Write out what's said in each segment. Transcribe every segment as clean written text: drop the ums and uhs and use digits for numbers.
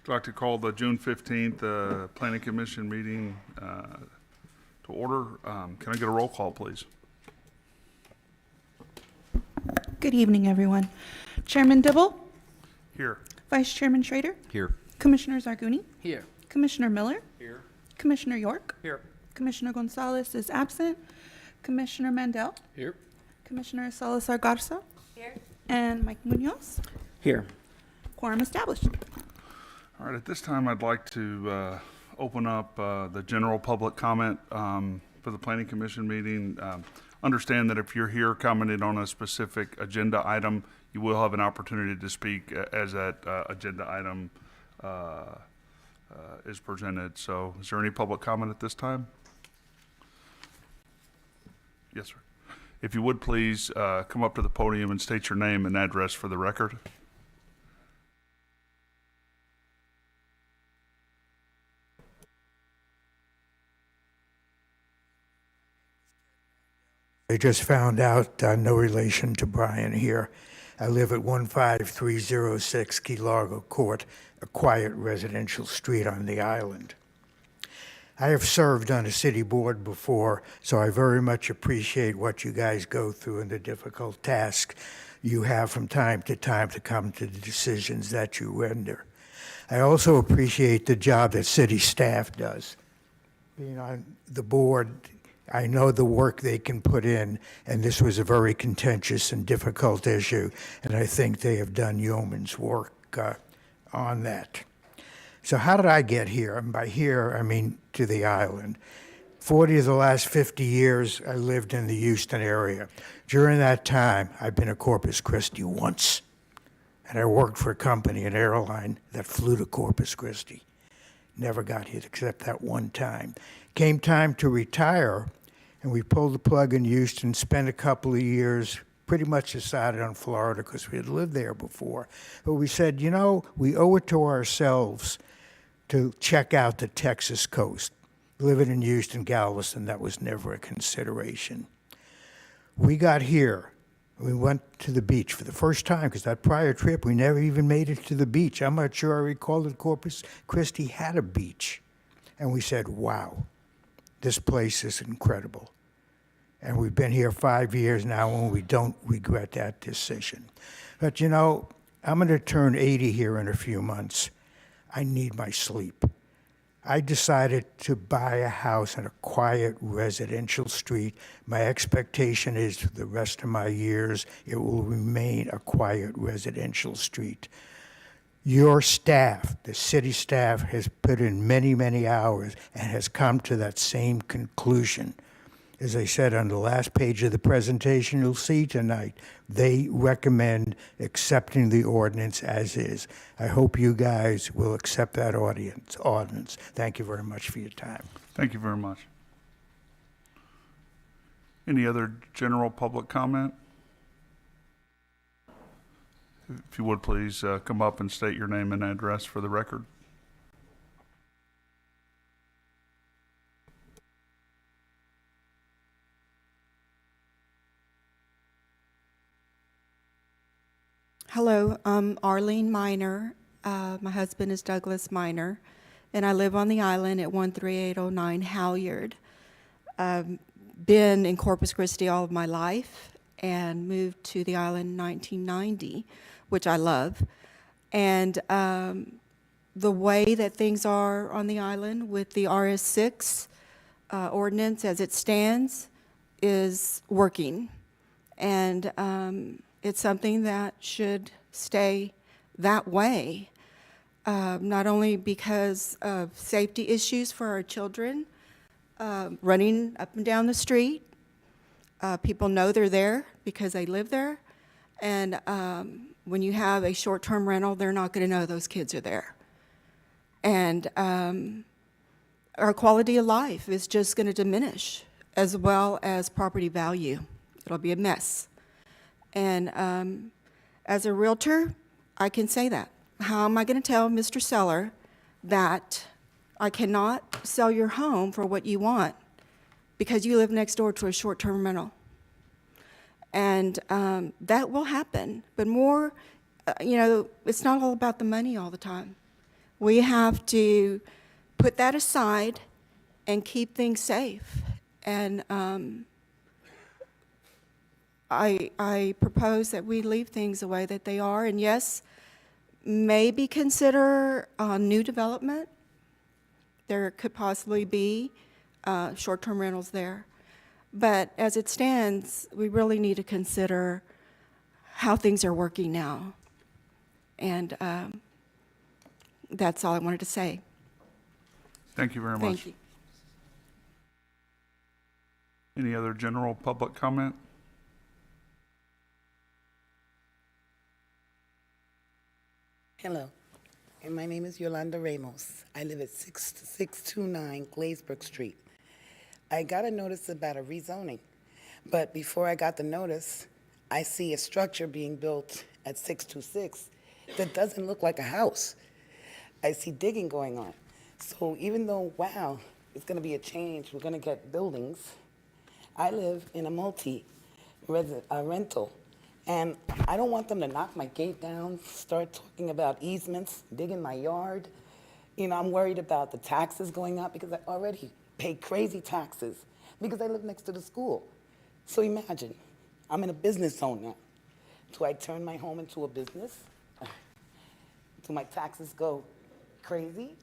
I'd like to call the June 15th Planning Commission meeting to order. Can I get a roll call, please? Good evening, everyone. Chairman Dibble, Here. Vice Chairman Schrader, Here. Commissioner Zarguni, Here. Commissioner Miller, Here. Commissioner York, Here. Commissioner Gonzalez is absent, Commissioner Mandel, Here. Commissioner Salazar Garza, here, and Mike Munoz. Here. Quorum established. All right, at this time, I'd like to open up the general public comment for the Planning Commission meeting. Understand that if you're here commenting on a specific agenda item, you will have an opportunity to speak as that agenda item is presented. So is there any public comment at this time? Yes, sir. If you would please come up to the podium and state your name and address for the record. I just found out, no relation to Brian here. I live at 15306 Key Largo Court, a quiet residential street on the island. I have served on a city board before, so I very much appreciate what you guys go through and the difficult task you have from time to come to the decisions that you render. I also appreciate the job that city staff does. Being on the board, I know the work they can put in, and this was a very contentious and difficult issue, and I think they have done yeoman's work on that. So how did I get here? And by here, I mean to the island. 40 of the last 50 years, I lived in the Houston area. During that time, I've been to Corpus Christi once, and I worked for a company, an airline, that flew to Corpus Christi. Never got hit except that one time. Came time to retire, and we pulled the plug in Houston, spent a couple of years, pretty much decided on Florida because we had lived there before. But we said, you know, we owe it to ourselves to check out the Texas coast. Living in Houston, Galveston, that was never a consideration. We got here. We went to the beach for the first time because that prior trip, we never even made it to the beach. I'm not sure I recall that Corpus Christi had a beach. And we said, wow, this place is incredible. And we've been here 5 years now, and we don't regret that decision. But you know, I'm going to turn 80 here in a few months. I need my sleep. I decided to buy a house in a quiet residential street. My expectation is for the rest of my years, it will remain a quiet residential street. Your staff, the city staff, has put in many, many hours and has come to that same conclusion. As I said on the last page of the presentation you'll see tonight, they recommend accepting the ordinance as is. I hope you guys will accept that ordinance. Thank you very much for your time. Thank you very much. Any other general public comment? If you would please come up and state your name and address for the record. Hello, I'm Arlene Miner. My husband is Douglas Miner, and I live on the island at 13809 Halyard. Been in Corpus Christi all of my life and moved to the island in 1990, which I love. And the way that things are on the island with the RS6 ordinance as it stands is working. And it's something that should stay that way, not only because of safety issues for our children, running up and down the street. People know they're there because they live there. And when you have a short-term rental, they're not going to know those kids are there. And our quality of life is just going to diminish, as well as property value. It'll be a mess. And as a realtor, I can say that. How am I going to tell Mr. Seller that I cannot sell your home for what you want because you live next door to a short-term rental? And that will happen. But more, it's not all about the money all the time. We have to put that aside and keep things safe. And I propose that we leave things the way that they are. And yes, maybe consider new development. There could possibly be short-term rentals there. But as it stands, we really need to consider how things are working now. And that's all I wanted to say. Thank you very much. Thank you. Any other general public comment? Hello, and my name is Yolanda Ramos. I live at 6629 Glazebrook Street. I got a notice about a rezoning, but before I got the notice, I see a structure being built at 626 that doesn't look like a house. I see digging going on. So even though, wow, it's gonna be a change, we're gonna get buildings, I live in a rental. And I don't want them to knock my gate down, start talking about easements, dig in my yard. You know, I'm worried about the taxes going up because I already pay crazy taxes because I live next to the school. So imagine, I'm in a business zone now. Do I turn my home into a business? Do my taxes go crazy?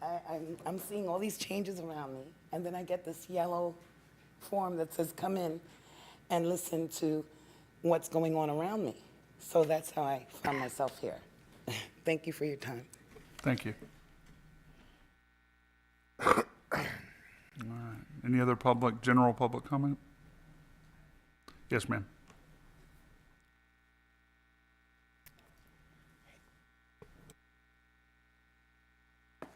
I'm seeing all these changes around me, and then I get this yellow form that says, come in and listen to what's going on around me. So that's how I found myself here. Thank you for your time. Thank you. All right. Any other general public comment? Yes, ma'am.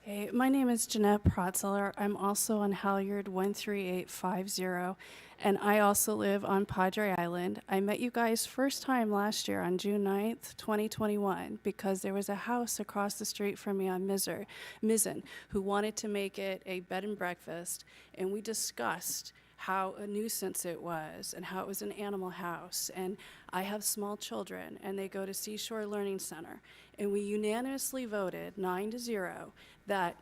Hey, my name is Jeanette Protzeller. I'm also on Halyard 13850, and I also live on Padre Island. I met you guys first time last year on June 9th, 2021, because there was a house across the street from me on Mizzen who wanted to make it a bed and breakfast, and we discussed how a nuisance it was and how it was an animal house. And I have small children, and they go to Seashore Learning Center. And we unanimously voted 9-0 that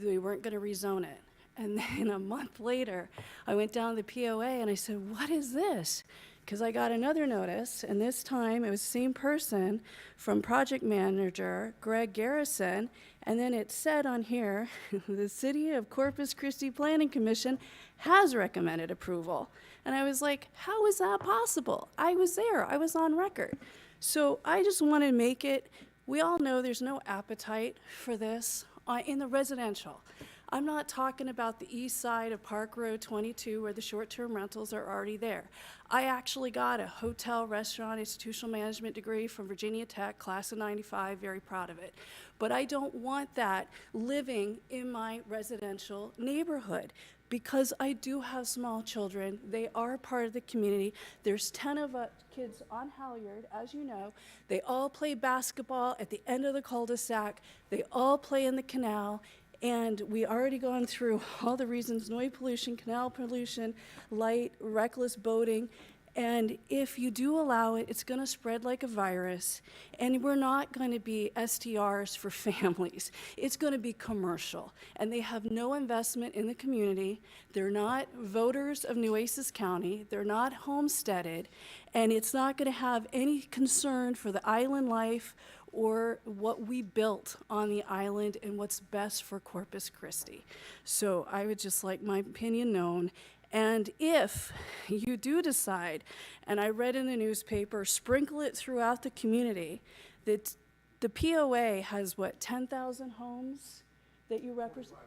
we weren't going to rezone it. And then a month later, I went down to the POA and I said, what is this? Because I got another notice, and this time it was the same person from project manager Greg Garrison, and then it said on here, the City of Corpus Christi Planning Commission has recommended approval. And I was like, how is that possible? I was there, I was on record. So I just want to make it, we all know there's no appetite for this in the residential. I'm not talking about the east side of Park Road 22 where the short-term rentals are already there. I actually got a hotel, restaurant, institutional management degree from Virginia Tech, class of 95, very proud of it. But I don't want that living in my residential neighborhood because I do have small children. They are part of the community. There's 10 of us kids on Halyard, as you know. They all play basketball at the end of the cul-de-sac. They all play in the canal. And we already gone through all the reasons: noise pollution, canal pollution, light, reckless boating. And if you do allow it, it's going to spread like a virus. And we're not going to be STRs for families. It's going to be commercial. And they have no investment in the community. They're not voters of Nueces County. They're not homesteaded. And it's not going to have any concern for the island life or what we built on the island and what's best for Corpus Christi. So I would just like my opinion known. And if you do decide, and I read in the newspaper, sprinkle it throughout the community, that the POA has what, 10,000 homes that you represent?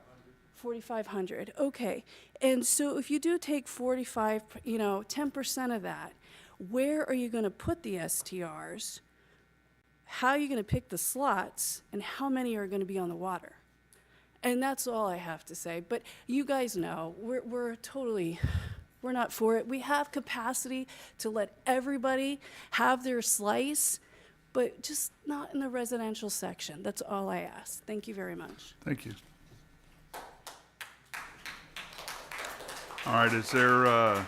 4,500, okay. And so if you do take 45, 10% of that, where are you gonna put the STRs? How are you going to pick the slots, and how many are going to be on the water? And that's all I have to say. But you guys know, we're not for it. We have capacity to let everybody have their slice, but just not in the residential section. That's all I ask. Thank you very much. Thank you. All right, is there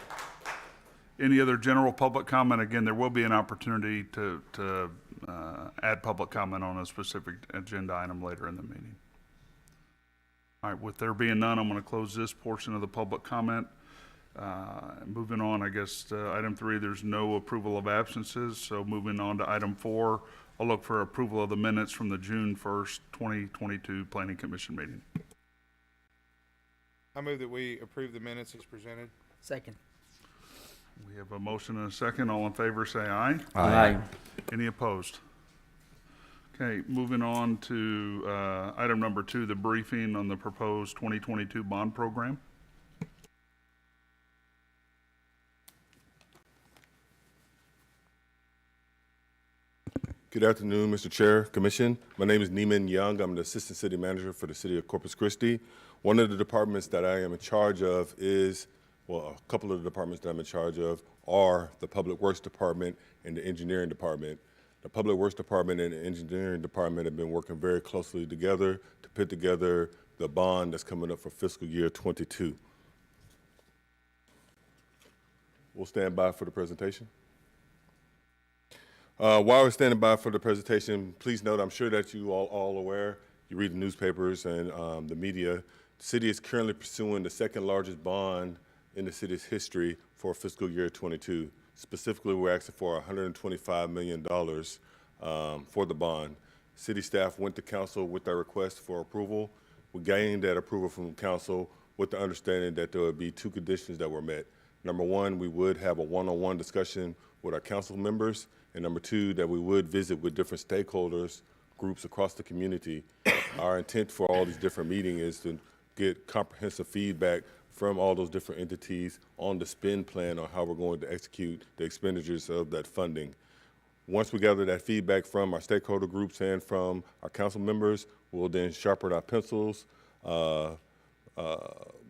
any other general public comment? Again, there will be an opportunity to add public comment on a specific agenda item later in the meeting. All right, with there being none, I'm going to close this portion of the public comment. Moving on, I guess, to item 3, there's no approval of absences. So moving on to item 4, I'll look for approval of the minutes from the June 1st, 2022 Planning Commission meeting. I move that we approve the minutes as presented. Second. We have a motion and a second. All in favor, say aye. Aye. Any opposed? Okay, moving on to item number 2, the briefing on the proposed 2022 bond program. Good afternoon, Mr. Chair, Commission. My name is Neiman Young. I'm the Assistant City Manager for the City of Corpus Christi. One of the departments that I am in charge of is, well, a couple of the departments that I'm in charge of are the Public Works Department and the Engineering Department. The Public Works Department and the Engineering Department have been working very closely together to put together the bond that's coming up for fiscal year 22. We'll stand by for the presentation. While we're standing by for the presentation, please note, I'm sure that you all aware, you read the newspapers and the media, the city is currently pursuing the second largest bond in the city's history for fiscal year 22. Specifically, we're asking for $125 million for the bond. City staff went to council with their request for approval. We gained that approval from council with the understanding that there would be 2 conditions that were met. Number 1, we would have a one-on-one discussion with our council members, and number 2, that we would visit with different stakeholders, groups across the community. Our intent for all these different meetings is to get comprehensive feedback from all those different entities on the spend plan on how we're going to execute the expenditures of that funding. Once we gather that feedback from our stakeholder groups and from our council members, we'll then sharpen our pencils,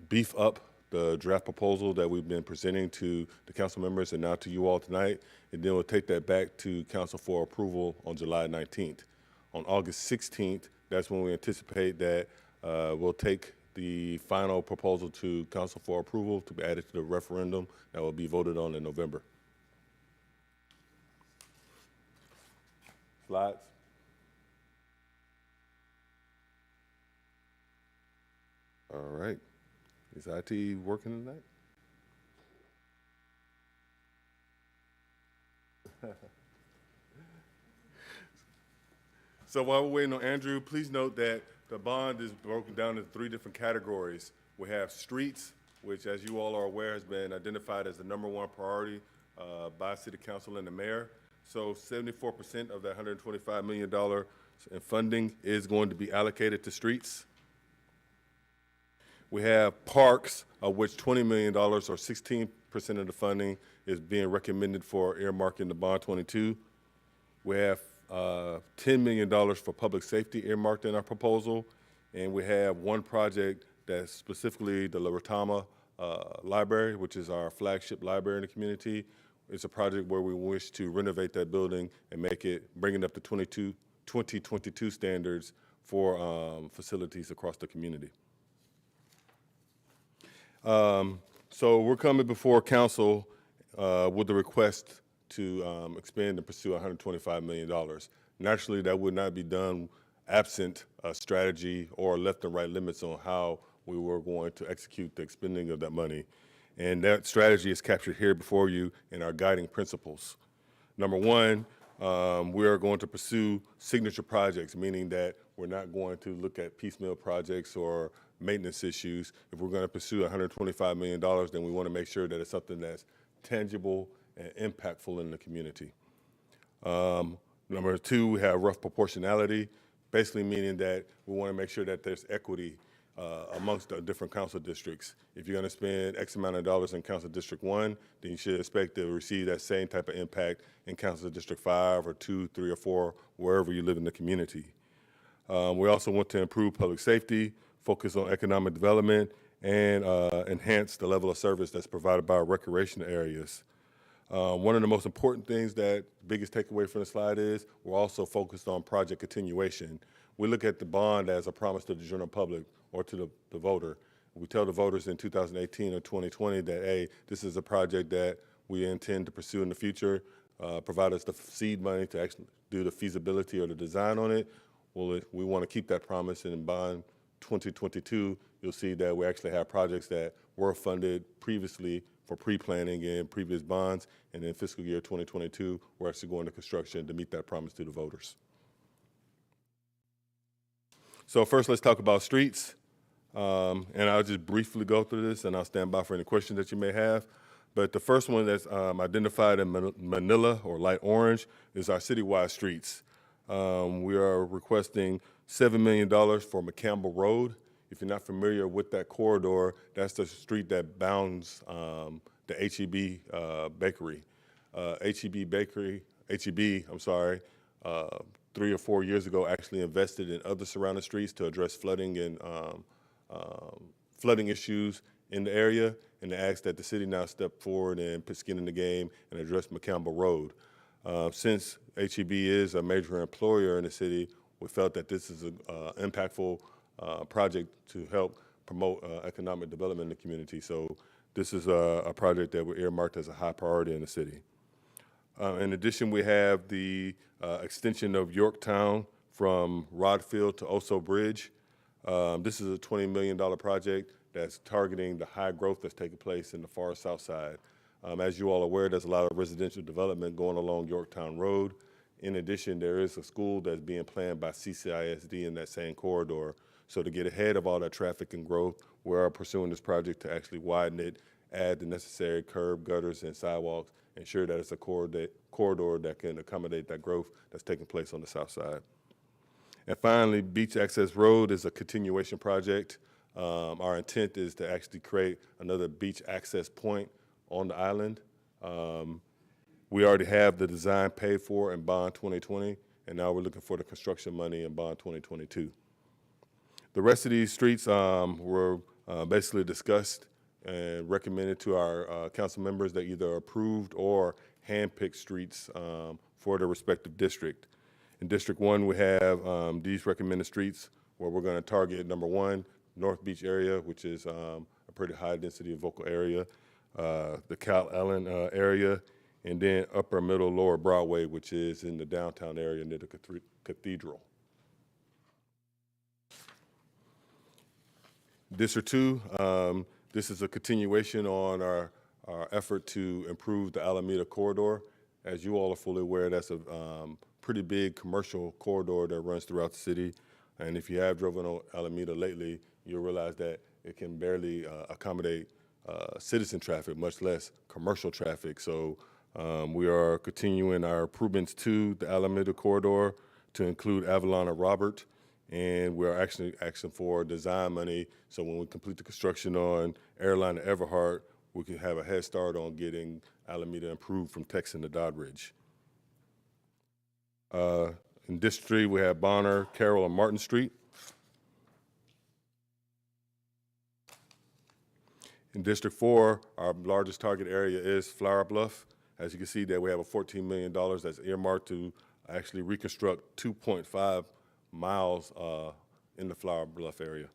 beef up the draft proposal that we've been presenting to the council members and now to you all tonight, and then we'll take that back to council for approval on July 19th. On August 16th, that's when we anticipate that we'll take the final proposal to council for approval to be added to the referendum that will be voted on in November. Slides. All right. Is IT working tonight? So while we're waiting on Andrew, please note that the bond is broken down into 3 different categories. We have streets, which, as you all are aware, has been identified as the #1 priority by City Council and the Mayor. So 74% of that $125 million in funding is going to be allocated to streets. We have parks, of which $20 million, or 16% of the funding, is being recommended for earmarking the bond 22. We have $10 million for public safety earmarked in our proposal, and we have one project that's specifically the Larotama Library, which is our flagship library in the community. It's a project where we wish to renovate that building and bring it up to 2022 standards for facilities across the community. So we're coming before council with the request to expand and pursue $125 million. Naturally, that would not be done absent a strategy or left and right limits on how we were going to execute the expending of that money. And that strategy is captured here before you in our guiding principles. Number 1, we are going to pursue signature projects, meaning that we're not going to look at piecemeal projects or maintenance issues. If we're going to pursue $125 million, then we want to make sure that it's something that's tangible and impactful in the community. Number 2, we have rough proportionality, basically meaning that we want to make sure that there's equity amongst the different council districts. If you're going to spend X amount of dollars in Council District 1, then you should expect to receive that same type of impact in Council District 5 or 2, 3, or 4, wherever you live in the community. We also want to improve public safety, focus on economic development, and enhance the level of service that's provided by our recreation areas. One of the most important things that biggest takeaway from the slide is we're also focused on project continuation. We look at the bond as a promise to the general public or to the voter. We tell the voters in 2018 or 2020 that, hey, this is a project that we intend to pursue in the future, provide us the seed money to actually do the feasibility or the design on it. Well, we want to keep that promise and bond 2022, you'll see that we actually have projects that were funded previously for pre-planning and previous bonds, and in fiscal year 2022, we're actually going to construction to meet that promise to the voters. So first, let's talk about streets. And I'll just briefly go through this, and I'll stand by for any questions that you may have. But the first one that's identified in Manila, or light orange, is our citywide streets. We are requesting $7 million for McCampbell Road. If you're not familiar with that corridor, that's the street that bounds the H-E-B bakery. H-E-B, I'm sorry, 3 or 4 years ago actually invested in other surrounding streets to address flooding and flooding issues in the area, and asked that the city now step forward and put skin in the game and address McCampbell Road. Since H-E-B is a major employer in the city, we felt that this is an impactful project to help promote economic development in the community. So this is a project that we're earmarked as a high priority in the city. In addition, we have the extension of Yorktown from Rodfield to Oso Bridge. This is a $20 million project that's targeting the high growth that's taking place in the far south side. As you all are aware, there's a lot of residential development going along Yorktown Road. In addition, there is a school that's being planned by CCISD in that same corridor. So to get ahead of all that traffic and growth, we are pursuing this project to actually widen it, add the necessary curb, gutters, and sidewalks, ensure that it's a corridor that can accommodate that growth that's taking place on the south side. And finally, Beach Access Road is a continuation project. Our intent is to actually create another beach access point on the island. We already have the design paid for in Bond 2020, and now we're looking for the construction money in Bond 2022. The rest of these streets were basically discussed and recommended to our council members that either approved or handpicked streets for their respective district. In District 1, we have these recommended streets where we're going to target, number 1, North Beach area, which is a pretty high density vocal area, the Cal Allen area, and then upper, middle, lower Broadway, which is in the downtown area near the cathedral. District 2, this is a continuation on our effort to improve the Alameda corridor. As you all are fully aware, that's a pretty big commercial corridor that runs throughout the city. And if you have driven on Alameda lately, you'll realize that it can barely accommodate citizen traffic, much less commercial traffic. So we are continuing our improvements to the Alameda corridor to include Avalon and Robert. And we're actually asking for design money, so when we complete the construction on Airline to Everhart, we can have a head start on getting Alameda improved from Texan to Doddridge. In District 3, we have Bonner, Carroll, and Martin Street. In District 4, our largest target area is Flower Bluff. As you can see there, we have a $14 million that's earmarked to actually reconstruct 2.5 miles in the Flower Bluff area.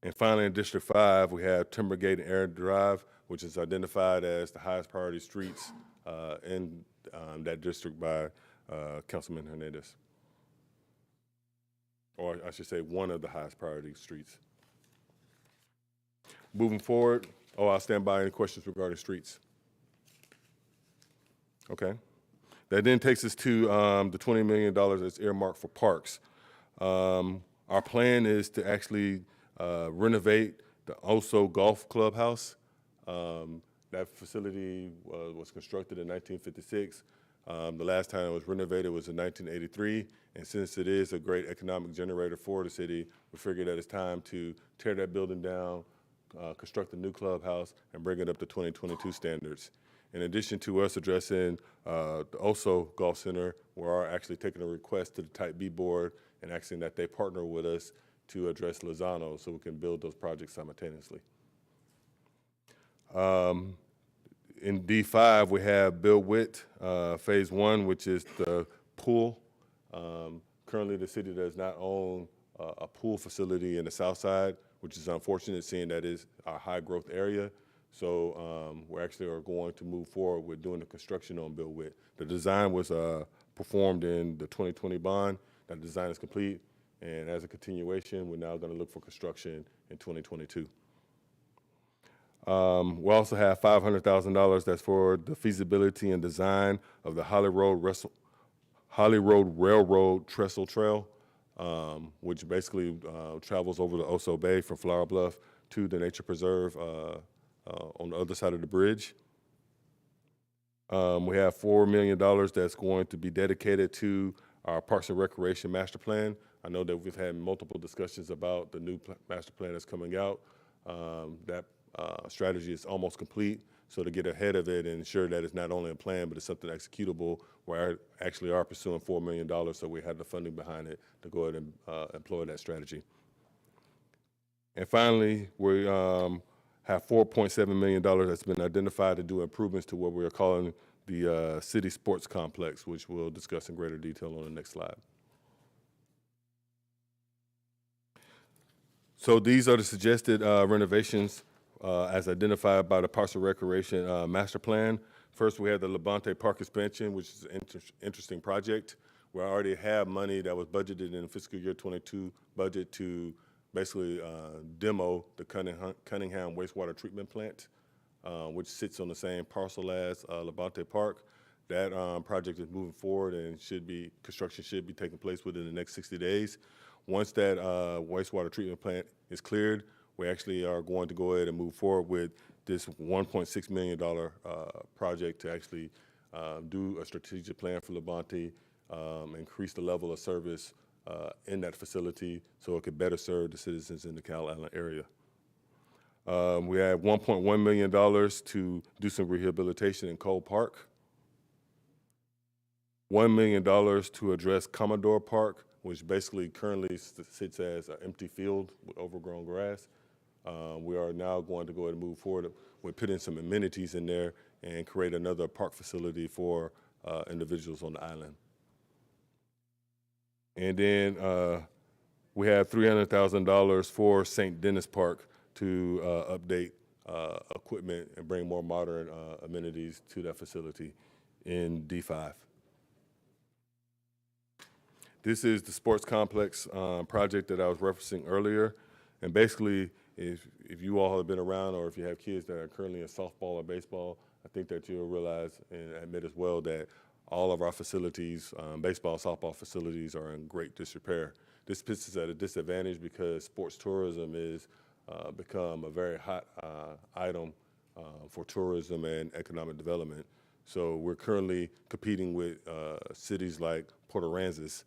And finally, in District 5, we have Timbergate and Aaron Drive, which is identified as the highest priority streets in that district by Councilman Hernandez. Or I should say one of the highest priority streets. Moving forward, I'll stand by any questions regarding streets. Okay. That then takes us to the $20 million that's earmarked for parks. Our plan is to actually renovate the Oso Golf Clubhouse. That facility was constructed in 1956. The last time it was renovated was in 1983. And since it is a great economic generator for the city, we figured that it's time to tear that building down, construct a new clubhouse, and bring it up to 2022 standards. In addition to us addressing the Oso Golf Center, we're actually taking a request to the Type B board and asking that they partner with us to address Lozano so we can build those projects simultaneously. In D5, we have Bill Witt, Phase 1, which is the pool. Currently, the city does not own a pool facility in the south side, which is unfortunate seeing that is our high growth area. So we actually are going to move forward with doing the construction on Bill Witt. The design was performed in the 2020 bond. That design is complete, And as a continuation, we're now going to look for construction in 2022. We also have $500,000 that's for the feasibility and design of the Holly Road Railroad Trestle Trail, which basically travels over the Oso Bay from Flower Bluff to the Nature Preserve on the other side of the bridge. We have $4 million that's going to be dedicated to our Parks and Recreation Master Plan. I know that we've had multiple discussions about the new master plan that's coming out. That strategy is almost complete. So to get ahead of it and ensure that it's not only a plan, but it's something executable, we actually are pursuing $4 million, so we have the funding behind it to go ahead and employ that strategy. And finally, we have $4.7 million that's been identified to do improvements to what we are calling the city sports complex, which we'll discuss in greater detail on the next slide. So these are the suggested renovations as identified by the Parks and Recreation Master Plan. First, we have the Labonte Park expansion, which is an interesting project. We already have money that was budgeted in the fiscal year 22 budget to basically demo the Cunningham wastewater treatment plant, which sits on the same parcel as Labonte Park. That project is moving forward and construction should be taking place within the next 60 days. Once that wastewater treatment plant is cleared, we actually are going to go ahead and move forward with this $1.6 million project to actually do a strategic plan for Labonte, increase the level of service in that facility so it could better serve the citizens in the Cal Island area. We have $1.1 million to do some rehabilitation in Cole Park. $1 million to address Commodore Park, which basically currently sits as an empty field with overgrown grass. We are now going to go ahead and move forward with putting some amenities in there and create another park facility for individuals on the island. And then we have $300,000 for St. Denis Park to update equipment and bring more modern amenities to that facility in D5. This is the sports complex project that I was referencing earlier. And basically, if you all have been around or if you have kids that are currently in softball or baseball, I think that you'll realize and admit as well that all of our facilities, baseball, softball facilities, are in great disrepair. This puts us at a disadvantage because sports tourism is become a very hot item for tourism and economic development. So we're currently competing with cities like Port Aransas.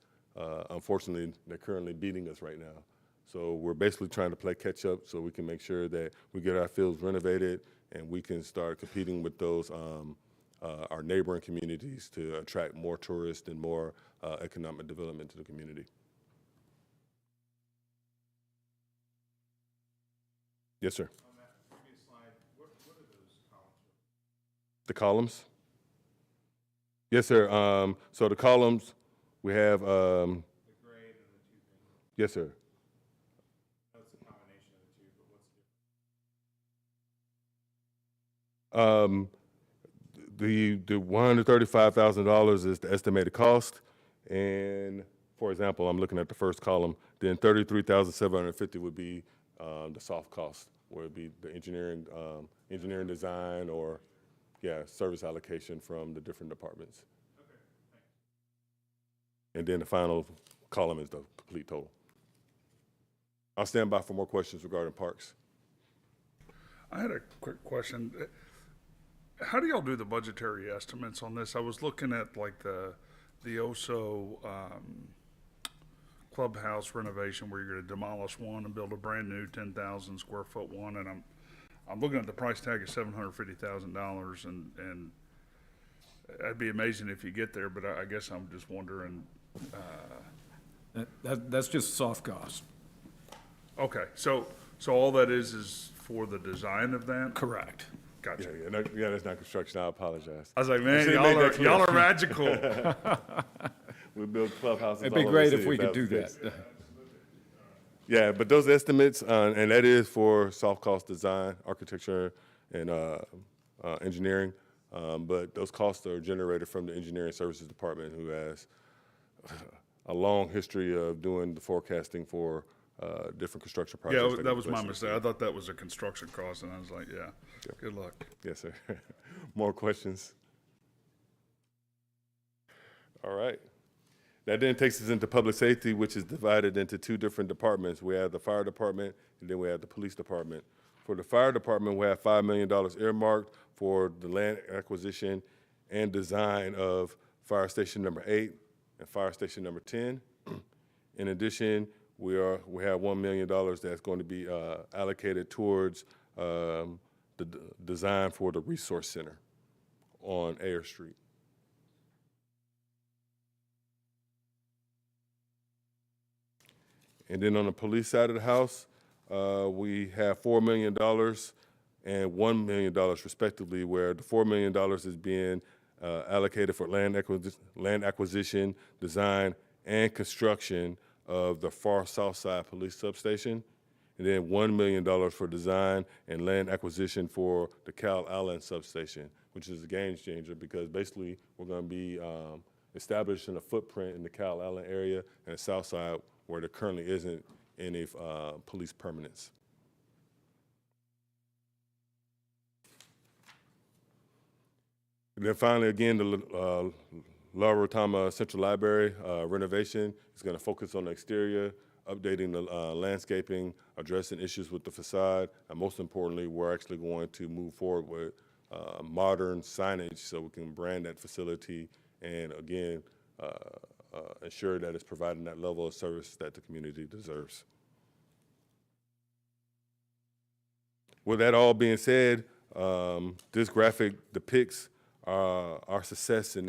Unfortunately, they're currently beating us right now. So we're basically trying to play catch up so we can make sure that we get our fields renovated and we can start competing with those our neighboring communities to attract more tourists and more economic development to the community. Yes, sir. On that previous slide, what are those columns? The columns? Yes, sir. So the columns, we have. The grade and the two things. Yes, sir. That's a combination of the two, but what's different? The $135,000 is the estimated cost, and for example, I'm looking at the first column. Then $33,750 would be the soft cost, where it'd be the engineering design, or service allocation from the different departments. Okay, thanks. And then the final column is the complete total. I'll stand by for more questions regarding parks. I had a quick question. How do y'all do the budgetary estimates on this? I was looking at like the OSO clubhouse renovation where you're going to demolish one and build a brand new 10,000 square foot one, and I'm looking at the price tag of $750,000, and that'd be amazing if you get there. But I guess I'm just wondering. That's just soft cost. Okay, so all that is for the design of that? Correct. Gotcha. Yeah, that's not construction. I apologize. I was like, man, Should've made that clear. y'all are magical. We build clubhouses. It'd all be over the great city if we could do was that. Yeah, but those estimates, and that is for soft cost design, architecture, and engineering. But those costs are generated from the engineering services department, who has a long history of doing the forecasting for different construction projects. Yeah, go that was my place in the mistake. city. I thought that was a construction cost, and I was like, yeah, good luck. Yes, sir. More questions? All right. That then takes us into public safety, which is divided into two different departments. We have the fire department, and then we have the police department. For the fire department, we have $5 million earmarked for the land acquisition and design of fire station number 8 and fire station number 10. In addition, we have $1 million that's going to be allocated towards the design for the resource center on Ayer Street. And then on the police side of the house, we have $4 million and $1 million respectively, where the $4 million is being allocated for land acquisition, design, and construction of the far south side police substation, and then $1 million for design and land acquisition for the Cal Allen substation, which is a game changer because basically we're going to be establishing a footprint in the Cal Allen area and the south side where there currently isn't any police permanence. And then finally, again, the La Rotama Central Library renovation is going to focus on the exterior, updating the landscaping, addressing issues with the facade, and most importantly, we're actually going to move forward with modern signage so we can brand that facility and, again, ensure that it's providing that level of service that the community deserves. With that all being said, this graphic depicts our success in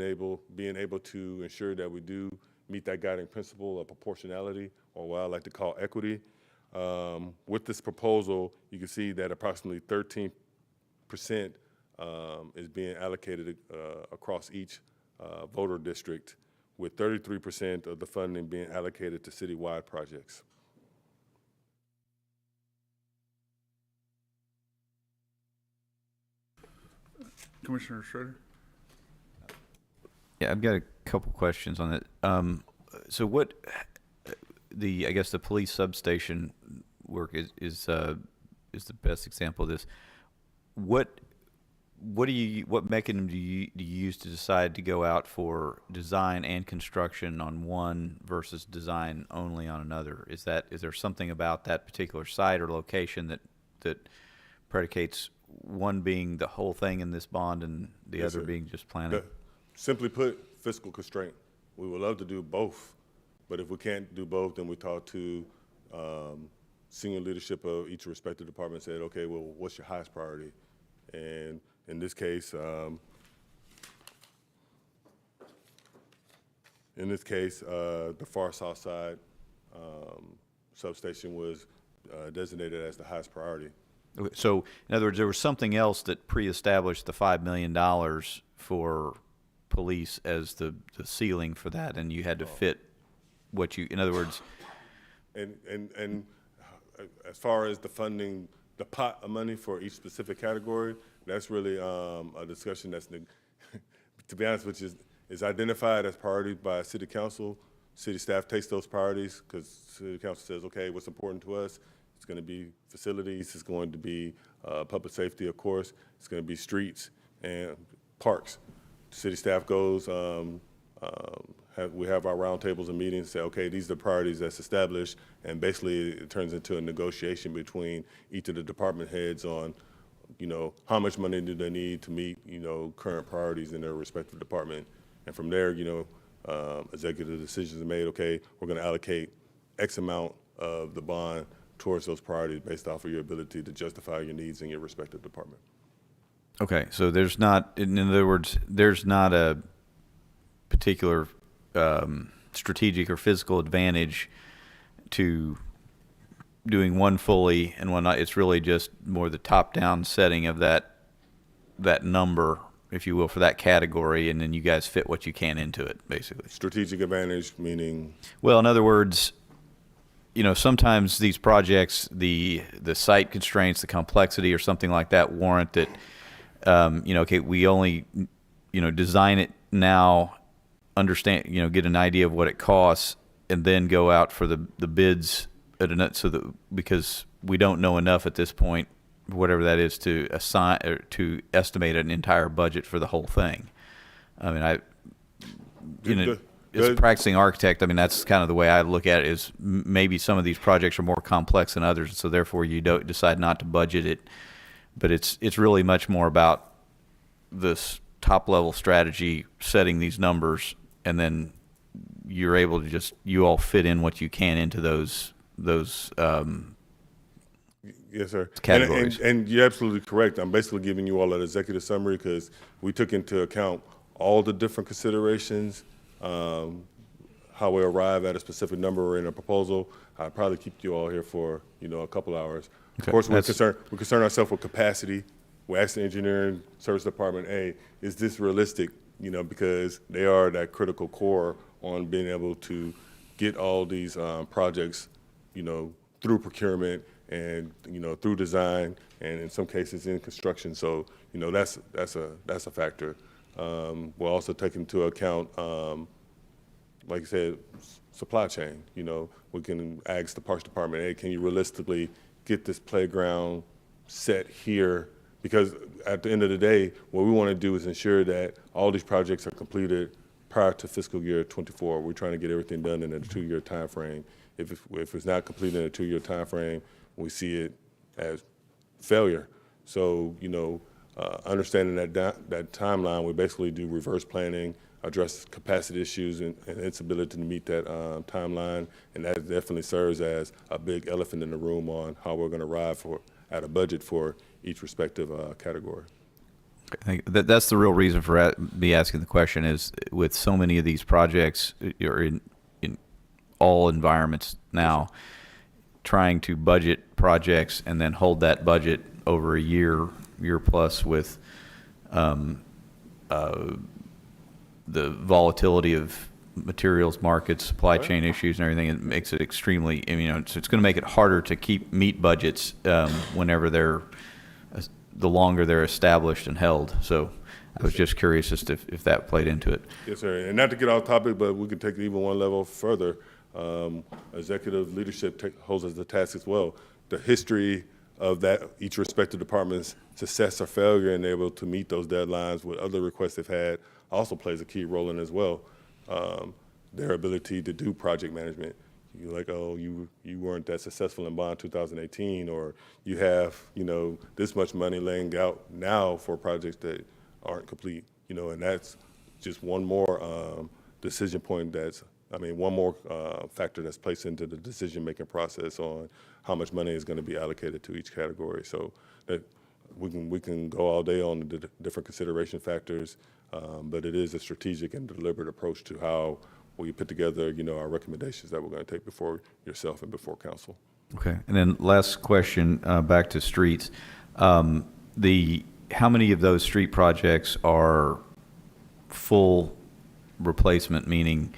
being able to ensure that we do meet that guiding principle of proportionality, or what I like to call equity. With this proposal, you can see that approximately 13% is being allocated across each voter district, with 33% of the funding being allocated to citywide projects. Commissioner Schroeder? Yeah, I've got a couple questions on it. So what I guess the police substation work is the best example of this. What mechanism do you use to decide to go out for design and construction on one versus design only on another? Is there something about that particular site or location that predicates one being the whole thing in this bond and the Yes, other sir. being just planning? Simply put, fiscal constraint. We would love to do both, but if we can't do both, then we talk to senior leadership of each respective department and said, okay, well, what's your highest priority? And in this case, the far south side substation was designated as the highest priority. Okay, so, in other words, there was something else that pre-established the $5 million for police as the ceiling for that, and you had to fit what you, in other words. And as far as the funding, the pot of money for each specific category, that's really a discussion that's, to be honest with you, is identified as priority by city council. City staff takes those priorities because city council says, okay, what's important to us? It's going to be facilities, it's going to be public safety, of course, it's going to be streets and parks. City staff goes, we have our roundtables and meetings, say, okay, these are the priorities that's established, and basically it turns into a negotiation between each of the department heads on, how much money do they need to meet, current priorities in their respective department. And from there, executive decisions are made, okay, we're going to allocate X amount of the bond towards those priorities based off of your ability to justify your needs in your respective department. Okay, so there's not, in other words, there's not a particular strategic or physical advantage to doing one fully and one not. It's really just more the top-down setting of that number, if you will, for that category, and then you guys fit what you can into it, basically. Strategic advantage, meaning? Well, in other words, sometimes these projects, the site constraints, the complexity or something like that warrant that, okay, we only, design it now, understand, get an idea of what it costs, and then go out for the bids at because we don't know enough at this point, whatever that is, to assign or to estimate an entire budget for the whole thing. I mean, as a practicing architect, I mean, that's kind of the way I look at it, is maybe some of these projects are more complex than others, so therefore you don't decide not to budget it. But it's really much more about this top level strategy, setting these numbers, and then you're able to you all fit in what you can into those Yes, sir. categories. And you're absolutely correct. I'm basically giving you all an executive summary because we took into account all the different considerations, how we arrive at a specific number in a proposal. I'd probably keep you all here for, a couple hours. Okay. Of course, we concern ourselves with capacity. We ask the engineering service department, hey, is this realistic? Because they are that critical core on being able to get all these projects, through procurement and, through design, and in some cases in construction. So, that's a factor. We'll also take into account, like I said, supply chain. We can ask the Parks Department, hey, can you realistically get this playground set here? Because at the end of the day, what we want to do is ensure that all these projects are completed prior to fiscal year 24. We're trying to get everything done in a 2-year time frame. If it's not completed in a 2-year time frame, we see it as failure. So, understanding that timeline, we basically do reverse planning, address capacity issues and its ability to meet that timeline, and that definitely serves as a big elephant in the room on how we're going to arrive at a budget for each respective category. I think that's the real reason for me asking the question, is with so many of these projects are in all environments now, trying to budget projects and then hold that budget over a year plus with the volatility of materials markets, supply chain issues, and everything. It makes it extremely, so it's going to make it harder to meet budgets whenever the longer they're established and held. So I was just curious as to if that played into it. Yes, sir. And not to get off topic, but we can take it even one level further. Executive leadership holds us the task as well. The history of each respective department's success or failure and able to meet those deadlines with other requests they've had also plays a key role in as well. Their ability to do project management. You're like, oh, you weren't that successful in bond 2018, or you have, this much money laying out now for projects that aren't complete, and that's just one more decision point one more factor that's placed into the decision-making process on how much money is going to be allocated to each category. So that we can go all day on the different consideration factors, but it is a strategic and deliberate approach to how we put together, our recommendations that we're going to take before yourself and before council. Okay. And then last question, back to streets. How many of those street projects are full replacement, meaning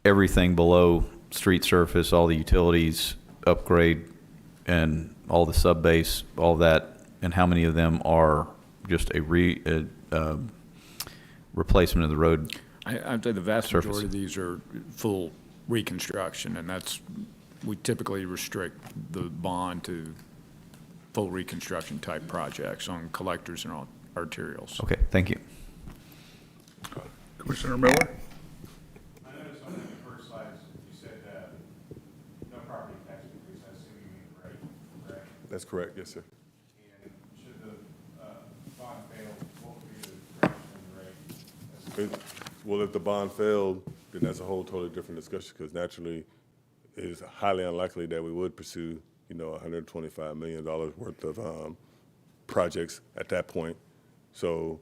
everything below street surface, all the utilities, upgrade, and all the sub-base, all that, and how many of them are just a replacement of the road? I'd say the vast surface. majority of these are full reconstruction, and we typically restrict the bond to full reconstruction type projects on collectors and arterials. Okay, thank you. Commissioner Miller? I noticed on the first slides, you said no property tax increase. I assume you mean rate, correct? That's correct, yes, sir. And should the bond fail, what would be the correction in the rate? Well, if the bond failed, then that's a whole totally different discussion, because naturally it is highly unlikely that we would pursue, $125 million worth of projects at that point. So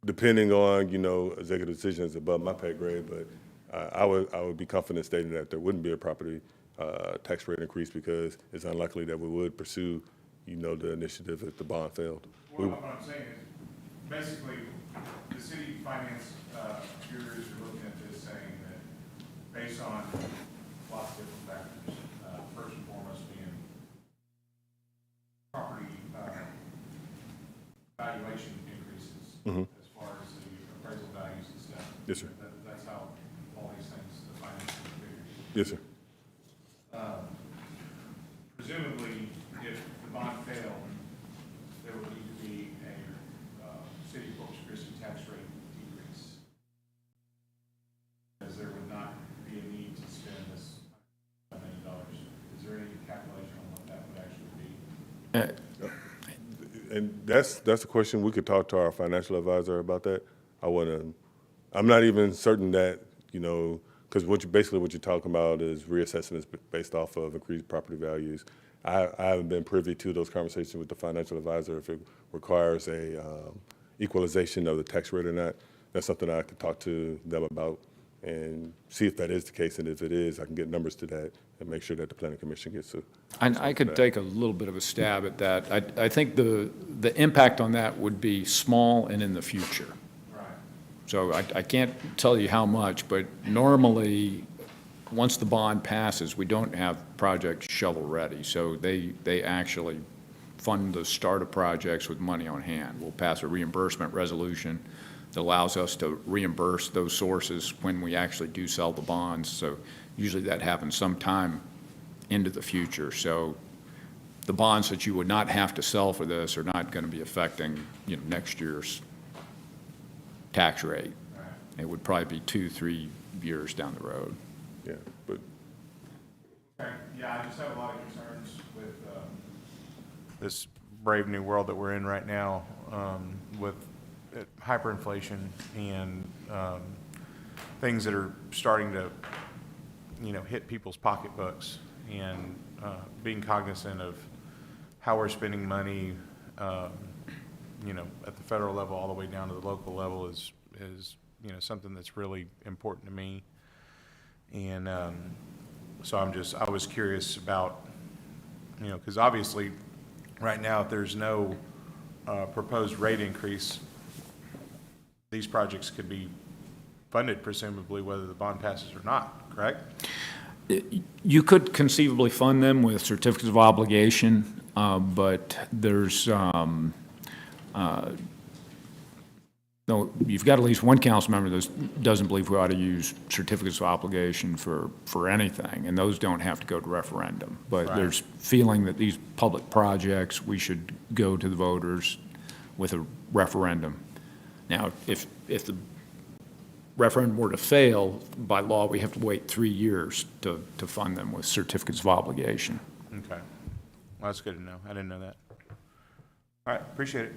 depending on, executive decisions above my pay grade, but I would be confident stating that there wouldn't be a property tax rate increase, because it's unlikely that we would pursue, the initiative if the bond failed. Well, what I'm saying is, basically, the city finance bureaus are looking at this saying that based on lots of different factors, first and foremost being property valuation increases as far as the appraisal values and stuff. Yes, sir. That's how Yes, sir. Presumably, if the bond failed, there would need to be a city of Corpus Christi tax rate decrease. As there would not be a need to spend this $1 million. Is there any calculation on what that would actually be? And that's a question we could talk to our financial advisor about that. I'm not even certain that, because basically what you're talking about is reassessments based off of increased property values. I haven't been privy to those conversations with the financial advisor if it requires a equalization of the tax rate or not. That's something I could talk to them about and see if that is the case. And if it is, I can get numbers to that and make sure that the planning commission gets to. I could take a little bit of a stab at that. I think the impact on that would be small and in the future. Right. So I can't tell you how much, but normally, once the bond passes, we don't have projects shovel-ready. So they actually fund the start of projects with money on hand. We'll pass a reimbursement resolution that allows us to reimburse those sources when we actually do sell the bonds. So usually that happens sometime into the future. So the bonds that you would not have to sell for this are not going to be affecting, next year's tax rate. Right. It would probably be 2-3 years down the road. Yeah, but Okay, yeah, I just have a lot of concerns with this brave new world that we're in right now, with hyperinflation and things that are starting to, hit people's pocketbooks, and being cognizant of how we're spending money, at the federal level all the way down to the local level is something that's really important to me. And so I was curious about, because obviously right now, if there's no proposed rate increase, these projects could be funded presumably whether the bond passes or not, correct? You could conceivably fund them with certificates of obligation, but there's, no, you've got at least one council member that doesn't believe we ought to use certificates of obligation for anything, and those don't have to go to referendum. But Right. there's feeling that these public projects, we should go to the voters with a referendum. Now, if the referendum were to fail, by law, we have to wait 3 years to fund them with certificates of obligation. Okay. Well, that's good to know. I didn't know that. All right, appreciate it.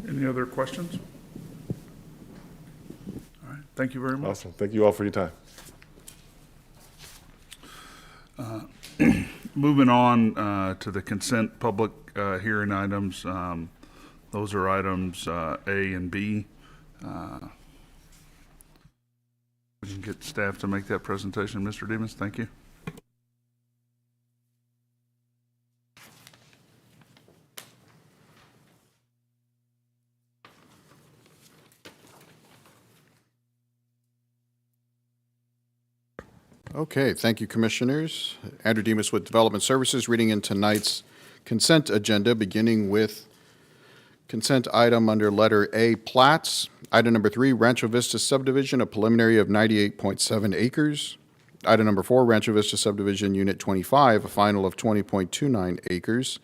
Any other questions? All right, thank you very much. awesome. Thank you all for your time. Moving on to the consent public hearing items. Those are items A and B. We can get staff to make that presentation. Mr. Demus, thank you. Okay, thank you, Commissioners. Andrew Demas with Development Services, reading in tonight's consent agenda, beginning with consent item under letter A, plats. Item number 3, Rancho Vista subdivision, a preliminary of 98.7 acres. Item number 4, Rancho Vista subdivision, unit 25, a final of 20.29 acres.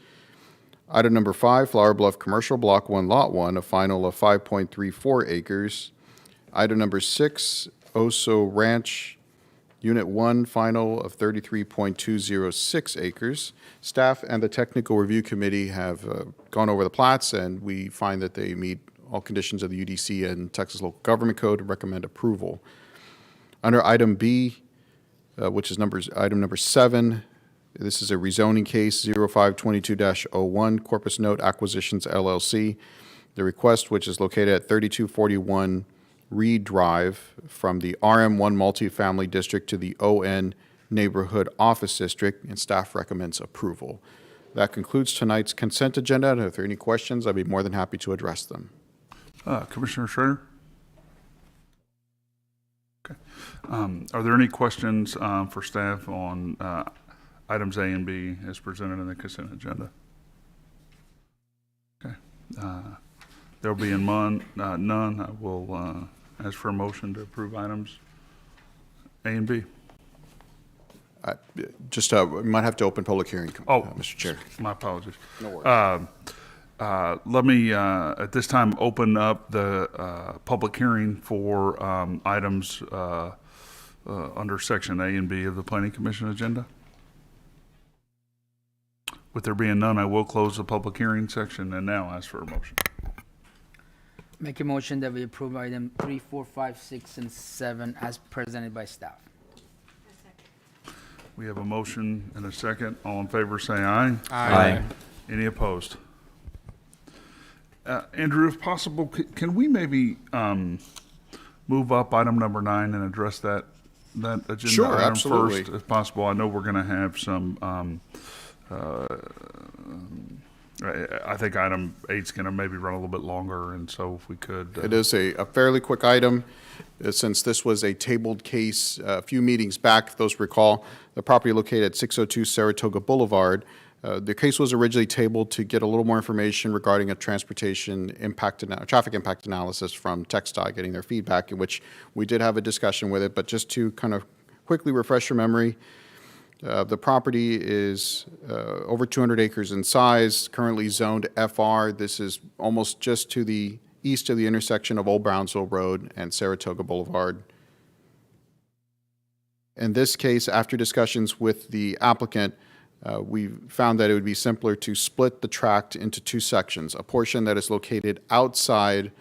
Item number 5, Flower Bluff Commercial, Block 1, Lot 1, a final of 5.34 acres. Item number 6, Oso Ranch, Unit 1, final of 33.206 acres. Staff and the Technical Review Committee have gone over the plats, and we find that they meet all conditions of the UDC and Texas Local Government Code and recommend approval. Under item B, which is item number 7, this is a rezoning case 0522-01, Corpus Note Acquisitions LLC. The request, which is located at 3241 Reed Drive, from the RM1 Multifamily District to the ON Neighborhood Office District, and staff recommends approval. That concludes tonight's consent agenda, and if there are any questions, I'd be more than happy to address them. Commissioner Schrader? Okay. Are there any questions for staff on items A and B as presented in the consent agenda? Okay. There will be none. I will ask for a motion to approve items A and B. Just, we might have to open public hearing, Oh, Mr. Chair. My apologies. No worries. Let me, at this time, open up the public hearing for items under Section A and B of the Planning Commission agenda. With there being none, I will close the public hearing section and now ask for a motion. Make a motion that we approve item 3, 4, 5, 6, and 7 as presented by staff. We have a motion and a second. All in favor, say aye. Aye. Any opposed? Andrew, if possible, can we maybe move up item number 9 and address that agenda Sure, item absolutely. first, if possible? I know we're going to have some. I think item 8's going to maybe run a little bit longer, and so if we could. It is a fairly quick item, since this was a tabled case a few meetings back, if those recall. The property located at 602 Saratoga Boulevard. The case was originally tabled to get a little more information regarding a transportation impact, traffic impact analysis from TxDOT, getting their feedback, in which we did have a discussion with it. But just to kind of quickly refresh your memory, the property is over 200 acres in size, currently zoned FR. This is almost just to the east of the intersection of Old Brownsville Road and Saratoga Boulevard. In this case, after discussions with the applicant, we found that it would be simpler to split the tract into 2 sections, a portion that is located outside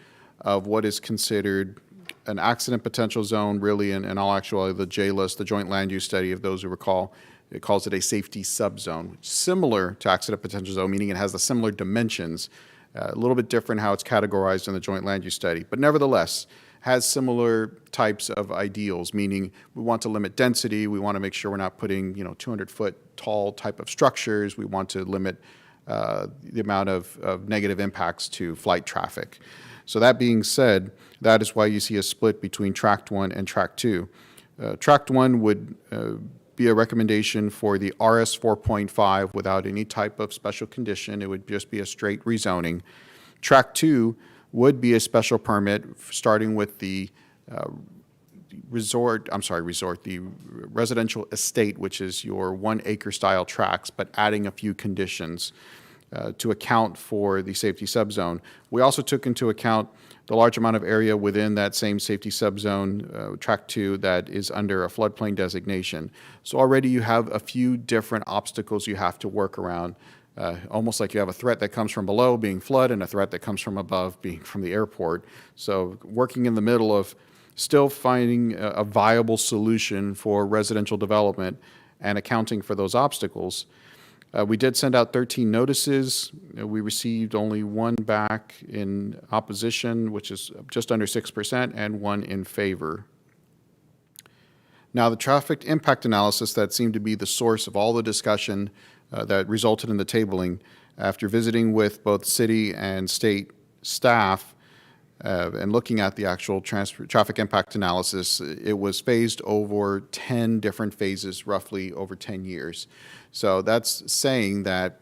of what is considered an accident potential zone, really, in all actuality, the J-list, the joint land use study, of those who recall, it calls it a safety subzone, which is similar to accident potential zone, meaning it has the similar dimensions, a little bit different how it's categorized in the joint land use study, but nevertheless has similar types of ideals, meaning we want to limit density, we want to make sure we're not putting 200-foot tall type of structures, we want to limit the amount of negative impacts to flight traffic. So that being said, that is why you see a split between Tract 1 and Tract 2. Tract 1 would be a recommendation for the RS 4.5 without any type of special condition. It would just be a straight rezoning. Tract 2 would be a special permit starting with the the residential estate, which is your 1 acre style tracts, but adding a few conditions to account for the safety subzone. We also took into account the large amount of area within that same safety subzone, Tract 2, that is under a floodplain designation. So already you have a few different obstacles you have to work around, almost like you have a threat that comes from below, being flood, and a threat that comes from above, being from the airport. So working in the middle of still finding a viable solution for residential development and accounting for those obstacles. We did send out 13 notices. We received only 1 back in opposition, which is just under 6%, and 1 in favor. Now, the traffic impact analysis that seemed to be the source of all the discussion that resulted in the tabling, after visiting with both city and state staff and looking at the actual traffic impact analysis, it was phased over 10 different phases, roughly over 10 years. So that's saying that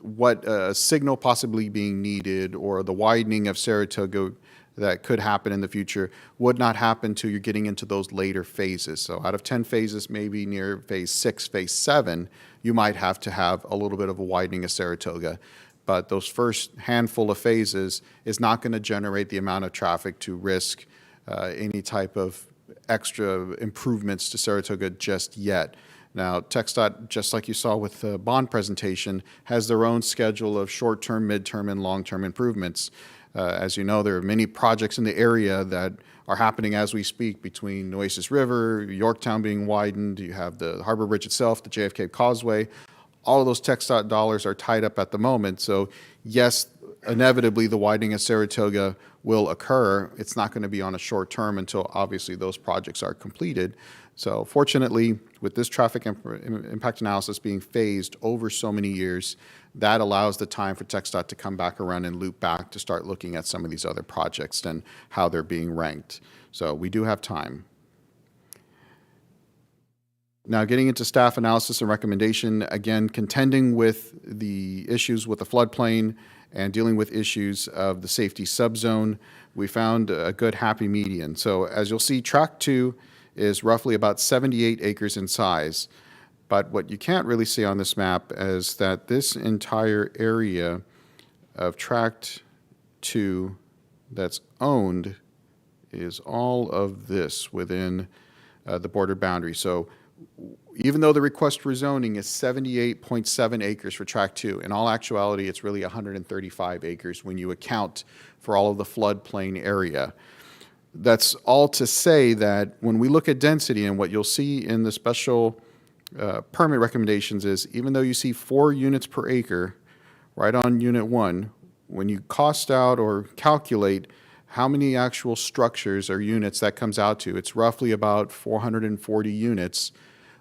what signal possibly being needed or the widening of Saratoga that could happen in the future would not happen until you're getting into those later phases. So out of 10 phases, maybe near phase 6, phase 7, you might have to have a little bit of a widening of Saratoga. But those first handful of phases is not going to generate the amount of traffic to risk any type of extra improvements to Saratoga just yet. Now, TxDOT, just like you saw with the bond presentation, has their own schedule of short-term, mid-term, and long-term improvements. As you know, there are many projects in the area that are happening as we speak, between Nueces River, Yorktown being widened, you have the Harbor Bridge itself, the JFK Causeway. All of those TxDOT dollars are tied up at the moment. So yes, inevitably the widening of Saratoga will occur. It's not going to be on a short term until obviously those projects are completed. So fortunately, with this traffic impact analysis being phased over so many years, that allows the time for TxDOT to come back around and loop back to start looking at some of these other projects and how they're being ranked. So we do have time. Now, getting into staff analysis and recommendation, again, contending with the issues with the floodplain and dealing with issues of the safety subzone, we found a good happy median. So as you'll see, Tract 2 is roughly about 78 acres in size. But what you can't really see on this map is that this entire area of Tract 2 that's owned is all of this within the border boundary. So even though the request for zoning is 78.7 acres for Tract 2, in all actuality, it's really 135 acres when you account for all of the floodplain area. That's all to say that when we look at density, and what you'll see in the special permit recommendations is, even though you see 4 units per acre right on Unit 1, when you cost out or calculate how many actual structures or units that comes out to, it's roughly about 440 units.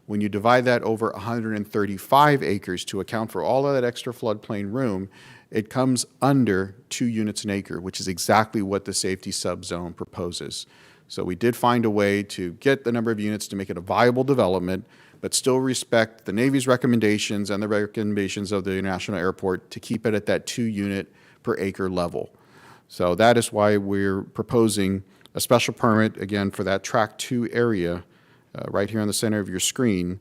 When you divide that over 135 acres to account for all of that extra floodplain room, it comes under 2 units an acre, which is exactly what the safety subzone proposes. So we did find a way to get the number of units to make it a viable development, but still respect the Navy's recommendations and the recommendations of the International Airport to keep it at that 2 unit per acre level. So that is why we're proposing a special permit, again, for that Tract 2 area right here on the center of your screen.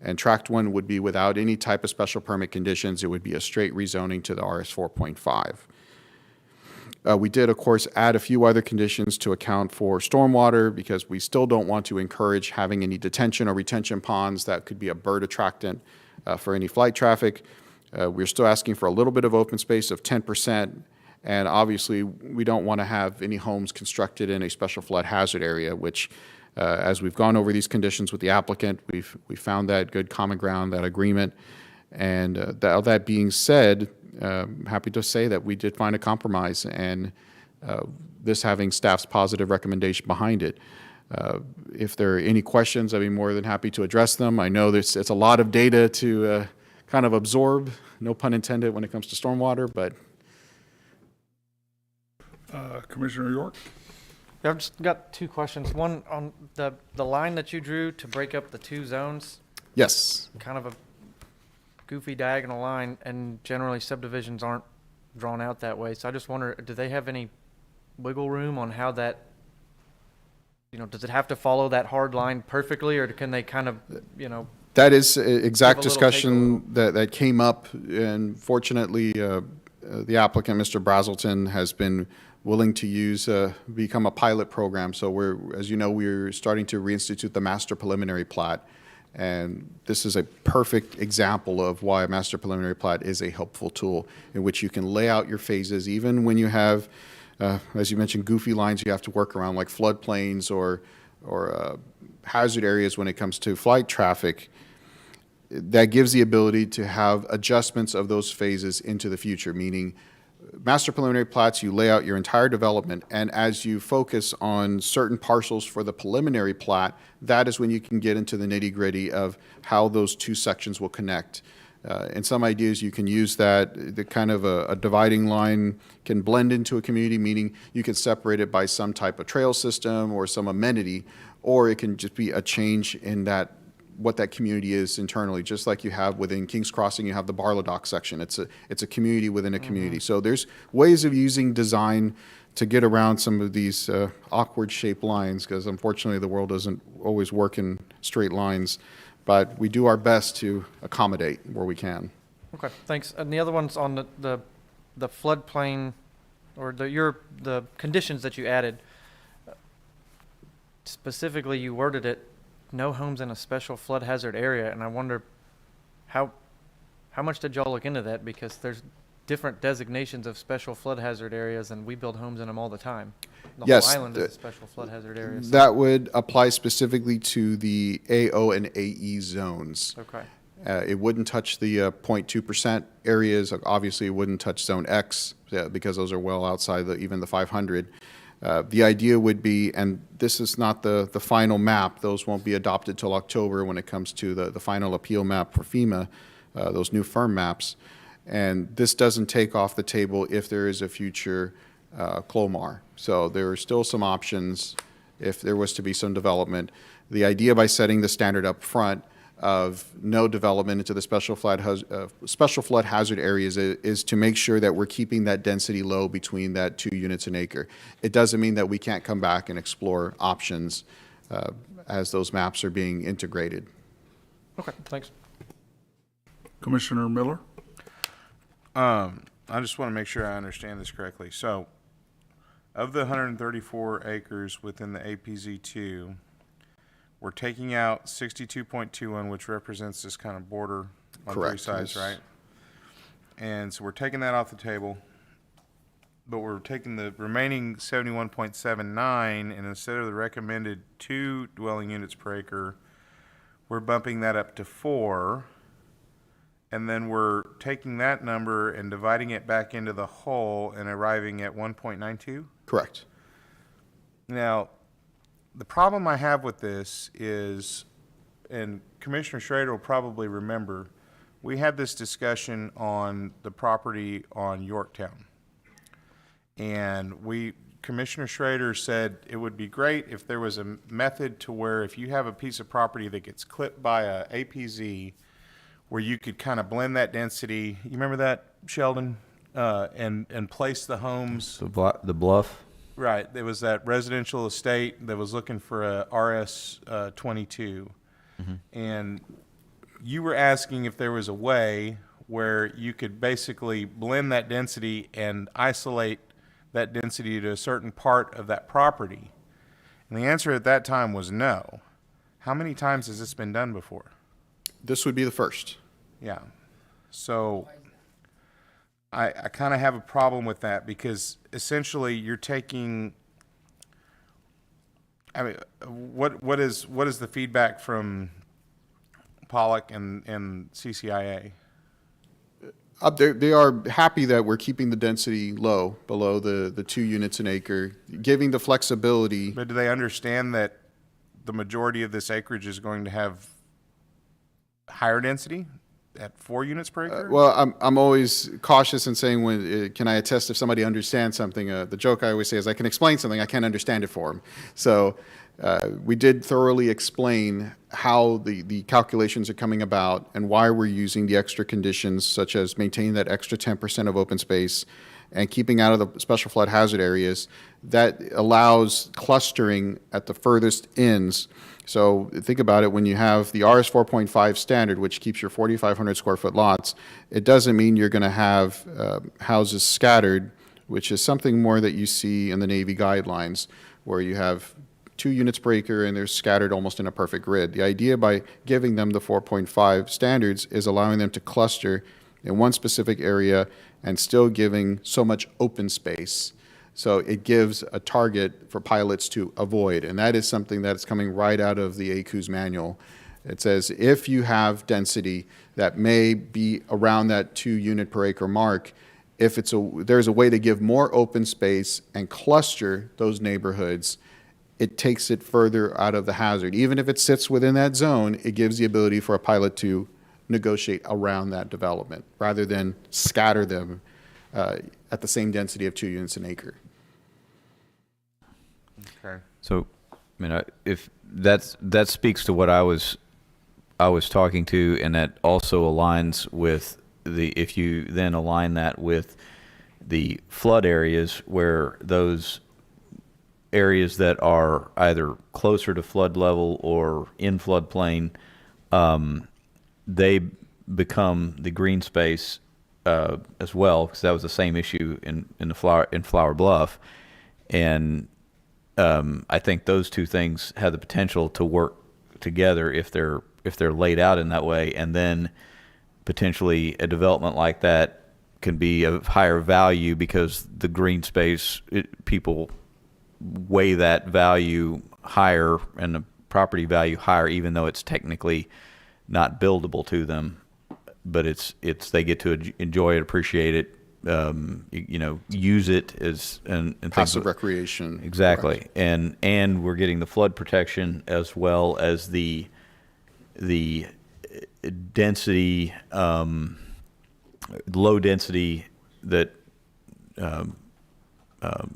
And Tract 1 would be without any type of special permit conditions. It would be a straight rezoning to the RS 4.5. We did, of course, add a few other conditions to account for stormwater, because we still don't want to encourage having any detention or retention ponds that could be a bird attractant for any flight traffic. We're still asking for a little bit of open space of 10%, and obviously we don't want to have any homes constructed in a special flood hazard area, which as we've gone over these conditions with the applicant, we found that good common ground, that agreement. And that being said, happy to say that we did find a compromise, and this having staff's positive recommendation behind it. If there are any questions, I'd be more than happy to address them. I know it's a lot of data to kind of absorb, no pun intended, when it comes to stormwater, but. Commissioner York? Yeah, I've just got 2 questions. One on the line that you drew to break up the 2 zones. Yes. Kind of a goofy diagonal line, and generally subdivisions aren't drawn out that way. So I just wonder, do they have any wiggle room on how that, does it have to follow that hard line perfectly, or can they kind of, That is exact give a little, discussion that came up, and fortunately, the applicant, Mr. Brazelton, has been willing to become a pilot program. So as you know, we're starting to reinstitute the master preliminary plat. And this is a perfect example of why a master preliminary plat is a helpful tool, in which you can lay out your phases, even when you have, as you mentioned, goofy lines you have to work around, like floodplains or hazard areas when it comes to flight traffic. That gives the ability to have adjustments of those phases into the future, meaning master preliminary plats, you lay out your entire development, and as you focus on certain parcels for the preliminary plat, that is when you can get into the nitty-gritty of how those 2 sections will connect. In some ideas, you can use that, the kind of a dividing line can blend into a community, meaning you can separate it by some type of trail system or some amenity, or it can just be a change in what that community is internally. Just like you have within King's Crossing, you have the Barladock section. It's a community within a community. So there's ways of using design to get around some of these awkward shaped lines, because unfortunately the world doesn't always work in straight lines, but we do our best to accommodate where we can. Okay, thanks. And the other one's on the floodplain, or the conditions that you added. Specifically, you worded it, no homes in a special flood hazard area, and I wonder how much did y'all look into that, because there's different designations of special flood hazard areas, and we build homes in them all the time. The Yes, whole island is a special flood hazard area. So. That would apply specifically to the AO and AE zones. Okay. It wouldn't touch the 0.2% areas. Obviously, it wouldn't touch Zone X because those are well outside even the 500. The idea would be, and this is not the final map, those won't be adopted till October when it comes to the final appeal map for FEMA, those new firm maps. And this doesn't take off the table if there is a future CLOMAR. So there are still some options if there was to be some development. The idea by setting the standard up front of no development into the special flood hazard areas is to make sure that we're keeping that density low between that 2 units an acre. It doesn't mean that we can't come back and explore options as those maps are being integrated. Okay, thanks. Commissioner Miller? I just want to make sure I understand this correctly. So, of the 134 acres within the APZ2, we're taking out 62.21, which represents this kind of border on three Correct, sides, yes. right? And so we're taking that off the table, but we're taking the remaining 71.79, and instead of the recommended 2 dwelling units per acre, we're bumping that up to 4. And then we're taking that number and dividing it back into the whole and arriving at 1.92? Correct. Now, the problem I have with this is, and Commissioner Schrader will probably remember, we had this discussion on the property on Yorktown. And Commissioner Schrader said it would be great if there was a method to where if you have a piece of property that gets clipped by a APZ, where you could kind of blend that density. You remember that, Sheldon? And place the homes. The bluff? Right. There was that residential estate that was looking for a RS 22. And you were asking if there was a way where you could basically blend that density and isolate that density to a certain part of that property. And the answer at that time was no. How many times has this been done before? This would be the first. Yeah. So I kind of have a problem with that because essentially you're taking, I mean, what is the feedback from Pollock and CCIA? They are happy that we're keeping the density low, below the 2 units an acre, giving the flexibility. But do they understand that the majority of this acreage is going to have higher density at 4 units per acre? Well, I'm always cautious in saying when can I attest if somebody understands something. The joke I always say is I can explain something, I can't understand it for them. So we did thoroughly explain how the calculations are coming about and why we're using the extra conditions, such as maintaining that extra 10% of open space and keeping out of the special flood hazard areas. That allows clustering at the furthest ends. So think about it, when you have the RS 4.5 standard, which keeps your 4,500 square foot lots, it doesn't mean you're going to have houses scattered, which is something more that you see in the Navy guidelines, where you have 2 units per acre and they're scattered almost in a perfect grid. The idea by giving them the 4.5 standards is allowing them to cluster in one specific area and still giving so much open space. So it gives a target for pilots to avoid, and that is something that's coming right out of the ACU's manual. It says if you have density that may be around that 2 unit per acre mark, if there's a way to give more open space and cluster those neighborhoods, it takes it further out of the hazard. Even if it sits within that zone, it gives the ability for a pilot to negotiate around that development rather than scatter them at the same density of 2 units an acre. Okay. So, I mean, if that speaks to what I was talking to, and that also aligns with if you then align that with the flood areas, where those areas that are either closer to flood level or in floodplain, they become the green space as well, because that was the same issue in Flower Bluff, and I think those two things have the potential to work together if they're laid out in that way, and then potentially a development like that can be of higher value because the green space, people weigh that value higher and the property value higher, even though it's technically not buildable to them, but they get to enjoy it, appreciate it, use it as and Passive recreation. Exactly. Correct. And we're getting the flood protection as well as the density, low density that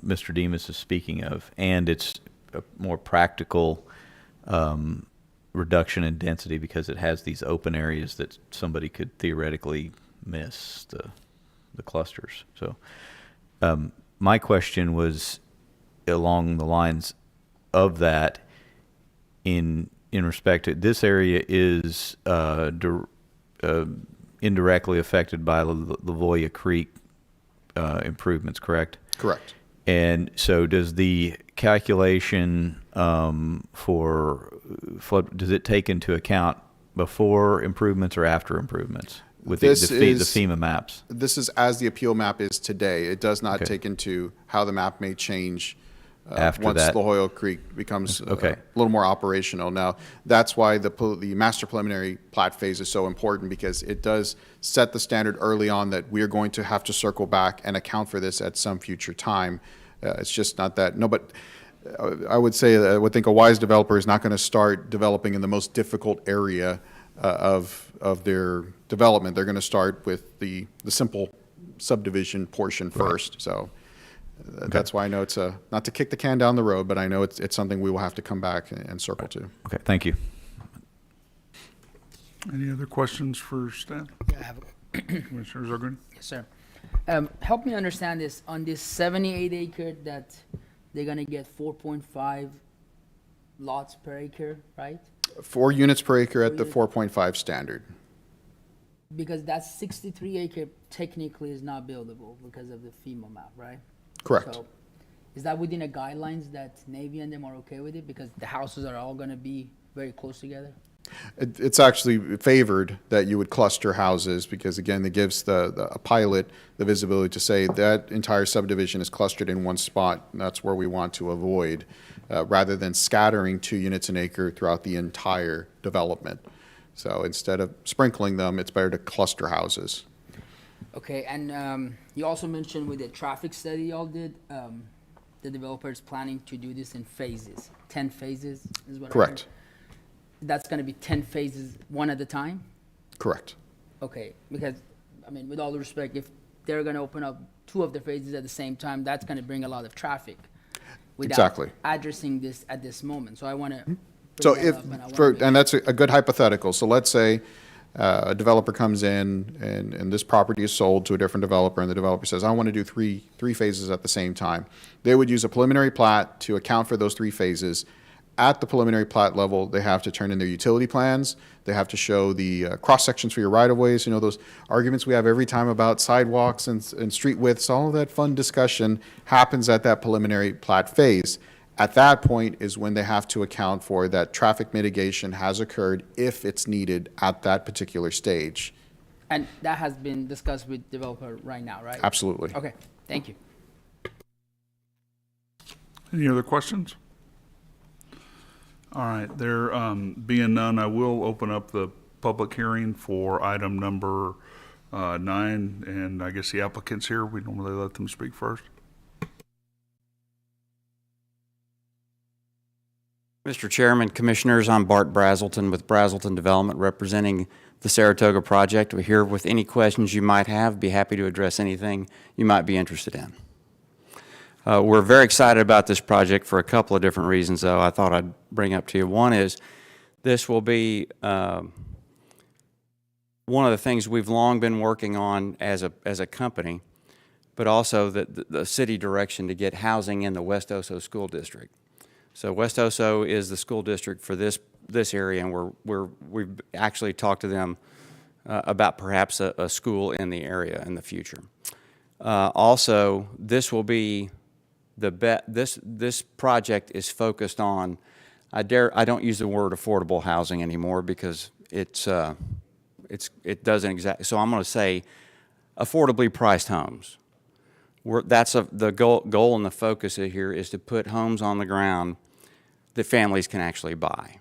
Mr. Demas is speaking of, and it's a more practical reduction in density because it has these open areas that somebody could theoretically miss the clusters. So my question was along the lines of that in respect to this area is indirectly affected by Lavoya Creek improvements, correct? Correct. And so does the calculation for flood, does it take into account before improvements or after improvements with the FEMA maps? This is as the appeal map is today. It does not take into how the map may change After once that. La Jolla Creek becomes Okay. a little more operational. Now, that's why the master preliminary plat phase is so important, because it does set the standard early on that we are going to have to circle back and account for this at some future time. It's just not that, no, but I would say, I would think a wise developer is not going to start developing in the most difficult area of their development. They're going to start with the simple subdivision portion first. So that's why I know it's not to kick the can down the road, but I know it's something we will have to come back and circle to. Okay, thank you. Any other questions for staff? Yeah, I have Commissioner Zarguni? Yes, sir. Help me understand this. On this 78 acre that they're gonna get 4.5 lots per acre, right? 4 units per acre at the 4.5 standard. Because that 63 acre technically is not buildable because of the FEMA map, right? Correct. So is that within the guidelines that Navy and them are okay with it? Because the houses are all gonna be very close together? It's actually favored that you would cluster houses, because again, it gives a pilot the visibility to say that entire subdivision is clustered in one spot, and that's where we want to avoid, rather than scattering 2 units an acre throughout the entire development. So instead of sprinkling them, it's better to cluster houses. Okay, and you also mentioned with the traffic study y'all did, the developer is planning to do this in phases, 10 phases is what I heard. Correct. That's gonna be 10 phases, one at a time? Correct. Okay, because, I mean, with all due respect, if they're gonna open up 2 of the phases at the same time, that's gonna bring a lot of traffic without Exactly. addressing this at this moment. So I wanna bring So that if, up, and I wanna for, make and that's a good hypothetical. So let's say a developer comes in and this property is sold to a different developer, and the developer says, I want to do three phases at the same time. They would use a preliminary plat to account for those 3 phases. At the preliminary plat level, they have to turn in their utility plans. They have to show the cross-sections for your right-of-ways. You know, those arguments we have every time about sidewalks and street widths, all of that fun discussion happens at that preliminary plat phase. At that point is when they have to account for that traffic mitigation has occurred if it's needed at that particular stage. And that has been discussed with developer right now, right? Absolutely. Okay, thank you. Any other questions? All right, there being none, I will open up the public hearing for item number 9, and I guess the applicant's here. We normally let them speak first. Mr. Chairman, Commissioners, I'm Bart Brazelton with Brazelton Development, representing the Saratoga Project. We're here with any questions you might have. Be happy to address anything you might be interested in. We're very excited about this project for a couple of different reasons, though, I thought I'd bring up to you. One is this will be one of the things we've long been working on as a company, but also the city direction to get housing in the West Oso School District. So West Oso is the school district for this area, and we've actually talked to them about perhaps a school in the area in the future. Also, this will be this project is focused on, I don't use the word affordable housing anymore because it doesn't exactly, so I'm going to say affordably priced homes. That's the goal and the focus here is to put homes on the ground that families can actually buy.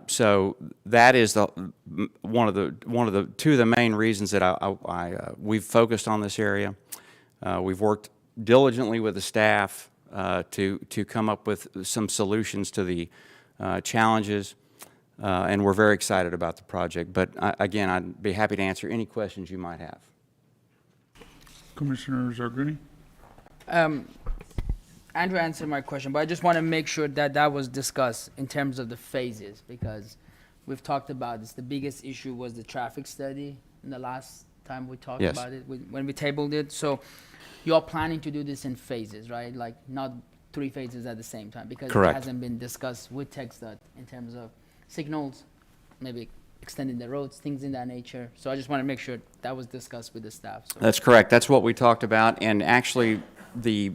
So that is one of the 2 of the main reasons that we've focused on this area. We've worked diligently with the staff to come up with some solutions to the challenges, and we're very excited about the project. But again, I'd be happy to answer any questions you might have. Commissioner Zarguni? Andrew answered my question, but I just want to make sure that that was discussed in terms of the phases, because we've talked about this. The biggest issue was the traffic study in the last time we talked Yes. about it, when we tabled it. So you're planning to do this in phases, right? Like not 3 phases at the same time, because Correct. it hasn't been discussed with TxDOT in terms of signals, maybe extending the roads, things in that nature. So I just want to make sure that was discussed with the staff. So. That's correct. That's what we talked about. And actually, the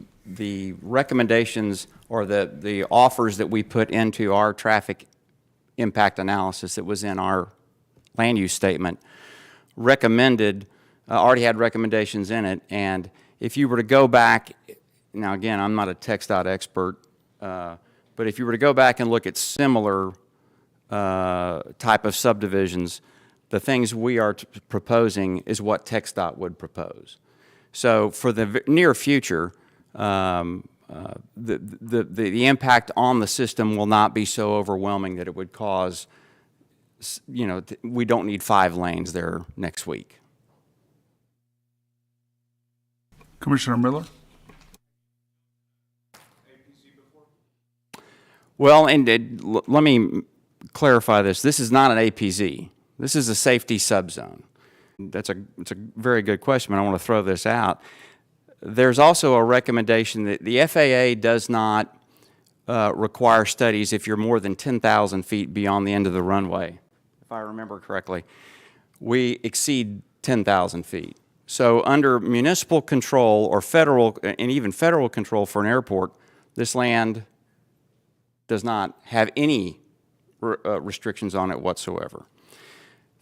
recommendations or the offers that we put into our traffic impact analysis that was in our land use statement recommended, already had recommendations in it. And if you were to go back, now again, I'm not a TxDOT expert, but if you were to go back and look at similar type of subdivisions, the things we are proposing is what TxDOT would propose. So for the near future, the impact on the system will not be so overwhelming that it would cause, you know, we don't need 5 lanes there next week. Commissioner Miller? Well, and let me clarify this. This is not an APZ. This is a safety subzone. It's a very good question, but I want to throw this out. There's also a recommendation that the FAA does not require studies if you're more than 10,000 feet beyond the end of the runway. If I remember correctly, we exceed 10,000 feet. So under municipal control or federal, and even federal control for an airport, this land does not have any restrictions on it whatsoever.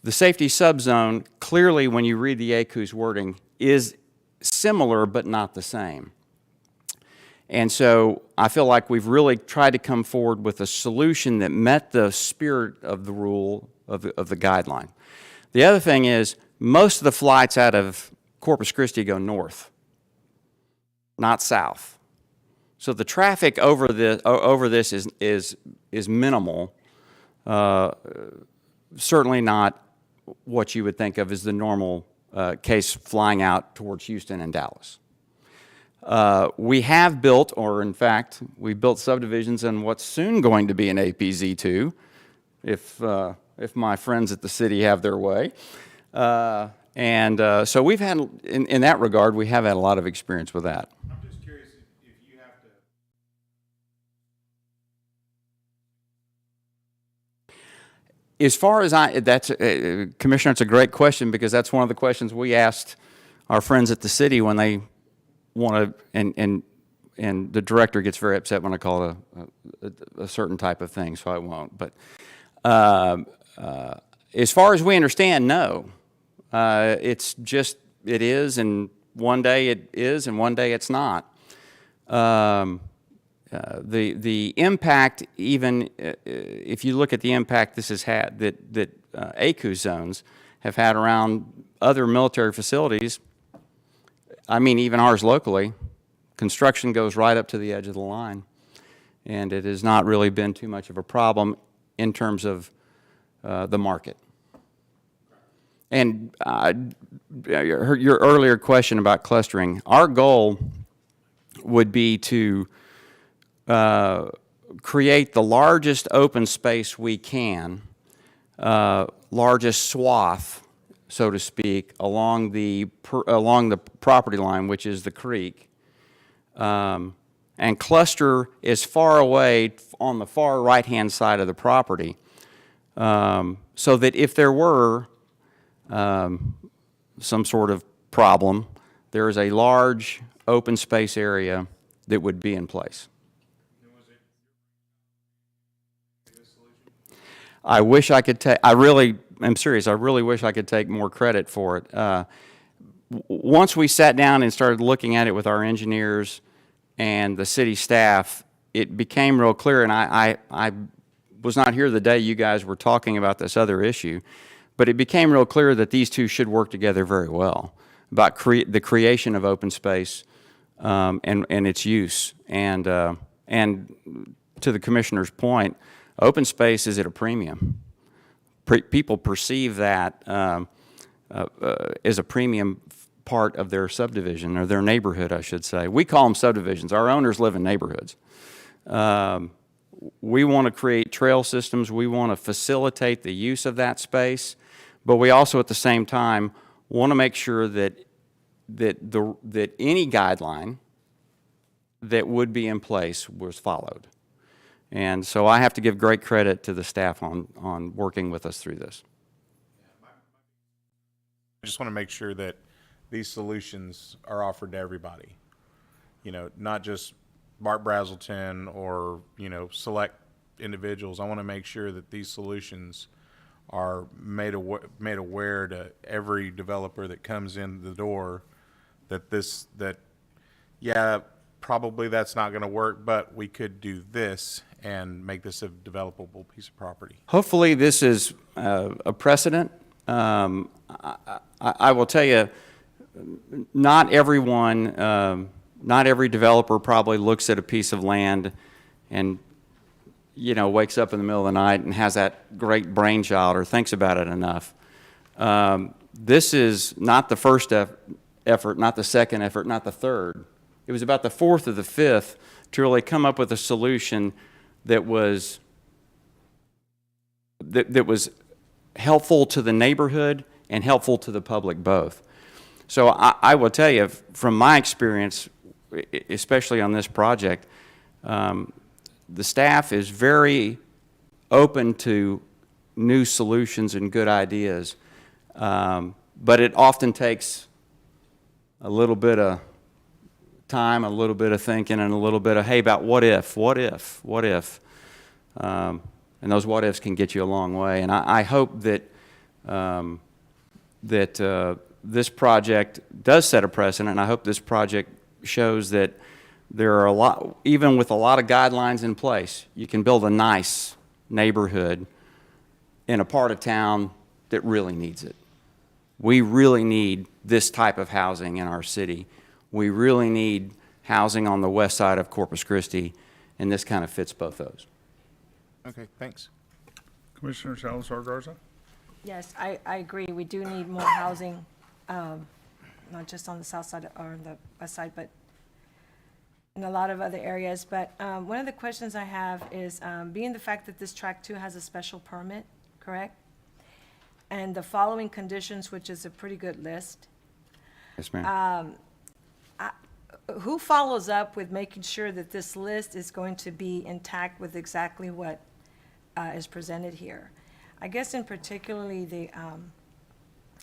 The safety subzone, clearly when you read the ACU's wording, is similar but not the same. And so I feel like we've really tried to come forward with a solution that met the spirit of the rule of the guideline. The other thing is most of the flights out of Corpus Christi go north, not south. So the traffic over this is minimal. Certainly not what you would think of as the normal case flying out towards Houston and Dallas. We have built, or in fact, we built subdivisions in what's soon going to be an APZ2, if my friends at the city have their way. So we've had, in that regard, we have had a lot of experience with that. I'm just curious if you have to. As far as Commissioner, it's a great question because that's one of the questions we asked our friends at the city when they want to, and the director gets very upset when I call it a certain type of thing, so I won't. But as far as we understand, no. It's just, it is, and one day it is, and one day it's not. The impact, even if you look at the impact this has had, that ACU zones have had around other military facilities, I mean even ours locally, construction goes right up to the edge of the line. And it has not really been too much of a problem in terms of the market. And your earlier question about clustering, our goal would be to create the largest open space we can, largest swath, so to speak, along the property line, which is the creek, and cluster as far away on the far right-hand side of the property, so that if there were some sort of problem, there is a large open space area that would be in place. I wish I could take, I really am serious, I really wish I could take more credit for it. Once we sat down and started looking at it with our engineers and the city staff, it became real clear, and I was not here the day you guys were talking about this other issue, but it became real clear that these two should work together very well about the creation of open space and its use. And to the commissioner's point, open space is at a premium. People perceive that as a premium part of their subdivision, or their neighborhood, I should say. We call them subdivisions. Our owners live in neighborhoods. We want to create trail systems. We want to facilitate the use of that space, but we also at the same time want to make sure that any guideline that would be in place was followed. And so I have to give great credit to the staff on working with us through this. just want to make sure that these solutions are offered to everybody. You know, not just Bart Brazelton or, you know, select individuals. I want to make sure that these solutions are made aware to every developer that comes in the door that yeah, probably that's not going to work, but we could do this and make this a developable piece of property. Hopefully, this is a precedent. I will tell you, not everyone, not every developer probably looks at a piece of land and, you know, wakes up in the middle of the night and has that great brainchild or thinks about it enough. This is not the first effort, not the second effort, not the third. It was about the fourth or the fifth to really come up with a solution that was helpful to the neighborhood and helpful to the public both. So I will tell you, from my experience, especially on this project, the staff is very open to new solutions and good ideas, but it often takes a little bit of time, a little bit of thinking, and a little bit of, hey, about what if. And those what ifs can get you a long way. And I hope that this project does set a precedent, and I hope this project shows that there are a lot, even with a lot of guidelines in place, you can build a nice neighborhood in a part of town that really needs it. We really need this type of housing in our city. We really need housing on the west side of Corpus Christi, and this kind of fits both those. Okay, thanks. Commissioner Salazar Garza? Yes, I agree. We do need more housing, not just on the south side or on the west side, but in a lot of other areas. But one of the questions I have is, being the fact that this track 2 has a special permit, correct? And the following conditions, which is a pretty good list. Yes, ma'am. Who follows up with making sure that this list is going to be intact with exactly what is presented here? I guess in particularly the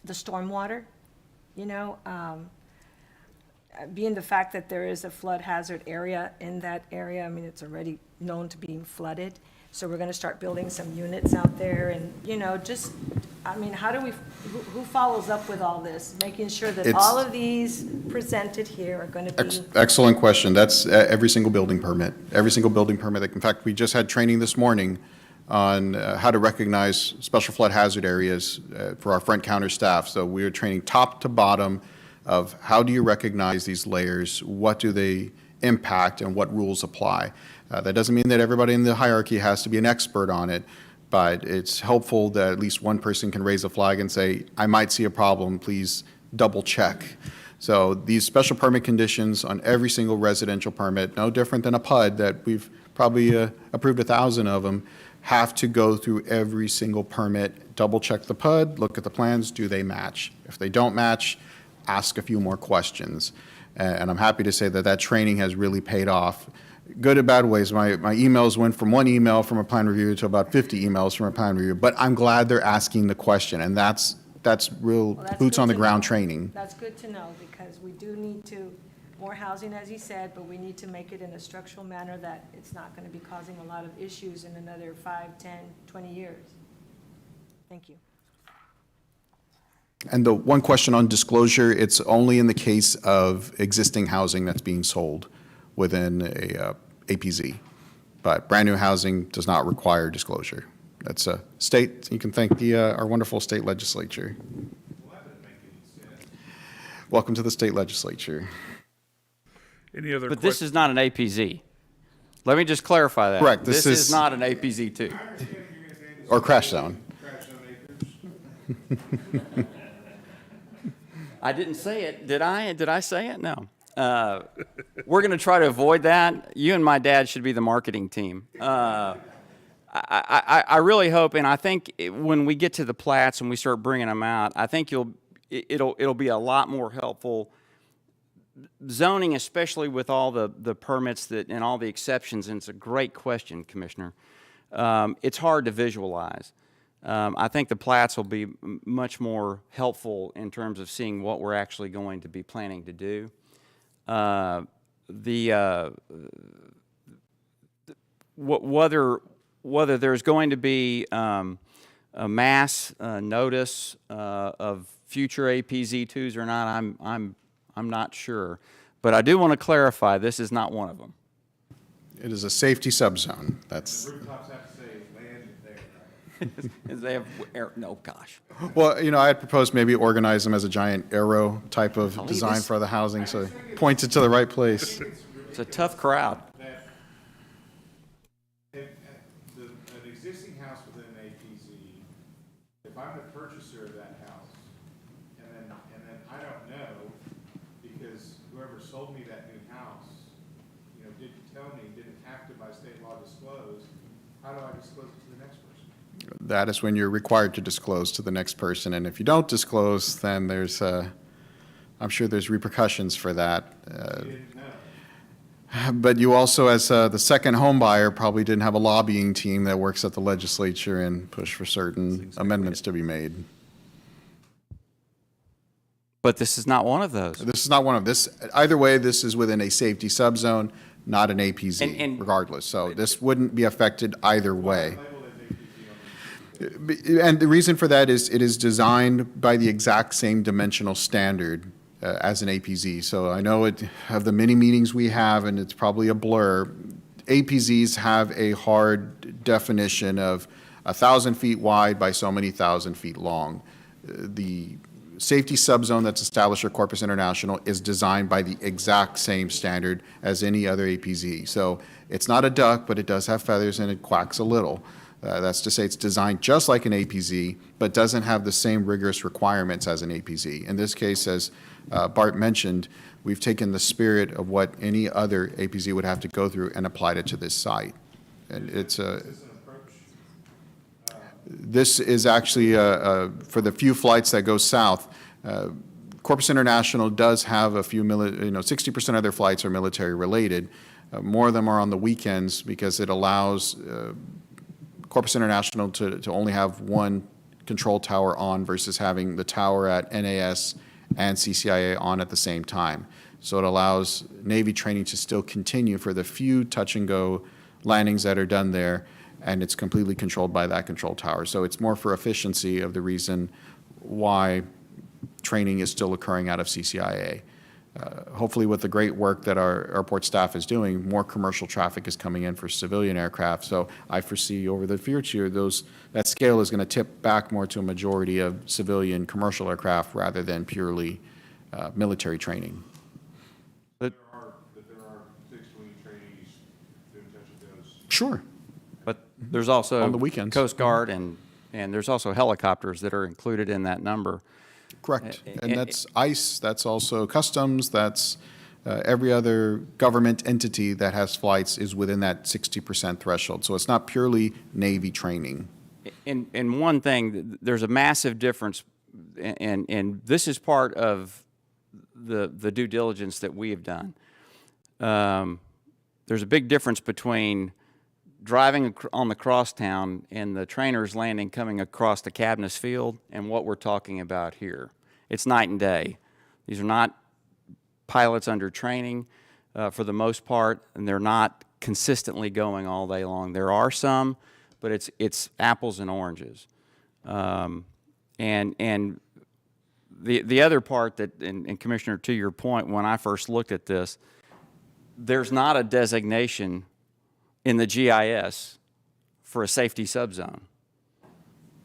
stormwater, you know, being the fact that there is a flood hazard area in that area. I mean, it's already known to be flooded. So we're going to start building some units out there and, you know, just, I mean, how do we, who follows up with all this? Making sure that all of these presented here are going to be. Excellent question. That's every single building permit. Every single building permit. In fact, we just had training this morning on how to recognize special flood hazard areas for our front counter staff. So we are training top to bottom of how do you recognize these layers, what do they impact, and what rules apply. That doesn't mean that everybody in the hierarchy has to be an expert on it, but it's helpful that at least one person can raise a flag and say, I might see a problem, please double check. So these special permit conditions on every single residential permit, no different than a PUD that we've probably approved 1,000 of them, have to go through every single permit, double check the PUD, look at the plans, do they match? If they don't match, ask a few more questions. And I'm happy to say that that training has really paid off. Good and bad ways. My emails went from one email from a plan review to about 50 emails from a plan review, but I'm glad they're asking the question, and that's real boots on the ground training. That's good to know, because we do need more housing, as you said, but we need to make it in a structural manner that it's not going to be causing a lot of issues in another 5, 10, 20 years. Thank you. And the one question on disclosure, it's only in the case of existing housing that's being sold within a APZ. But brand new housing does not require disclosure. That's a state, you can thank our wonderful state legislature. Well, that doesn't make any sense. Welcome to the state legislature. Any other But this is not an APZ. Let me just clarify that. Correct. This is not an APZ 2. Or crash zone. Crash zone acres. I didn't say it. Did I? Did I say it? No. We're going to try to avoid that. You and my dad should be the marketing team. I really hope, and I think when we get to the plats and we start bringing them out, I think it'll be a lot more helpful. Zoning, especially with all the permits and all the exceptions, and it's a great question, Commissioner. It's hard to visualize. I think the plats will be much more helpful in terms of seeing what we're actually going to be planning to do. Whether there's going to be a mass notice of future APZ2s or not, I'm not sure. But I do want to clarify, this is not one of them. It is a safety subzone. That's, The rooftops have to say land there, right? Is they have no, gosh. well, you know, I had proposed maybe organize them as a giant arrow type of Believe design this. for the housing, so points it to the right place. It's a tough crowd. That an existing house within an APZ, if I'm the purchaser of that house, and then I don't know, because whoever sold me that new house, you know, didn't tell me, didn't have to by state law disclose, how do I disclose it to the next person? That is when you're required to disclose to the next person, and if you don't disclose, then there's, I'm sure there's repercussions for that. You didn't know. But you also, as the second home buyer, probably didn't have a lobbying team that works at the legislature and push for certain amendments to be made. But this is not one of those. This is not one of this. Either way, this is within a safety subzone, not an APZ, And- regardless. So this wouldn't be affected either way. And the reason for that is it is designed by the exact same dimensional standard as an APZ. So I know of the many meetings we have, and it's probably a blur, APZs have a hard definition of 1,000 feet wide by so many thousand feet long. The safety subzone that's established for Corpus International is designed by the exact same standard as any other APZ. So it's not a duck, but it does have feathers and it quacks a little. That's to say it's designed just like an APZ, but doesn't have the same rigorous requirements as an APZ. In this case, as Bart mentioned, we've taken the spirit of what any other APZ would have to go through and applied it to this site. And it's a... This is actually, for the few flights that go south, Corpus International does have a few, 60% of their flights are military related. More of them are on the weekends because it allows Corpus International to only have one control tower on versus having the tower at NAS and CCIA on at the same time. So it allows Navy training to still continue for the few touch and go landings that are done there, and it's completely controlled by that control tower. So it's more for efficiency of the reason why training is still occurring out of CCIA. Hopefully with the great work that our airport staff is doing, more commercial traffic is coming in for civilian aircraft. So I foresee over the future, that scale is going to tip back more to a majority of civilian commercial aircraft rather than purely military training. There are fixed-wing trainees doing touch and goes. Sure. But there's also On the weekends. Coast Guard and there's also helicopters that are included in that number. Correct. And that's ICE, that's also Customs, that's every other government entity that has flights is within that 60% threshold. So it's not purely Navy training. And one thing, there's a massive difference, and this is part of the due diligence that we have done. There's a big difference between driving on the crosstown and the trainers landing coming across the Cabinets field and what we're talking about here. It's night and day. These are not pilots under training for the most part, and they're not consistently going all day long. There are some, but it's apples and oranges. And the other part that, and Commissioner, to your point, when I first looked at this, there's not a designation in the GIS for a safety subzone.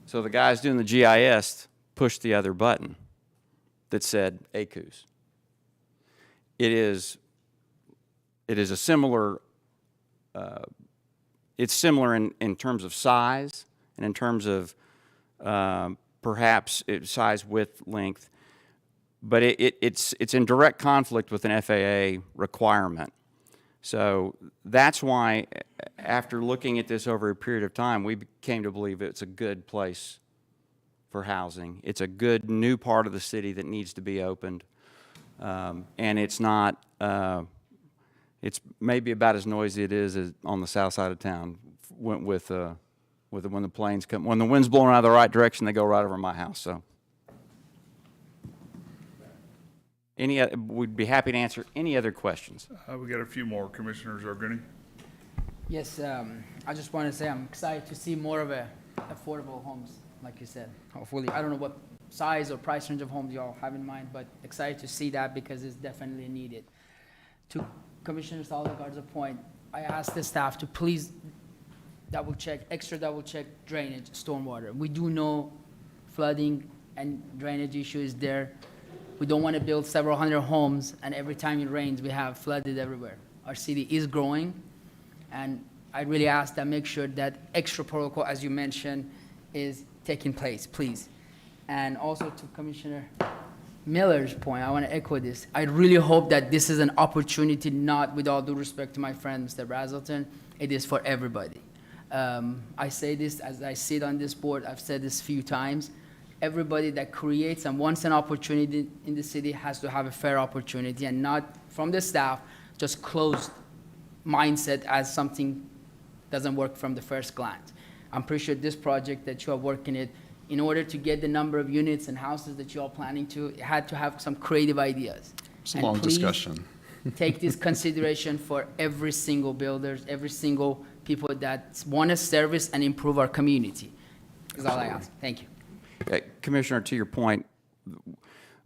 So the guys doing the GIS pushed the other button that said ACUS. It is a similar, it's similar in terms of size and in terms of perhaps size, width, length, but it's in direct conflict with an FAA requirement. So that's why, after looking at this over a period of time, we came to believe it's a good place for housing. It's a good new part of the city that needs to be opened. And it's not, it's maybe about as noisy it is as on the south side of town with when the planes come. When the wind's blowing out of the right direction, they go right over my house. So, we'd be happy to answer any other questions. We got a few more. Commissioners Arguni. Yes, I just want to say I'm excited to see more of affordable homes, like you said. Hopefully, I don't know what size or price range of homes y'all have in mind, but excited to see that because it's definitely needed. To Commissioner Salazar's point, I asked the staff to please extra double check drainage, stormwater. We do know flooding and drainage issue is there. We don't want to build several hundred homes, and every time it rains, we have flooded everywhere. Our city is growing, and I really ask that make sure that extra protocol, as you mentioned, is taking place, please. And also to Commissioner Miller's point, I want to echo this. I really hope that this is an opportunity, not with all due respect to my friend, Mr. Brazelton, it is for everybody. I say this as I sit on this board, I've said this a few times. Everybody that creates and wants an opportunity in the city has to have a fair opportunity and not from the staff, just closed mindset as something doesn't work from the first glance. I'm pretty sure this project that you are working it, in order to get the number of units and houses that you are planning to, it had to have some creative ideas. It's a long discussion. Take this consideration for every single builders, every single people that want to service and improve our community. Is all I ask. Thank you. Commissioner, to your point,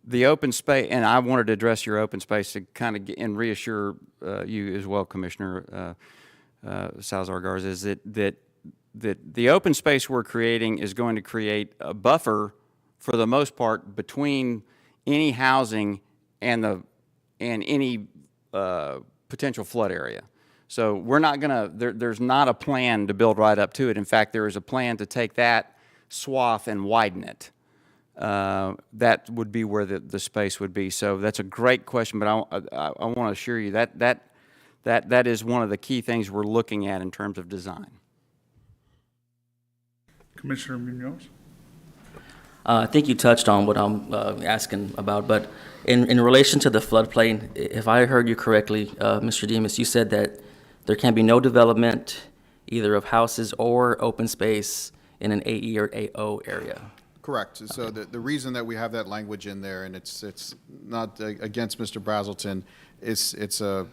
the open space, and I wanted to address your open space to kind of and reassure you as well, Commissioner Salazar Garza, is that the open space we're creating is going to create a buffer for the most part between any housing and any potential flood area. So we're not going to, there's not a plan to build right up to it. In fact, there is a plan to take that swath and widen it. That would be where the space would be. So that's a great question, but I want to assure you that is one of the key things we're looking at in terms of design. Commissioner Munoz. I think you touched on what I'm asking about, but in relation to the floodplain, if I heard you correctly, Mr. Demas, you said that there can be no development either of houses or open space in an AE or AO area. Correct. So the reason that we have that language in there, and it's not against Mr. Brazelton, it's a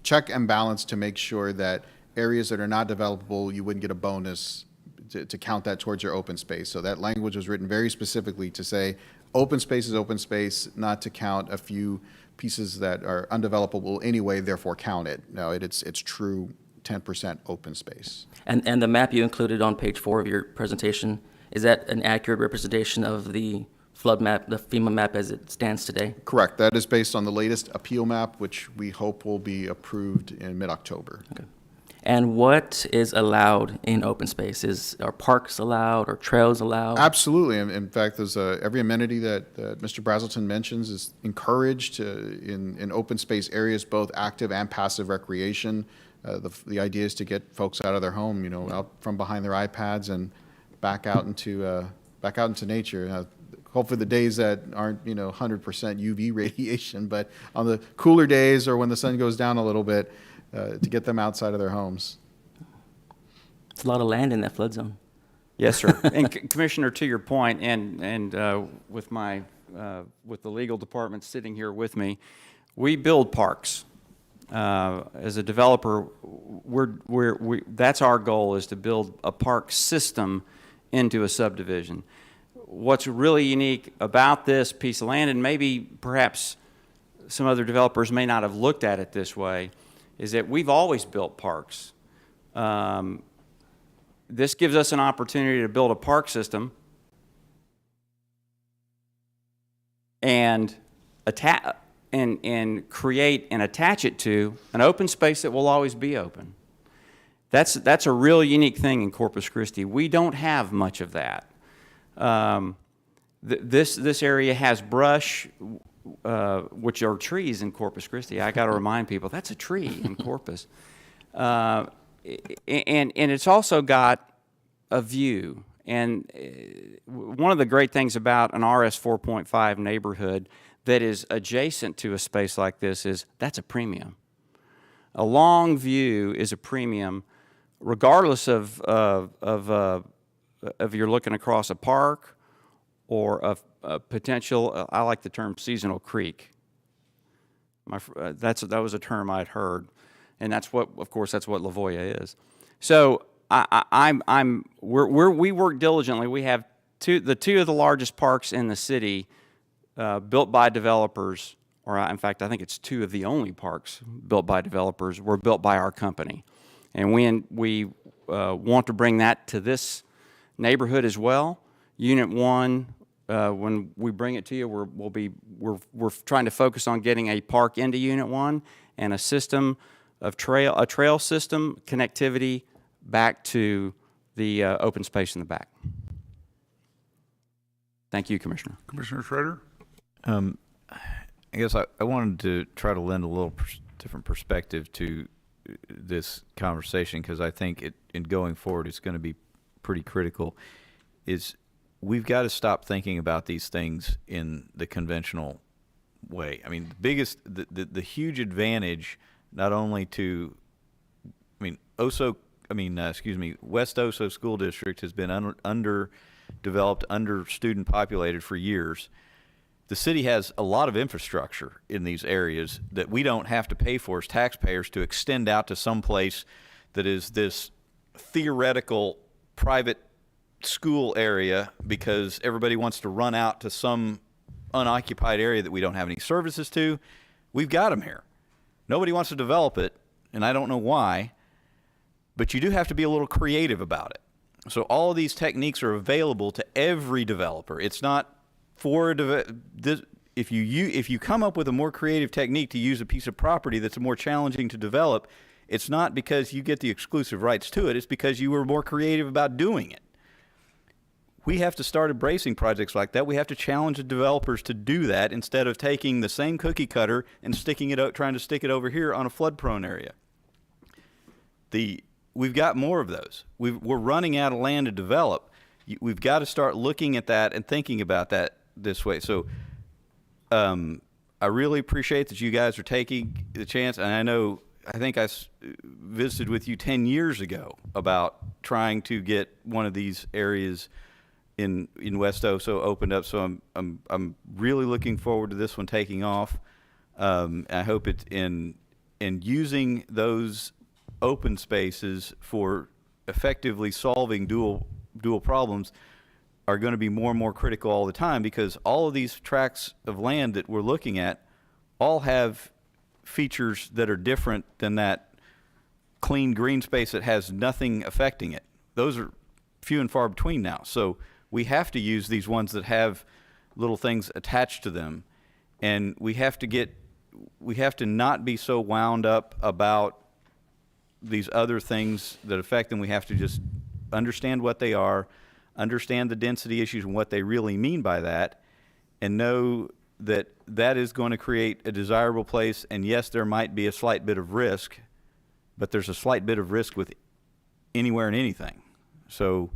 check and balance to make sure that areas that are not developable, you wouldn't get a bonus to count that towards your open space. So that language was written very specifically to say open space is open space, not to count a few pieces that are undevelopable anyway, therefore count it. No, it's true 10% open space. And the map you included on page 4 of your presentation, is that an accurate representation of the flood map, the FEMA map as it stands today? Correct. That is based on the latest appeal map, which we hope will be approved in mid-October. Okay. And what is allowed in open spaces? Are parks allowed or trails allowed? Absolutely. In fact, there's every amenity that Mr. Brazelton mentions is encouraged in open space areas, both active and passive recreation. The idea is to get folks out of their home, out from behind their iPads and back out into nature. Hopefully the days that aren't 100% UV radiation, but on the cooler days or when the sun goes down a little bit, to get them outside of their homes. It's a lot of land in that flood zone. Yes, sir. And Commissioner, to your point, and with the legal department sitting here with me, we build parks. As a developer, that's our goal, is to build a park system into a subdivision. What's really unique about this piece of land, and maybe perhaps some other developers may not have looked at it this way, is that we've always built parks. This gives us an opportunity to build a park system and create and attach it to an open space that will always be open. That's a real unique thing in Corpus Christi. We don't have much of that. This area has brush, which are trees in Corpus Christi. I got to remind people, that's a tree in Corpus. And it's also got a view. And one of the great things about an RS 4.5 neighborhood that is adjacent to a space like this is that's a premium. A long view is a premium regardless of you're looking across a park or a potential, I like the term seasonal creek. That was a term I'd heard, and that's what, of course, that's what Lavoya is. So we work diligently. We have the two of the largest parks in the city built by developers, or in fact, I think it's two of the only parks built by developers were built by our company. And we want to bring that to this neighborhood as well. Unit 1, when we bring it to you, we're trying to focus on getting a park into Unit 1 and a system of a trail system connectivity back to the open space in the back. Thank you, Commissioner. Commissioner Schrader? I guess I wanted to try to lend a little different perspective to this conversation, because I think in going forward it's going to be pretty critical. Is we've got to stop thinking about these things in the conventional way. I mean, the huge advantage, not only to, West Oso School District has been underdeveloped, under student populated for years. The city has a lot of infrastructure in these areas that we don't have to pay for as taxpayers to extend out to some place that is this theoretical private school area because everybody wants to run out to some unoccupied area that we don't have any services to. We've got them here. Nobody wants to develop it, and I don't know why, but you do have to be a little creative about it. So all of these techniques are available to every developer. It's not for if you come up with a more creative technique to use a piece of property that's more challenging to develop, it's not because you get the exclusive rights to it. It's because you were more creative about doing it. We have to start embracing projects like that. We have to challenge the developers to do that instead of taking the same cookie cutter and trying to stick it over here on a flood-prone area. We've got more of those. We're running out of land to develop. We've got to start looking at that and thinking about that this way. So I really appreciate that you guys are taking the chance. And I think I visited with you 10 years ago about trying to get one of these areas in West Oso opened up. So I'm really looking forward to this one taking off. I hope it's in using those open spaces for effectively solving dual problems are going to be more and more critical all the time, because all of these tracts of land that we're looking at all have features that are different than that clean green space that has nothing affecting it. Those are few and far between now. So we have to use these ones that have little things attached to them, and we have to not be so wound up about these other things that affect them. We have to just understand what they are, understand the density issues and what they really mean by that, and know that that is going to create a desirable place. And yes, there might be a slight bit of risk, but there's a slight bit of risk with anywhere and anything. So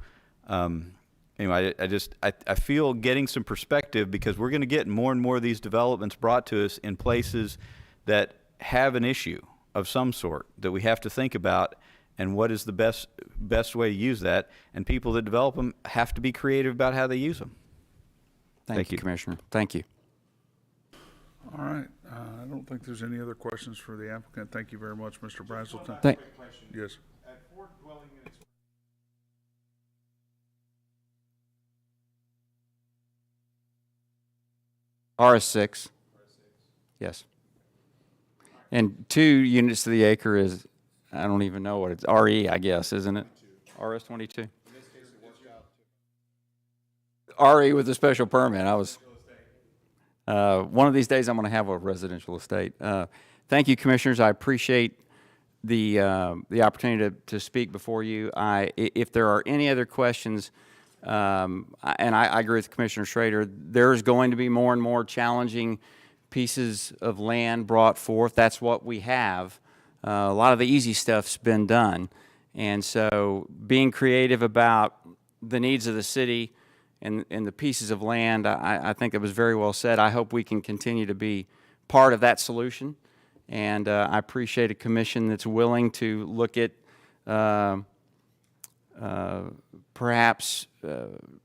anyway, I feel getting some perspective, because we're going to get more and more of these developments brought to us in places that have an issue of some sort that we have to think about, and what is the best way to use that. And people that develop them have to be creative about how they use them. Thank you, Commissioner. Thank you. All right. I don't think there's any other questions for the applicant. Thank you very much, Mr. Brazelton. Yes. At 4 dwelling units. RS6. Yes. And 2 units to the acre is, I don't even know what it's, RE, I guess, isn't it? RS22. RE with a special permit. One of these days I'm going to have a residential estate. Thank you, Commissioners. I appreciate the opportunity to speak before you. If there are any other questions, and I agree with Commissioner Schrader, there's going to be more and more challenging pieces of land brought forth. That's what we have. A lot of the easy stuff's been done. And so being creative about the needs of the city and the pieces of land, I think it was very well said. I hope we can continue to be part of that solution. And I appreciate a commission that's willing to look at perhaps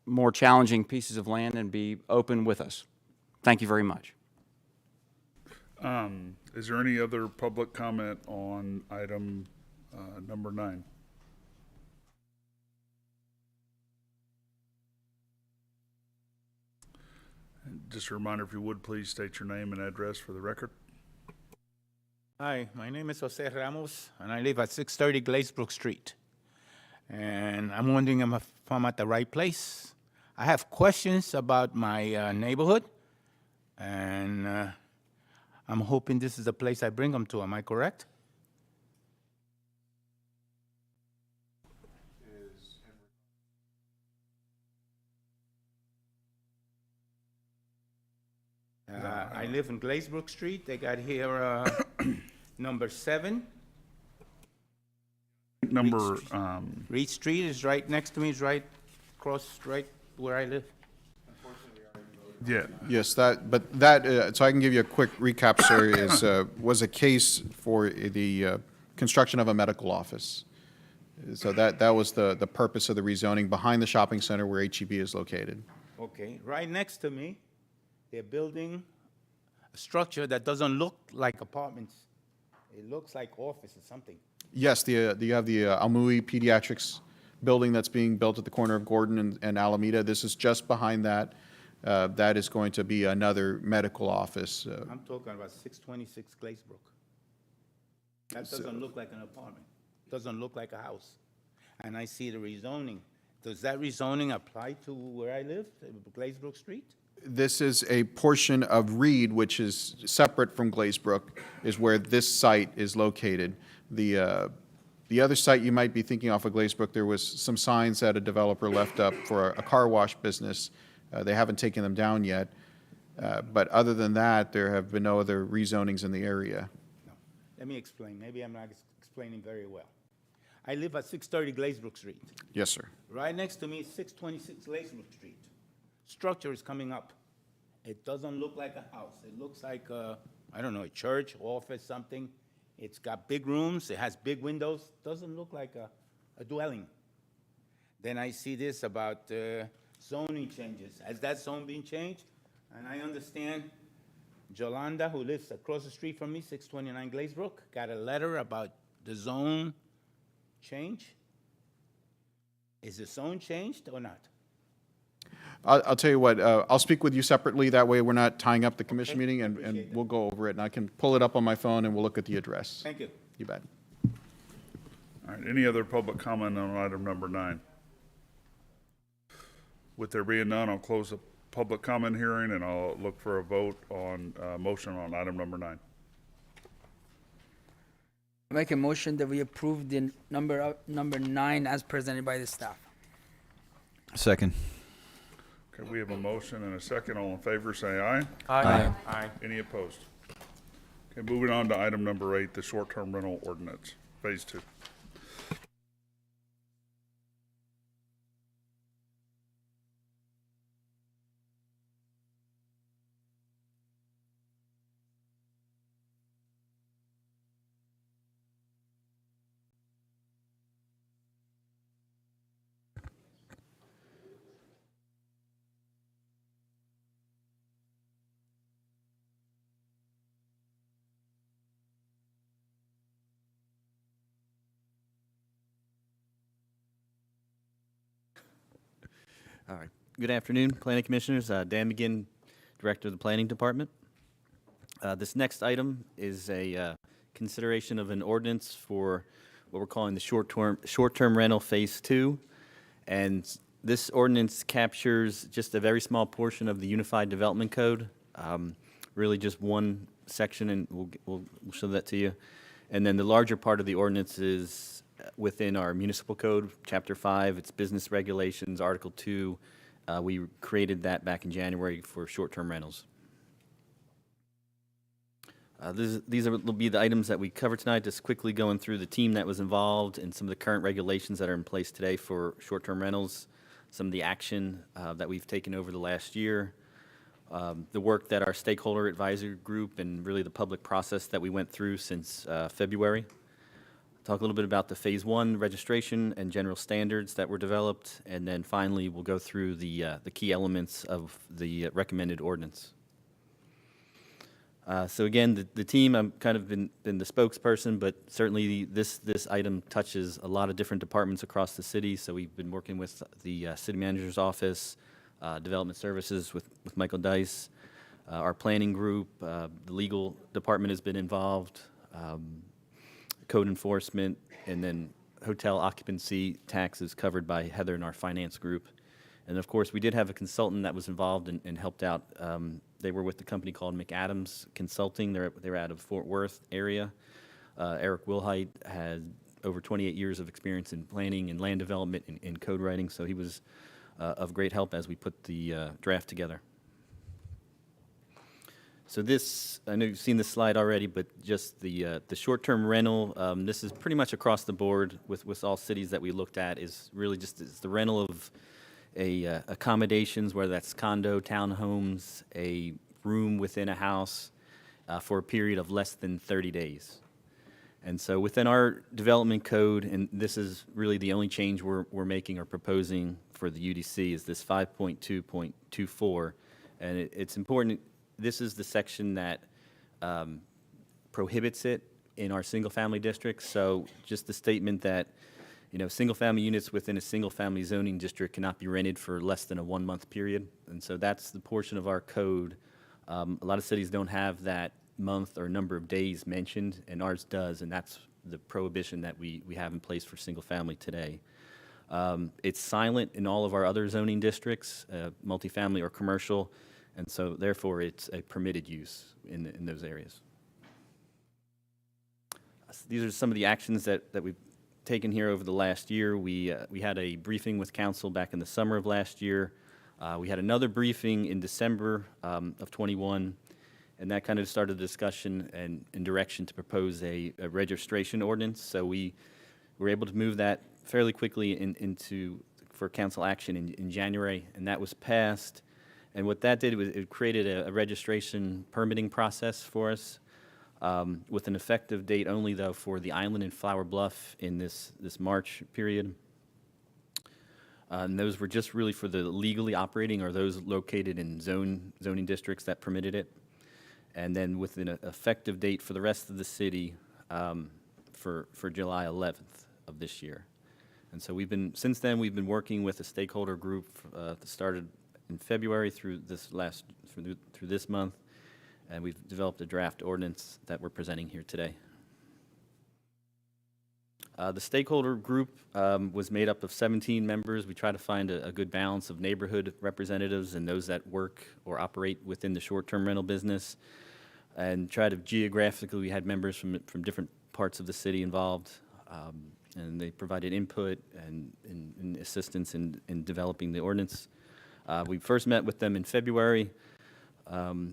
more challenging pieces of land and be open with us. Thank you very much. Is there any other public comment on item number 9? Just a reminder, if you would, please state your name and address for the record. Hi, my name is Jose Ramos, and I live at 630 Glazebrook Street. And I'm wondering if I'm at the right place. I have questions about my neighborhood, and I'm hoping this is the place I bring them to. Am I correct? I live in Glazebrook Street. They got here number 7. Number, Reed Street is right next to me, is right across, right where I live. yeah, Yes, but that, so I can give you a quick recap, sir, was a case for the construction of a medical office. So that was the purpose of the rezoning behind the shopping center where HEB is located. Okay, right next to me, they're building a structure that doesn't look like apartments. It looks like office or something. Yes, you have the Almui Pediatrics building that's being built at the corner of Gordon and Alameda. This is just behind that. That is going to be another medical office. I'm talking about 626 Glazebrook. That doesn't look like an apartment. Doesn't look like a house. And I see the rezoning. Does that rezoning apply to where I live, Glazebrook Street? This is a portion of Reed, which is separate from Glazebrook, is where this site is located. The other site you might be thinking off of Glazebrook, there was some signs that a developer left up for a car wash business. They haven't taken them down yet. But other than that, there have been no other rezonings in the area. No. Let me explain. Maybe I'm not explaining very well. I live at 630 Glazebrook Street. Yes, sir. Right next to me is 626 Glazebrook Street. Structure is coming up. It doesn't look like a house. It looks like I don't know, a church, office, something. It's got big rooms. It has big windows. Doesn't look like a dwelling. Then I see this about zoning changes. Has that zone been changed? And I understand Jolanda, who lives across the street from me, 629 Glazebrook, got a letter about the zone change. Is the zone changed or not? I'll tell you what, I'll speak with you separately. That way we're not tying up the commission meeting, and Appreciate that. we'll go over it. And I can pull it up on my phone, and we'll look at the address. Thank you. You bet. all right, any other public comment on item number 9? With there being none, I'll close the public comment hearing, and I'll look for a vote on, motion on item number 9. Make a motion that we approve the number 9 as presented by the staff. Second. Okay, we have a motion and a second. All in favor, say aye. Aye. Aye. Any opposed? Okay, moving on to item number 8, the short-term rental ordinance, phase 2. All right. Good afternoon, Planning Commissioners. Dan McGinn, Director of the Planning Department. This next item is a consideration of an ordinance for what we're calling the short-term rental Phase 2. And this ordinance captures just a very small portion of the Unified Development Code, really just one section, and we'll show that to you. And then the larger part of the ordinance is within our municipal code, Chapter 5, it's business regulations, Article 2. We created that back in January for short-term rentals. These will be the items that we cover tonight, just quickly going through the team that was involved and some of the current regulations that are in place today for short-term rentals, some of the action that we've taken over the last year, the work that our stakeholder advisory group and really the public process that we went through since February. talk a little bit about the Phase 1 registration and general standards that were developed, and then finally, we'll go through the key elements of the recommended ordinance. So again, the team, I've kind of been the spokesperson, but certainly this item touches a lot of different departments across the city. So we've been working with the city manager's office, development services with Michael Dice, our planning group, the legal department has been involved, code enforcement, and then hotel occupancy taxes covered by Heather and our finance group. And of course, we did have a consultant that was involved and helped out. They were with the company called McAdams Consulting. They're out of Fort Worth area. Eric Wilhite had over 28 years of experience in planning and land development and code writing, so he was of great help as we put the draft together. So this, I know you've seen this slide already, but just the short-term rental, this is pretty much across the board with all cities that we looked at, is really just it's the rental of accommodations, whether that's condo, townhomes, a room within a house for a period of less than 30 days. And so within our development code, and this is really the only change we're making or proposing for the UDC, is this 5.2.24. And it's important, this is the section that prohibits it in our single-family districts. So just the statement that single-family units within a single-family zoning district cannot be rented for less than a 1-month period. And so that's the portion of our code. A lot of cities don't have that month or number of days mentioned, and ours does, and that's the prohibition that we have in place for single-family today. It's silent in all of our other zoning districts, multifamily or commercial, and so therefore it's a permitted use in those areas. These are some of the actions that we've taken here over the last year. We had a briefing with council back in the summer of last year. We had another briefing in December of 21, and that kind of started a discussion and direction to propose a registration ordinance. So we were able to move that fairly quickly for council action in January, and that was passed. And what that did was it created a registration permitting process for us. With an effective date only, though, for the island and Flower Bluff in this March period. And those were just really for the legally operating or those located in zoning districts that permitted it. And then with an effective date for the rest of the city for July 11th of this year. And so since then, we've been working with a stakeholder group that started in February through this month. And we've developed a draft ordinance that we're presenting here today. The stakeholder group was made up of 17 members. We try to find a good balance of neighborhood representatives and those that work or operate within the short-term rental business. And geographically, we had members from different parts of the city involved. And they provided input and assistance in developing the ordinance. We first met with them in February.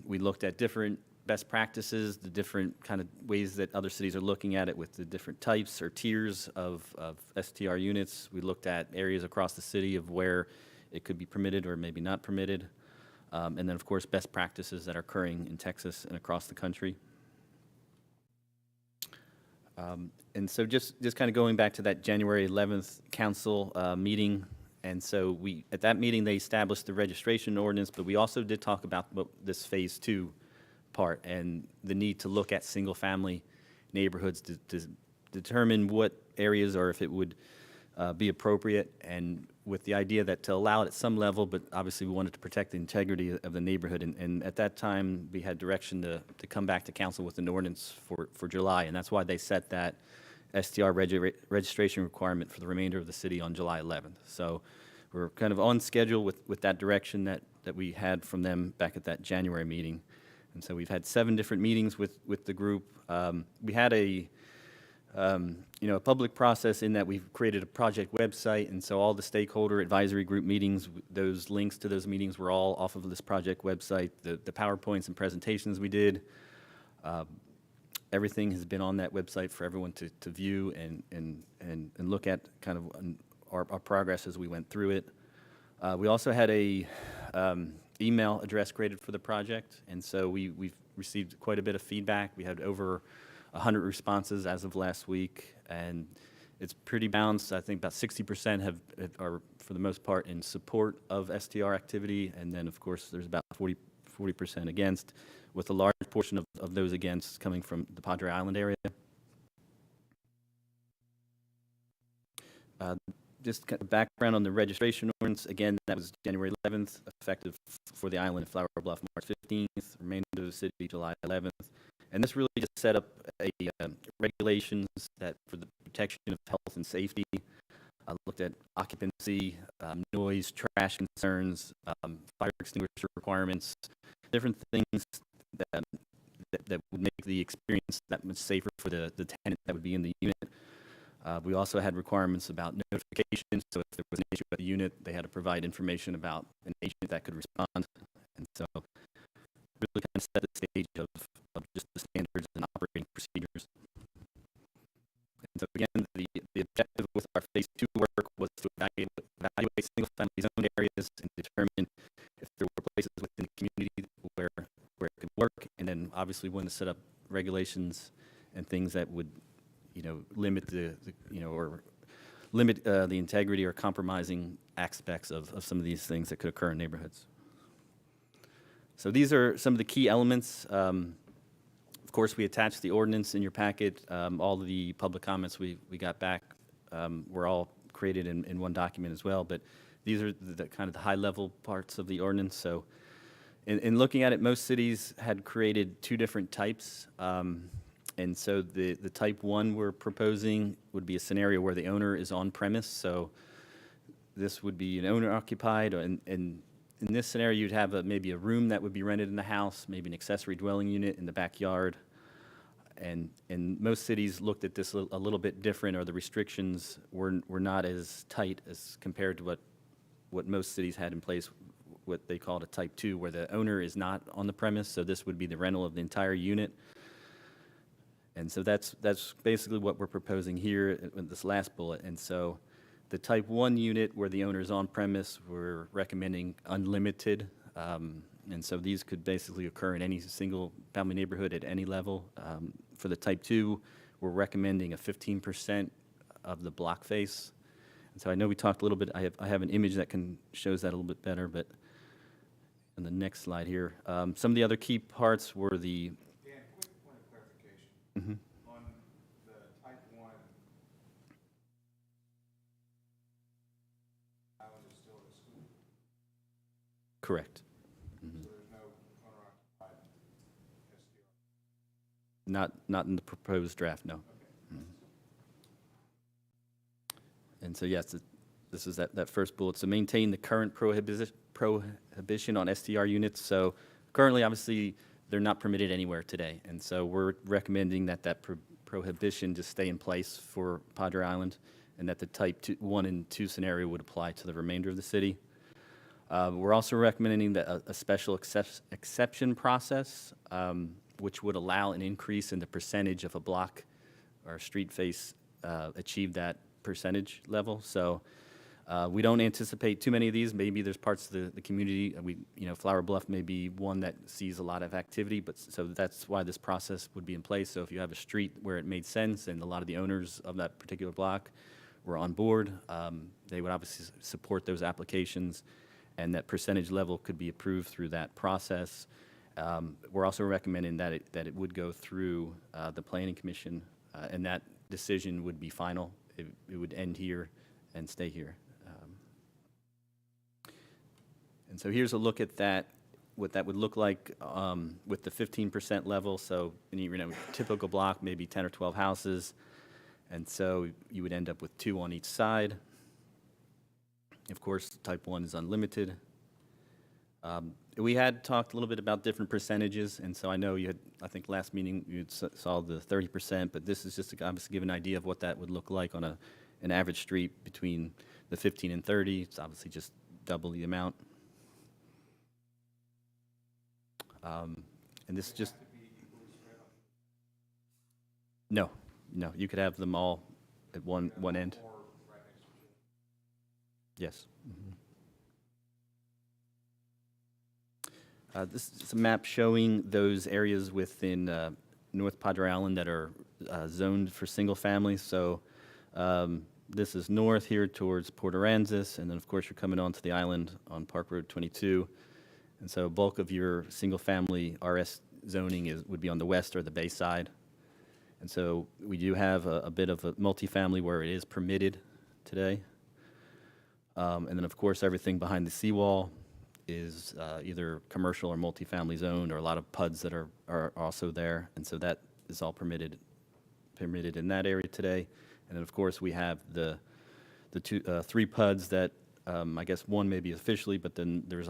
We looked at different best practices, the different kind of ways that other cities are looking at it with the different types or tiers of STR units. We looked at areas across the city of where it could be permitted or maybe not permitted. And then, of course, best practices that are occurring in Texas and across the country. And so just kind of going back to that January 11th council meeting. And so at that meeting, they established the registration ordinance, but we also did talk about this phase 2 part and the need to look at single-family neighborhoods to determine what areas or if it would be appropriate, and with the idea that to allow it at some level, but obviously we wanted to protect the integrity of the neighborhood. And at that time, we had direction to come back to council with an ordinance for July, and that's why they set that STR registration requirement for the remainder of the city on July 11th. So we're kind of on schedule with that direction that we had from them back at that January meeting. And so we've had 7 different meetings with the group. We had a public process in that we've created a project website, and so all the stakeholder advisory group meetings, those links to those meetings were all off of this project website. The PowerPoints and presentations we did, everything has been on that website for everyone to view and look at kind of our progress as we went through it. We also had a email address created for the project, and so we've received quite a bit of feedback. We had over 100 responses as of last week, and it's pretty balanced. I think about 60% are, for the most part, in support of STR activity, and then, of course, there's about 40% against, with a large portion of those against coming from the Padre Island area. Just kind of background on the registration ordinance. Again, that was January 11th, effective for the island of Flower Bluff March 15th, remainder of the city July 11th. And this really just set up a regulations that for the protection of health and safety. Looked at occupancy, noise, trash concerns, fire extinguisher requirements, different things that would make the experience that much safer for the tenant that would be in the unit. We also had requirements about notification, so if there was an issue at the unit, they had to provide information about an agent that could respond. And so really kind of set the stage of just the standards and operating procedures. And so again, the objective with our Phase 2 work was to evaluate single-family zone areas and determine if there were places within the community where it could work, and then obviously we want to set up regulations and things that would limit the integrity or compromising aspects of some of these things that could occur in neighborhoods. So these are some of the key elements. Of course, we attached the ordinance in your packet. All of the public comments we got back were all created in one document as well, but these are the kind of the high-level parts of the ordinance. So in looking at it, most cities had created two different types. And so the type 1 we're proposing would be a scenario where the owner is on premise. So this would be an owner occupied, and in this scenario you'd have maybe a room that would be rented in the house, maybe an accessory dwelling unit in the backyard. And most cities looked at this a little bit different, or the restrictions were not as tight as compared to what most cities had in place, what they called a type 2, where the owner is not on the premise. So this would be the rental of the entire unit. And so that's basically what we're proposing here in this last bullet. And so the type 1 unit where the owner is on premise, we're recommending unlimited. And so these could basically occur in any single family neighborhood at any level. For the type 2, we're recommending a 15% of the block face. And so I know we talked a little bit, I have an image that shows that a little bit better, but on the next slide here, some of the other key parts were the On the type 1, island is still excluded. correct. So there's no owner-occupied SDR. Not in the proposed draft, no. Mhm. And so yes, this is that first bullet. So maintain the current prohibition on STR units. So currently, obviously, they're not permitted anywhere today. And so we're recommending that prohibition just stay in place for Padre Island, and that the type 1 and 2 scenario would apply to the remainder of the city. We're also recommending that a special exception process, which would allow an increase in the percentage of a block or street face achieve that percentage level. So we don't anticipate too many of these. Maybe there's parts of the community, Flower Bluff may be one that sees a lot of activity, but so that's why this process would be in place. So if you have a street where it made sense and a lot of the owners of that particular block were on board, they would obviously support those applications, and that percentage level could be approved through that process. We're also recommending that it would go through the Planning Commission, and that decision would be final. It would end here and stay here. And so here's a look at that, what that would look like with the 15% level. So typical block, maybe 10 or 12 houses. And so you would end up with 2 on each side. Of course, type 1 is unlimited. We had talked a little bit about different percentages, and so I know you had, I think last meeting you saw the 30%, but this is just to obviously give an idea of what that would look like on an average street between the 15 and 30. It's obviously just double the amount. And this just, no, you could have them all at one end. Yes. This is a map showing those areas within North Padre Island that are zoned for single family. So this is north here towards Port Aransas, and then of course you're coming onto the island on Park Road 22. And so bulk of your single family RS zoning would be on the west or the bay side. And so we do have a bit of a multifamily where it is permitted today. And then of course everything behind the seawall is either commercial or multifamily zoned, or a lot of PUDs that are also there. And so that is all permitted in that area today. And then of course we have the three PUDs that I guess one may be officially, but then there's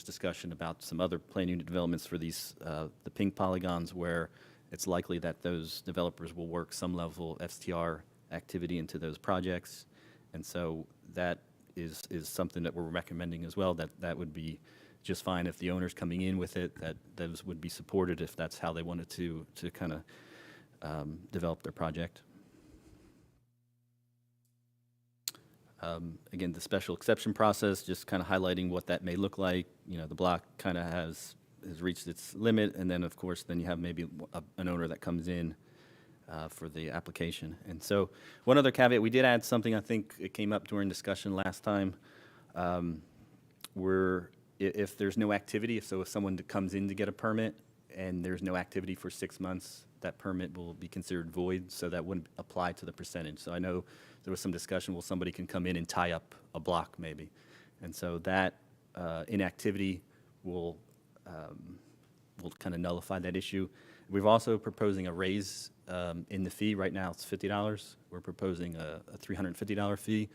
discussion about some other plan unit developments for these the pink polygons, where it's likely that those developers will work some level of FTR activity into those projects. And so that is something that we're recommending as well, that would be just fine if the owner's coming in with it, that those would be supported if that's how they wanted to kind of develop their project. Again, the special exception process, just kind of highlighting what that may look like. You know, the block kind of has reached its limit, and then of course, then you have maybe an owner that comes in for the application. And so one other caveat, we did add something, I think it came up during discussion last time, where if there's no activity, if someone comes in to get a permit and there's no activity for 6 months, that permit will be considered void, so that wouldn't apply to the percentage. So I know there was some discussion, well, somebody can come in and tie up a block maybe. And so that inactivity will kind of nullify that issue. We're also proposing a raise in the fee. Right now it's $50. We're proposing a $350 fee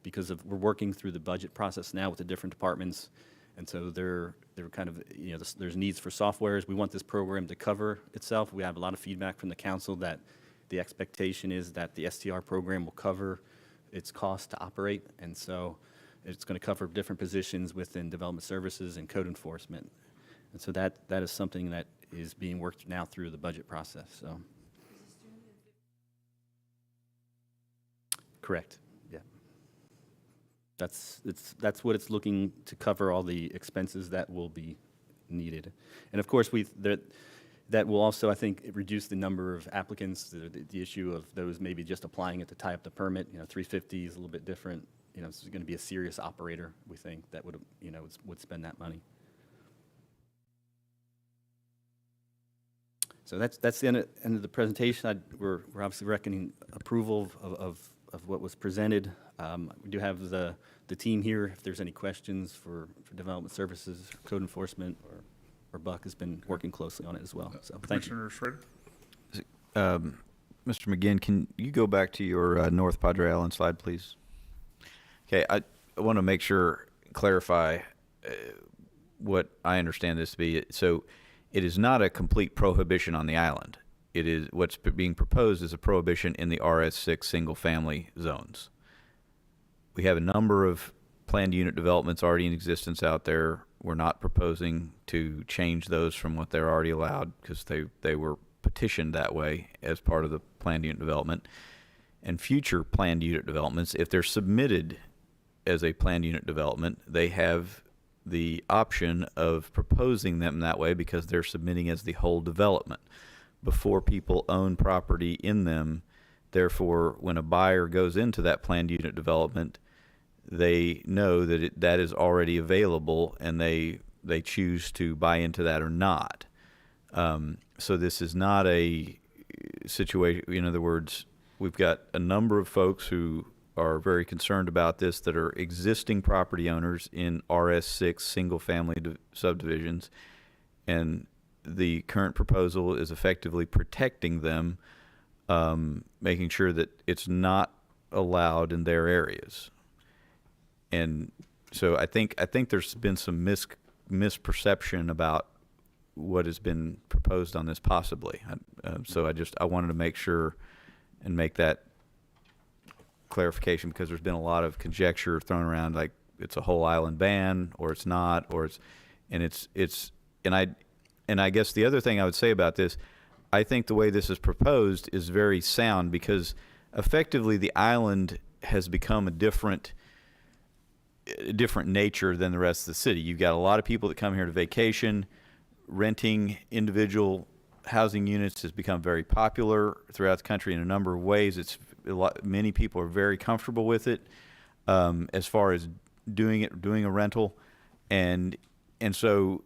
because we're working through the budget process now with the different departments. And so they're kind of, you know, there's needs for softwares. We want this program to cover itself. We have a lot of feedback from the council that the expectation is that the STR program will cover its cost to operate. And so it's going to cover different positions within development services and code enforcement. And so that is something that is being worked now through the budget process. So, correct. Yeah. That's what it's looking to cover, all the expenses that will be needed. And of course, that will also, I think, reduce the number of applicants. The issue of those maybe just applying it to tie up the permit. You know, 350 is a little bit different. You know, this is going to be a serious operator, we think, that would, you know, would spend that money. So that's the end of the presentation. We're obviously recommending approval of what was presented. We do have the team here if there's any questions for development services, code enforcement, or Buck has been working closely on it as well. So thank you. Commissioner Schrader? Mr. McGinn, can you go back to your North Padre Island slide, please? Okay, I want to make sure, clarify what I understand this to be. So it is not a complete prohibition on the island. It is, what's being proposed is a prohibition in the RS6 single-family zones. We have a number of planned unit developments already in existence out there. We're not proposing to change those from what they're already allowed because they were petitioned that way as part of the planned unit development. And future planned unit developments, if they're submitted as a planned unit development, they have the option of proposing them that way because they're submitting as the whole development before people own property in them. Therefore, when a buyer goes into that planned unit development, they know that that is already available and they choose to buy into that or not. So this is not a situation, in other words, we've got a number of folks who are very concerned about this that are existing property owners in RS6 single-family subdivisions, and the current proposal is effectively protecting them, making sure that it's not allowed in their areas. And so I think there's been some misperception about what has been proposed on this possibly. So I wanted to make sure and make that clarification because there's been a lot of conjecture thrown around like it's a whole island ban or it's not, or and I guess the other thing I would say about this, I think the way this is proposed is very sound because effectively the island has become a different nature than the rest of the city. You've got a lot of people that come here to vacation, renting individual housing units has become very popular throughout the country in a number of ways. Many people are very comfortable with it as far as doing a rental, and so.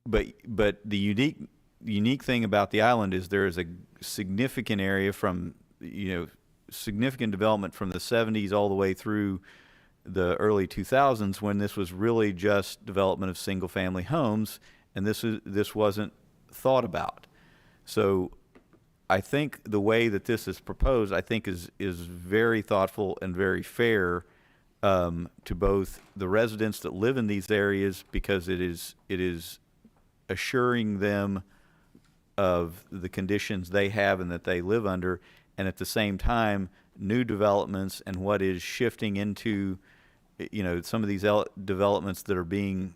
But the unique thing about the island is there is a significant area from significant development from the 70s all the way through the early 2000s when this was really just development of single family homes, and this wasn't thought about. So I think the way that this is proposed, I think is very thoughtful and very fair to both the residents that live in these areas, because it is assuring them of the conditions they have and that they live under, and at the same time new developments and what is shifting into some of these developments that are being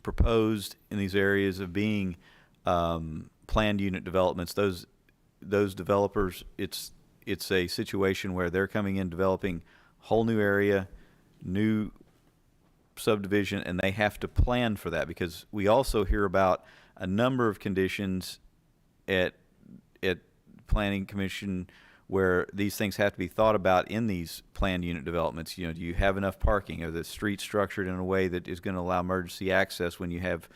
proposed in these areas of being planned unit developments. Those developers, it's a situation where they're coming in, developing whole new area, new subdivision, and they have to plan for that, because we also hear about a number of conditions at Planning Commission where these things have to be thought about in these planned unit developments. Do you have enough parking? Are the streets structured in a way that is going to allow emergency access when you have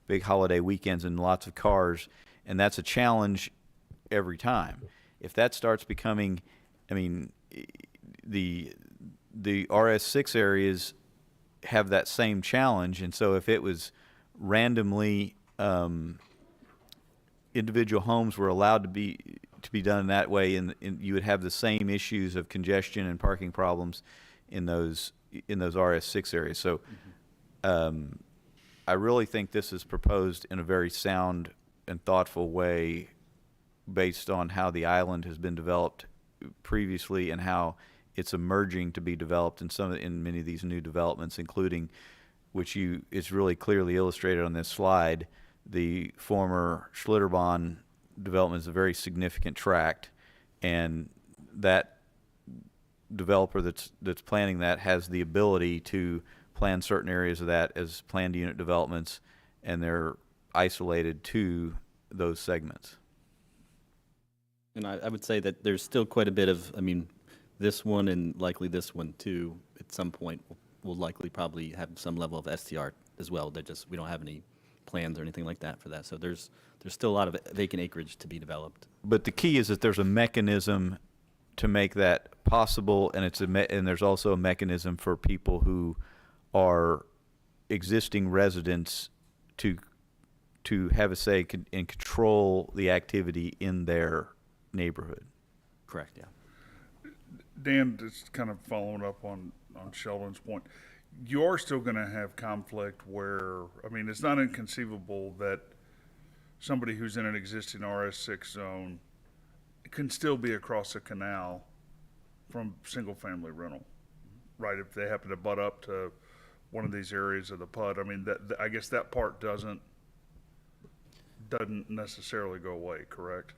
big holiday weekends and lots of cars? And that's a challenge every time. If that starts becoming, the RS6 areas have that same challenge, and so if it was randomly individual homes were allowed to be done that way, and you would have the same issues of congestion and parking problems in those RS6 areas. So I really think this is proposed in a very sound and thoughtful way based on how the island has been developed previously and how it's emerging to be developed in many of these new developments, including, which is really clearly illustrated on this slide, the former Schlitterbahn development is a very significant tract, and that developer that's planning that has the ability to plan certain areas of that as planned unit developments, and they're isolated to those segments. And I would say that there's still quite a bit of, this one and likely this one too, at some point will likely probably have some level of STR as well. We don't have any plans or anything like that for that. So there's still a lot of vacant acreage to be developed. But the key is that there's a mechanism to make that possible, and and there's also a mechanism for people who are existing residents to have a say and control the activity in their neighborhood. Correct, yeah. Dan, just kind of following up on Sheldon's point, you are still going to have conflict where, it's not inconceivable that somebody who's in an existing RS6 zone can still be across a canal from single-family rental, right? If they happen to butt up to one of these areas of the PUD, I guess that part doesn't necessarily go away, correct?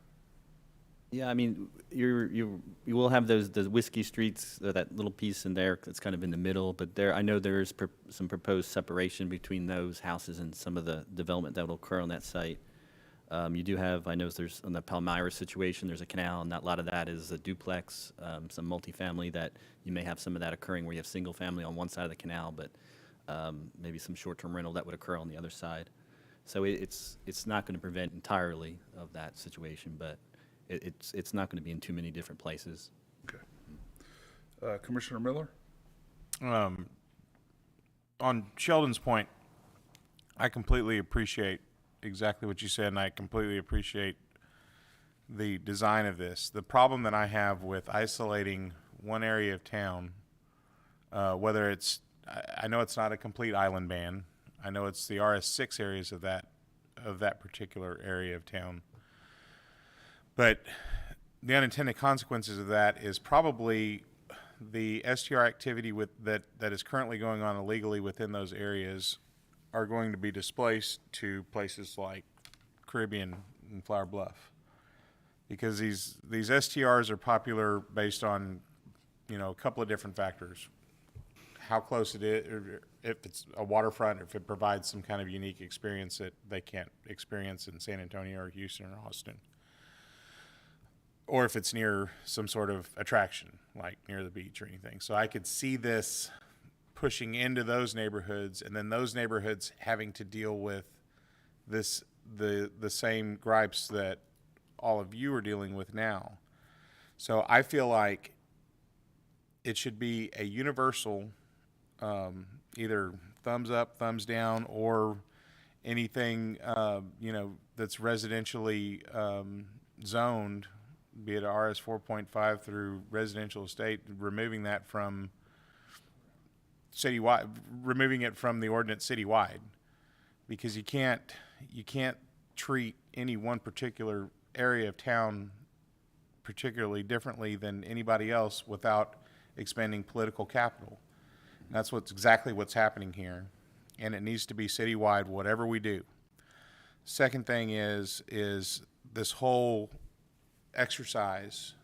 Yeah, you will have the Whiskey Streets, that little piece in there that's kind of in the middle, but I know there is some proposed separation between those houses and some of the development that will occur on that site. You do have, I know there's, on the Palmyra situation, there's a canal, and a lot of that is a duplex, some multifamily that you may have some of that occurring where you have single family on one side of the canal, but maybe some short-term rental that would occur on the other side. So it's not going to prevent entirely of that situation, but it's not going to be in too many different places. Okay. Commissioner Miller? On Sheldon's point, I completely appreciate exactly what you said, and I completely appreciate the design of this. The problem that I have with isolating one area of town, whether it's, I know it's not a complete island ban. I know it's the RS6 areas of that particular area of town. But the unintended consequences of that is probably the STR activity that is currently going on illegally within those areas are going to be displaced to places like Caribbean and Flower Bluff, because these STRs are popular based on a couple of different factors: how close it if it's a waterfront, if it provides some kind of unique experience that they can't experience in San Antonio or Houston or Austin. Or if it's near some sort of attraction, like near the beach or anything. So I could see this pushing into those neighborhoods, and then those neighborhoods having to deal with the same gripes that all of you are dealing with now. So I feel like it should be a universal, either thumbs up, thumbs down, or anything, that's residentially zoned, be it RS 4.5 through residential estate, removing that from citywide, removing it from the ordinance citywide, because you can't treat any one particular area of town particularly differently than anybody else without expending political capital. And that's exactly what's happening here, and it needs to be citywide, whatever we do. Second thing is this whole exercise,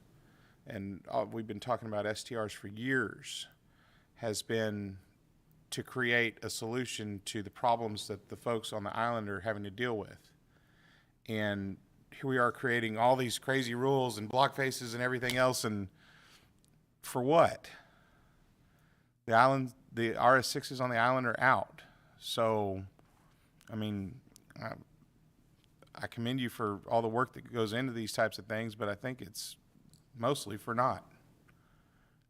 and we've been talking about STRs for years, has been to create a solution to the problems that the folks on the island are having to deal with. And here we are creating all these crazy rules and block faces and everything else, and for what? The island, the RS6s on the island are out. So, I mean, I commend you for all the work that goes into these types of things, but I think it's mostly for naught,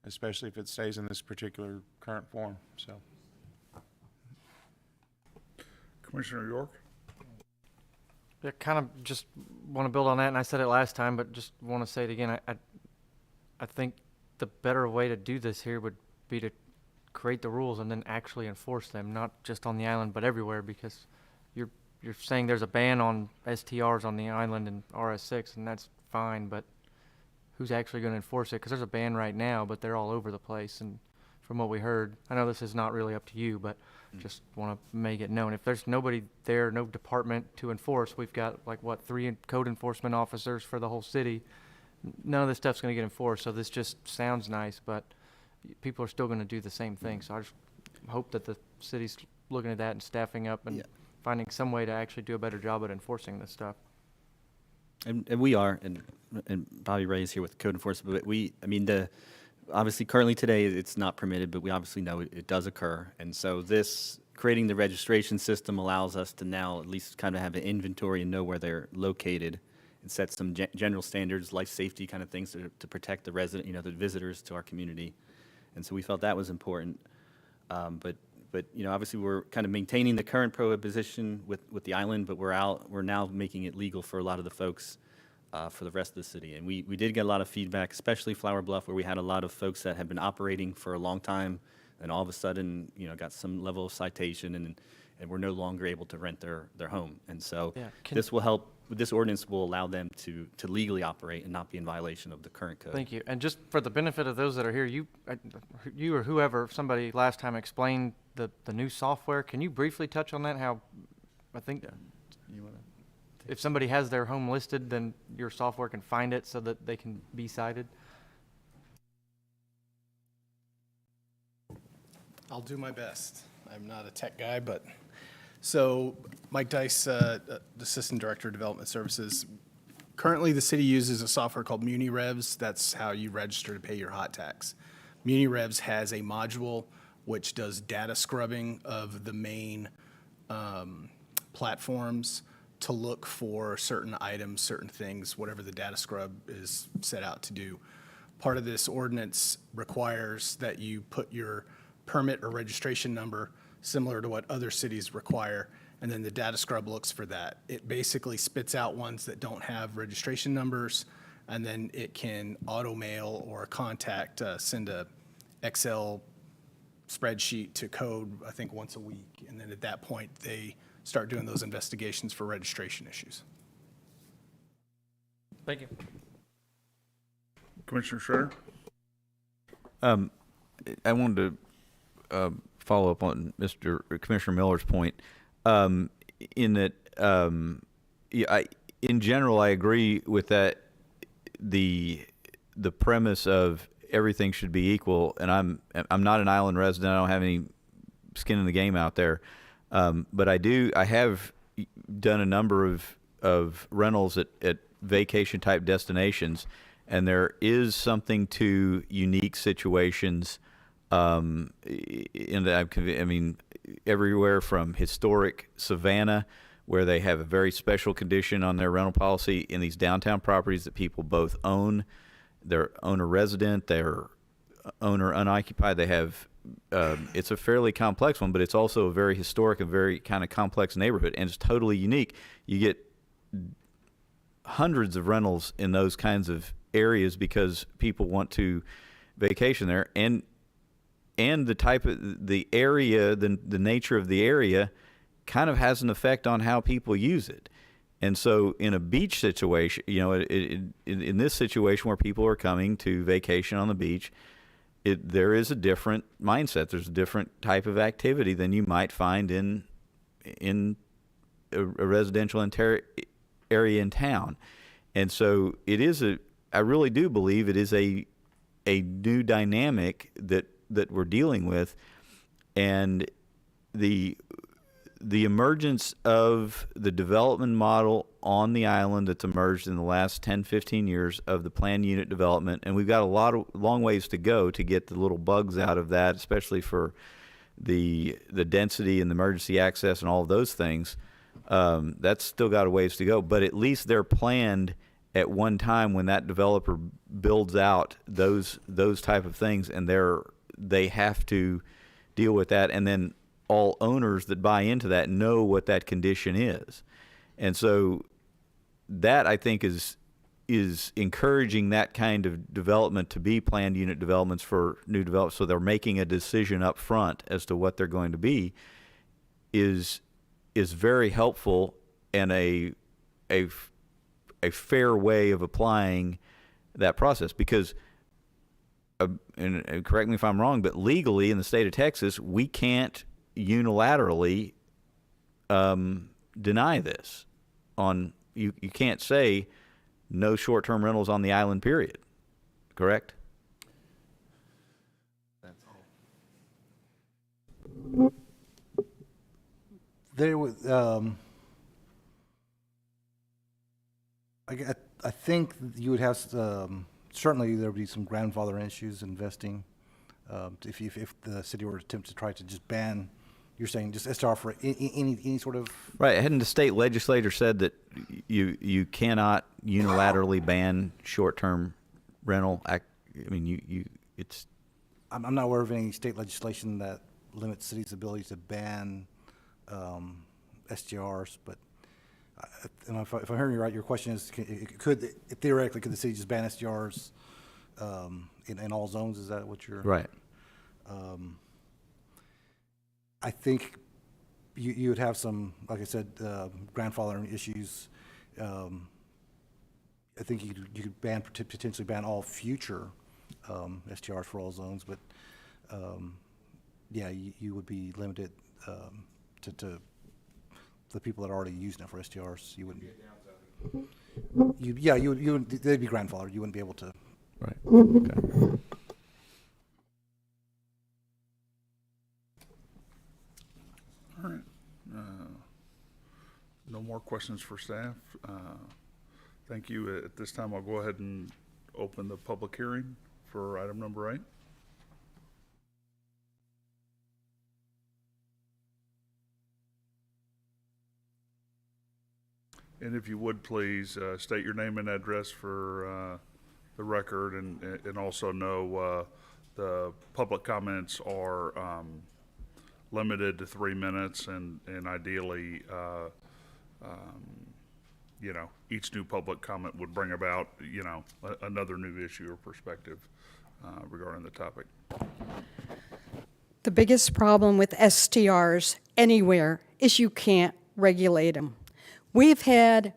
especially if it stays in this particular current form. So, Commissioner York? I kind of just want to build on that, and I said it last time, but just want to say it again. I think the better way to do this here would be to create the rules and then actually enforce them, not just on the island, but everywhere, because you're saying there's a ban on STRs on the island and RS6, and that's fine, but who's actually going to enforce it? Because there's a ban right now, but they're all over the place, and from what we heard, I know this is not really up to you, but just want to make it known. If there's nobody there, no department to enforce, we've got, 3 code enforcement officers for the whole city. None of this stuff's going to get enforced, so this just sounds nice, but people are still going to do the same thing. So I just hope that the city's looking at that and staffing up and finding some way to actually do a better job at enforcing this stuff. And we are, and Bobby Ray is here with code enforcement, but obviously currently today it's not permitted, but we obviously know it does occur. And so creating the registration system allows us to now at least kind of have an inventory and know where they're located, and set some general standards, life safety kind of things to protect the resident, the visitors to our community. And so we felt that was important. But obviously we're kind of maintaining the current prohibition with the island, but we're now making it legal for a lot of the folks for the rest of the city. And we did get a lot of feedback, especially Flower Bluff, where we had a lot of folks that had been operating for a long time, and all of a sudden, got some level of citation, and were no longer able to rent their home. And so this will help. This ordinance will allow them to legally operate and not be in violation of the current code. Thank you. And just for the benefit of those that are here, you or whoever, somebody last time explained the new software. Can you briefly touch on that? How I think if somebody has their home listed, then your software can find it so that they can be cited? I'll do my best. I'm not a tech guy, but so Mike Dice, Assistant Director of Development Services. Currently, the city uses a software called MuniRevs. That's how you register to pay your hot tax. MuniRevs has a module which does data scrubbing of the main platforms to look for certain items, certain things, whatever the data scrub is set out to do. Part of this ordinance requires that you put your permit or registration number similar to what other cities require, and then the data scrub looks for that. It basically spits out ones that don't have registration numbers, and then it can auto mail or contact, send a Excel spreadsheet to code, I think, once a week. And then at that point, they start doing those investigations for registration issues. Thank you. Commissioner Schroeder? I wanted to follow up on Commissioner Miller's point, in that, in general, I agree with that. The premise of everything should be equal, and I'm not an island resident. I don't have any skin in the game out there. But I have done a number of rentals at vacation type destinations, and there is something to unique situations. Everywhere from historic Savannah, where they have a very special condition on their rental policy in these downtown properties that people both own. They're owner resident, they're owner unoccupied. They have, it's a fairly complex one, but it's also a very historic and very kind of complex neighborhood, and it's totally unique. You get hundreds of rentals in those kinds of areas because people want to vacation there, and the type of the area, the nature of the area kind of has an effect on how people use it. And so in a beach situation, in this situation where people are coming to vacation on the beach, there is a different mindset. There's a different type of activity than you might find in a residential area in town. And so I really do believe it is a new dynamic that we're dealing with, and the emergence of the development model on the island that's emerged in the last 10, 15 years of the planned unit development, and we've got long ways to go to get the little bugs out of that, especially for the density and the emergency access and all of those things. That's still got a ways to go, but at least they're planned at one time when that developer builds out those type of things, and they have to deal with that, and then all owners that buy into that know what that condition is. And so that, I think, is encouraging that kind of development to be planned unit developments for new developments, so they're making a decision up front as to what they're going to be, is very helpful and a fair way of applying that process. Because and correct me if I'm wrong, but legally in the state of Texas, we can't unilaterally deny this. You can't say no short-term rentals on the island, period. Correct? That's all. There was, I think you would have, certainly there would be some grandfather issues investing. If the city were to attempt to try to just ban, you're saying just STR for any sort of... Right. Hadn't the state legislature said that you cannot unilaterally ban short-term rental? It's... I'm not aware of any state legislation that limits cities' ability to ban STRs, but if I heard you right, your question is, theoretically, could the city just ban STRs in all zones? Is that what you're... Right. I think you would have some, like I said, grandfathering issues. I think you could potentially ban all future STRs for all zones, but yeah, you would be limited to the people that are already using it for STRs. You wouldn't. They'd be grandfathered. You wouldn't be able to. Right. Okay. All right. No more questions for staff. Thank you. At this time, I'll go ahead and open the public hearing for item number 8. And if you would, please state your name and address for the record, and also know the public comments are limited to 3 minutes, and ideally, each new public comment would bring about, another new issue or perspective regarding the topic. The biggest problem with STRs anywhere is you can't regulate them. We've had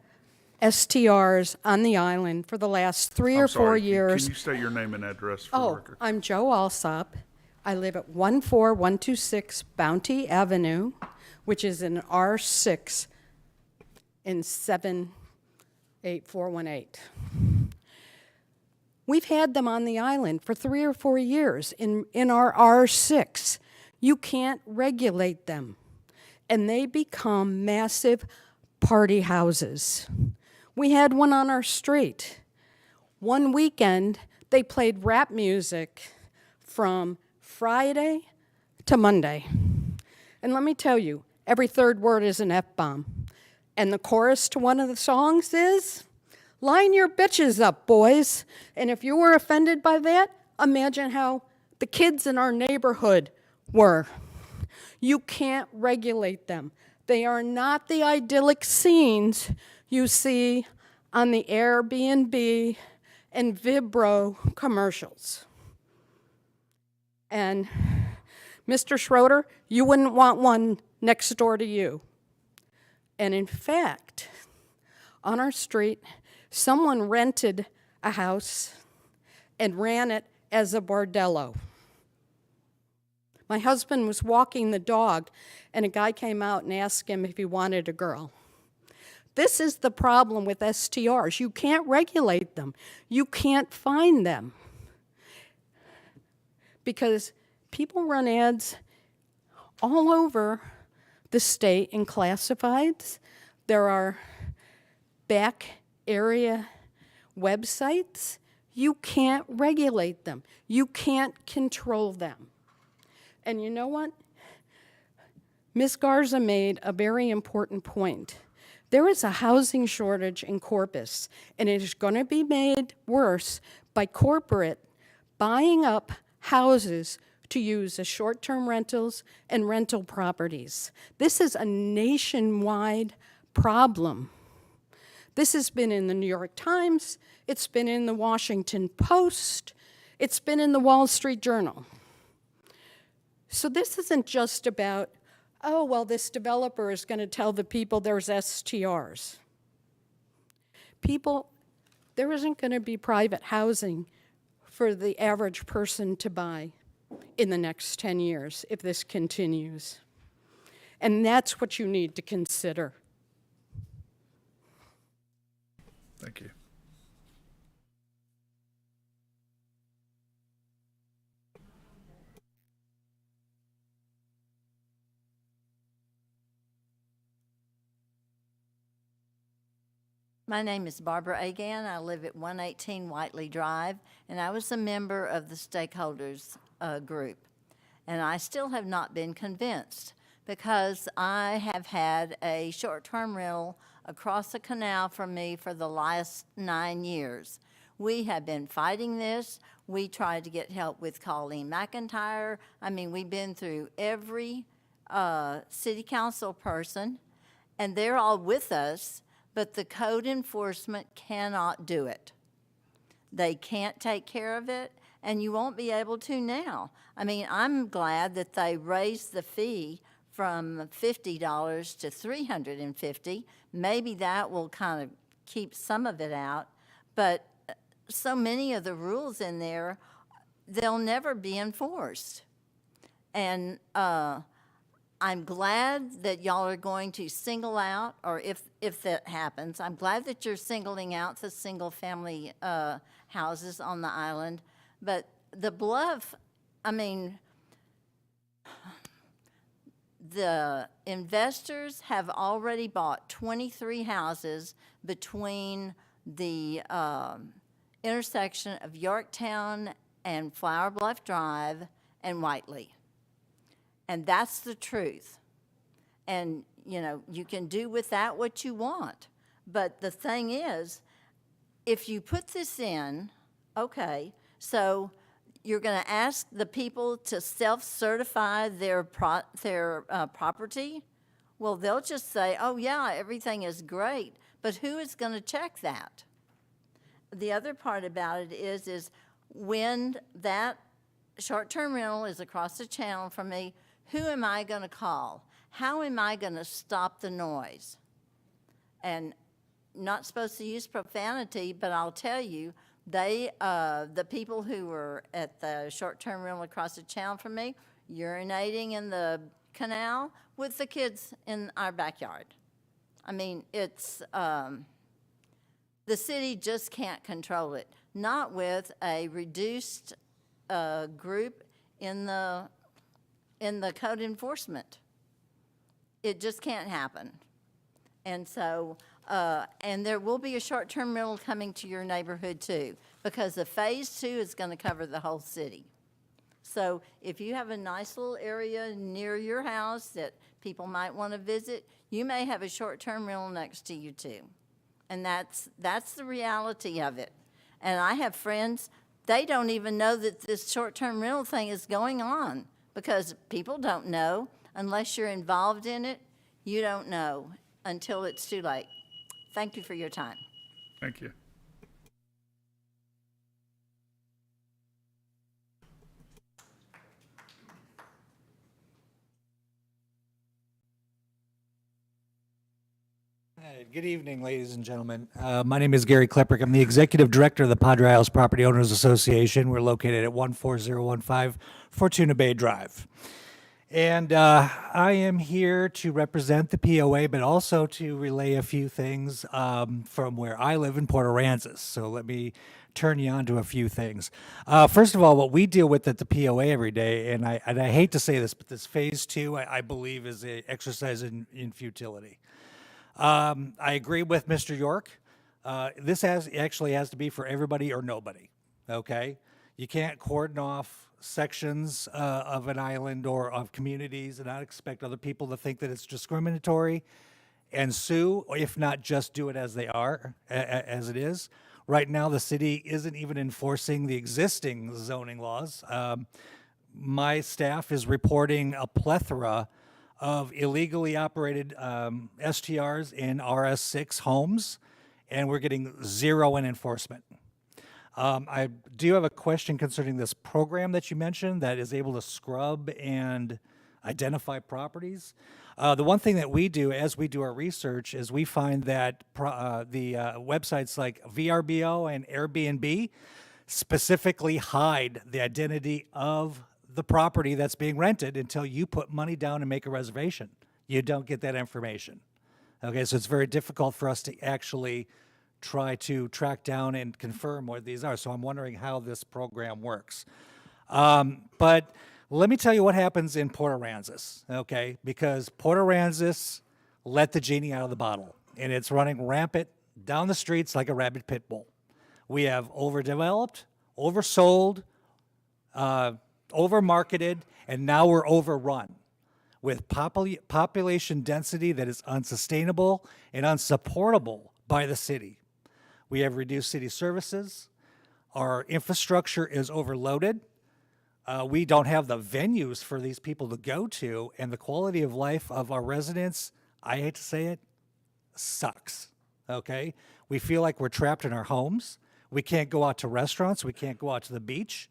STRs on the island for the last 3 or 4 years. Can you state your name and address for the record? I'm Joe Alsop. I live at 14126 Bounty Avenue, which is in R6 in 78418. We've had them on the island for 3 or 4 years in our R6. You can't regulate them. And they become massive party houses. We had one on our street. One weekend, they played rap music from Friday to Monday. And let me tell you, every third word is an F-bomb. And the chorus to one of the songs is, "Line your bitches up, boys." And if you were offended by that, imagine how the kids in our neighborhood were. You can't regulate them. They are not the idyllic scenes you see on the Airbnb and Vibro commercials. And Mr. Schroeder, you wouldn't want one next door to you. And in fact, on our street, someone rented a house and ran it as a bordello. My husband was walking the dog, and a guy came out and asked him if he wanted a girl. This is the problem with STRs. You can't regulate them. You can't find them. Because people run ads all over the state in classifieds. There are back area websites. You can't regulate them. You can't control them. And you know what? Ms. Garza made a very important point. There is a housing shortage in Corpus, and it is going to be made worse by corporate buying up houses to use as short-term rentals and rental properties. This is a nationwide problem. This has been in the New York Times, it's been in the Washington Post, it's been in the Wall Street Journal. So this isn't just about, oh, well, this developer is going to tell the people there's STRs. People, there isn't going to be private housing for the average person to buy in the next 10 years if this continues. And that's what you need to consider. Thank you. My name is Barbara Agan. I live at 118 Whiteley Drive, and I was a member of the stakeholders group. And I still have not been convinced because I have had a short-term rental across the canal from me for the last 9 years. We have been fighting this. We tried to get help with Colleen McIntyre. I mean, we've been through every city council person, and they're all with us, but the code enforcement cannot do it. They can't take care of it, and you won't be able to now. I mean, I'm glad that they raised the fee from $50 to $350. Maybe that will kind of keep some of it out, but so many of the rules in there, they'll never be enforced. And I'm glad that y'all are going to single out, or if that happens, I'm glad that you're singling out the single-family houses on the island. But the Bluff, I mean, the investors have already bought 23 houses between the intersection of Yorktown and Flower Bluff Drive and Whiteley. And that's the truth. And, you know, you can do with that what you want. But the thing is, if you put this in, okay, so you're going to ask the people to self-certify their property? Well, they'll just say, oh, yeah, everything is great. But who is going to check that? The other part about it is when that short-term rental is across the channel from me, who am I going to call? How am I going to stop the noise? And not supposed to use profanity, but I'll tell you, the people who were at the short-term rental across the channel from me, urinating in the canal with the kids in our backyard. I mean, it's, the city just can't control it. Not with a reduced group in the in the code enforcement. It just can't happen. And so, and there will be a short-term rental coming to your neighborhood too, because the phase 2 is going to cover the whole city. So if you have a nice little area near your house that people might want to visit, you may have a short-term rental next to you too. And that's the reality of it. And I have friends, they don't even know that this short-term rental thing is going on, because people don't know. Unless you're involved in it, you don't know until it's too late. Thank you for your time. Thank you. Hey, good evening, ladies and gentlemen. My name is Gary Kleprick. I'm the Executive Director of the Padre Isles Property Owners Association. We're located at 14015 Fortuna Bay Drive. And I am here to represent the POA, but also to relay a few things from where I live in Port Aransas. So let me turn you on to a few things. First of all, what we deal with at the POA every day, and I hate to say this, but this phase 2, I believe, is an exercise in futility. I agree with Mr. York. This actually has to be for everybody or nobody, okay? You can't cordon off sections of an island or of communities and not expect other people to think that it's discriminatory and sue, or if not, just do it as they are, as it is. Right now, the city isn't even enforcing the existing zoning laws. My staff is reporting a plethora of illegally operated STRs in RS6 homes, and we're getting zero in enforcement. I do have a question concerning this program that you mentioned that is able to scrub and identify properties. The one thing that we do as we do our research is we find that the websites like VRBO and Airbnb specifically hide the identity of the property that's being rented until you put money down and make a reservation. You don't get that information. Okay, so it's very difficult for us to actually try to track down and confirm what these are. So I'm wondering how this program works. But let me tell you what happens in Port Aransas, okay? Because Port Aransas let the genie out of the bottle, and it's running rampant down the streets like a rabid pit bull. We have overdeveloped, oversold, overmarketed, and now we're overrun with population density that is unsustainable and unsupportable by the city. We have reduced city services. Our infrastructure is overloaded. We don't have the venues for these people to go to, and the quality of life of our residents, I hate to say it, sucks, okay? We feel like we're trapped in our homes. We can't go out to restaurants. We can't go out to the beach.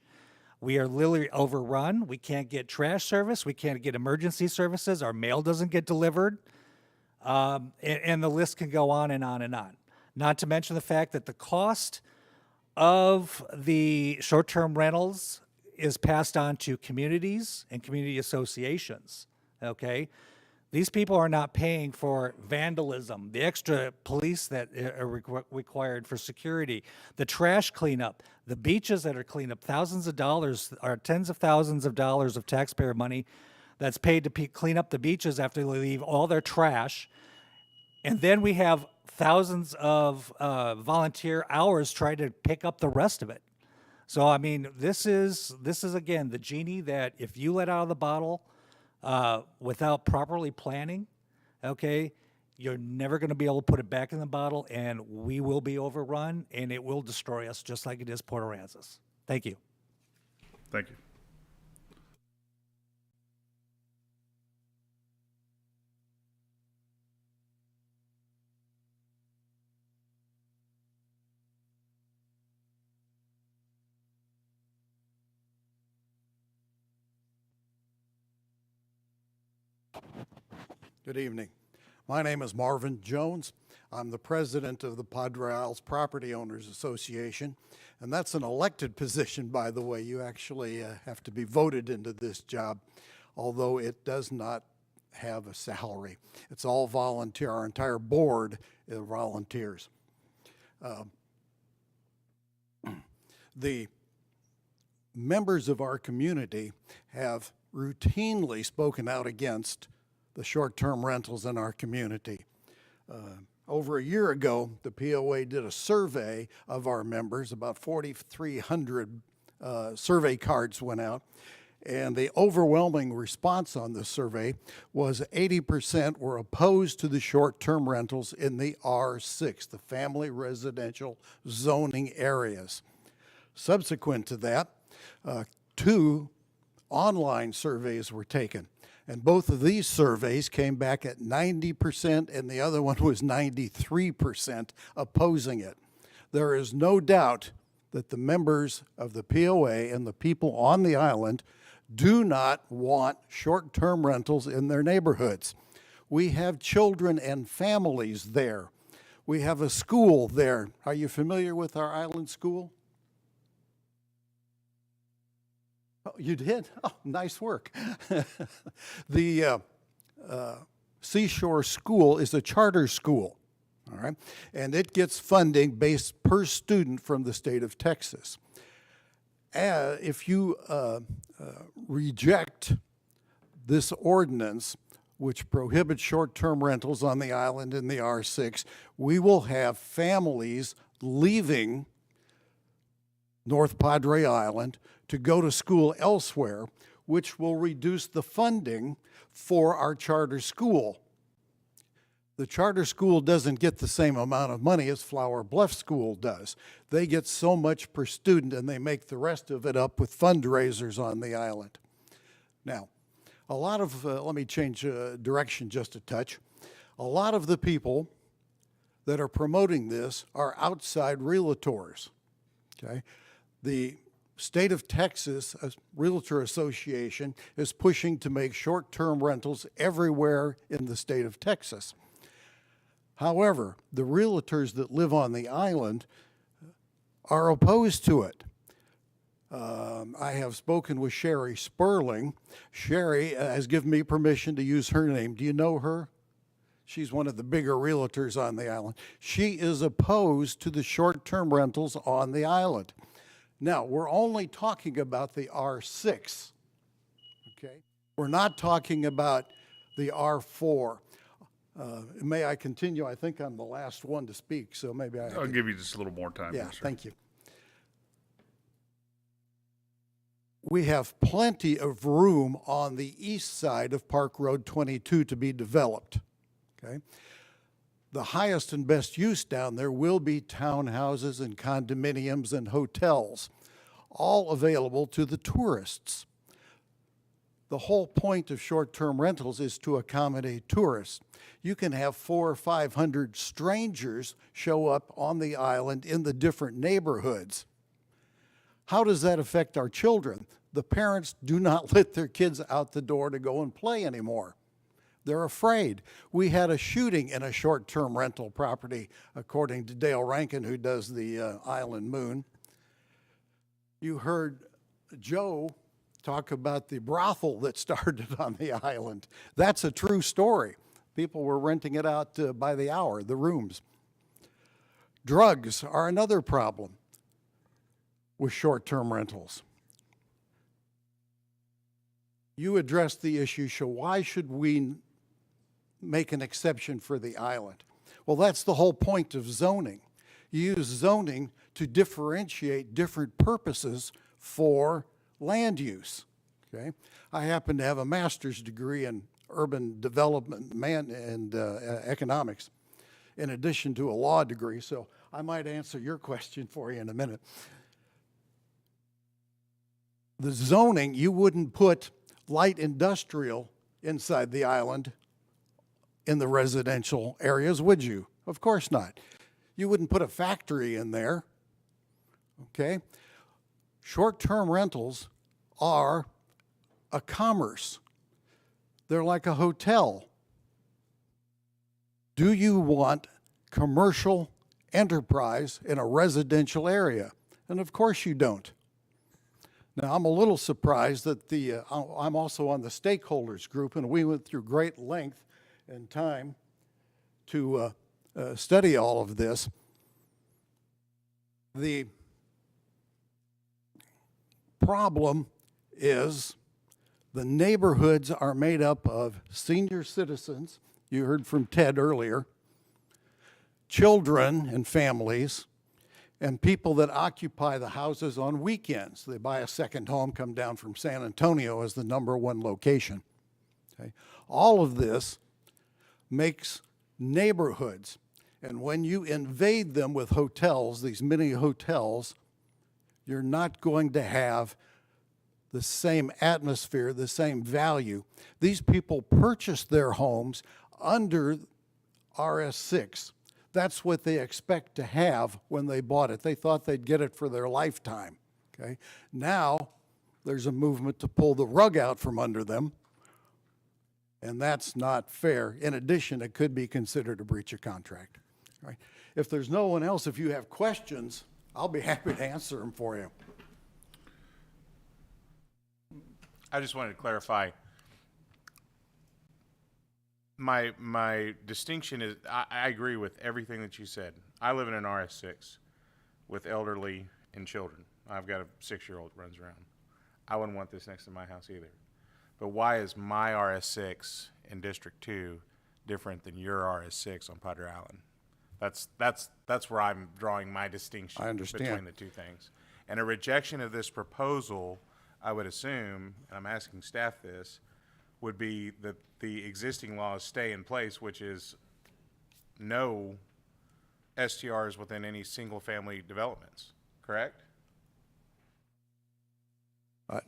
We are literally overrun. We can't get trash service. We can't get emergency services. Our mail doesn't get delivered. And the list can go on and on and on. Not to mention the fact that the cost of the short-term rentals is passed on to communities and community associations, okay? These people are not paying for vandalism, the extra police that are required for security, the trash cleanup, the beaches that are cleaned up, thousands of dollars or tens of thousands of dollars of taxpayer money that's paid to clean up the beaches after they leave all their trash. And then we have thousands of volunteer hours trying to pick up the rest of it. So, I mean, this is again, the genie that if you let out of the bottle without properly planning, okay, you're never going to be able to put it back in the bottle, and we will be overrun, and it will destroy us just like it is Port Aransas. Thank you. Thank you. Good evening. My name is Marvin Jones. I'm the president of the Padre Isles Property Owners Association, and that's an elected position, by the way. You actually have to be voted into this job, although it does not have a salary. It's all volunteer. Our entire board is volunteers. The members of our community have routinely spoken out against the short-term rentals in our community. Over a year ago, the POA did a survey of our members. About 4,300 survey cards went out, and the overwhelming response on this survey was 80% were opposed to the short-term rentals in the R6, the family residential zoning areas. Subsequent to that, 2 online surveys were taken. And both of these surveys came back at 90%, and the other one was 93% opposing it. There is no doubt that the members of the POA and the people on the island do not want short-term rentals in their neighborhoods. We have children and families there. We have a school there. Are you familiar with our island school? Oh, you did? Oh, nice work. The Seashore School is a charter school, all right? And it gets funding based per student from the state of Texas. If you reject this ordinance, which prohibits short-term rentals on the island in the R6, we will have families leaving North Padre Island to go to school elsewhere, which will reduce the funding for our charter school. The charter school doesn't get the same amount of money as Flower Bluff School does. They get so much per student, and they make the rest of it up with fundraisers on the island. Now, a lot of, let me change direction just a touch. A lot of the people that are promoting this are outside realtors, okay? The State of Texas Realtor Association is pushing to make short-term rentals everywhere in the state of Texas. However, the realtors that live on the island are opposed to it. I have spoken with Sherry Sperling. Sherry has given me permission to use her name. Do you know her? She's one of the bigger realtors on the island. She is opposed to the short-term rentals on the island. Now, we're only talking about the R6, okay? We're not talking about the R4. May I continue? I think I'm the last one to speak, so maybe I'll give you just a little more time. Yeah, yes, sir. thank you. We have plenty of room on the east side of Park Road 22 to be developed, okay? The highest and best use down there will be townhouses and condominiums and hotels, all available to the tourists. The whole point of short-term rentals is to accommodate tourists. You can have 400 or 500 strangers show up on the island in the different neighborhoods. How does that affect our children? The parents do not let their kids out the door to go and play anymore. They're afraid. We had a shooting in a short-term rental property, according to Dale Rankin, who does the Island Moon. You heard Joe talk about the brothel that started on the island. That's a true story. People were renting it out by the hour, the rooms. Drugs are another problem with short-term rentals. You addressed the issue, so why should we make an exception for the island? Well, that's the whole point of zoning. You use zoning to differentiate different purposes for land use, okay? I happen to have a master's degree in urban development and economics, in addition to a law degree, so I might answer your question for you in a minute. The zoning, you wouldn't put light industrial inside the island in the residential areas, would you? Of course not. You wouldn't put a factory in there, okay? Short-term rentals are a commerce. They're like a hotel. Do you want commercial enterprise in a residential area? And of course you don't. Now, I'm a little surprised that I'm also on the stakeholders group, and we went through great length and time to study all of this. The problem is the neighborhoods are made up of senior citizens, you heard from Ted earlier, children and families, and people that occupy the houses on weekends. They buy a second home, come down from San Antonio as the #1 location. Okay? All of this makes neighborhoods. And when you invade them with hotels, these mini hotels, you're not going to have the same atmosphere, the same value. These people purchased their homes under RS6. That's what they expect to have when they bought it. They thought they'd get it for their lifetime. Okay? Now, there's a movement to pull the rug out from under them, and that's not fair. In addition, it could be considered a breach of contract. Right? If there's no one else, if you have questions, I'll be happy to answer them for you. I just wanted to clarify. My distinction is, I agree with everything that you said. I live in an RS6 with elderly and children. I've got a 6-year-old that runs around. I wouldn't want this next to my house either. But why is my RS6 in District 2 different than your RS6 on Padre Island? That's where I'm drawing my distinction I understand. between the two things. And a rejection of this proposal, I would assume, and I'm asking staff this, would be that the existing laws stay in place, which is no STRs within any single-family developments, correct?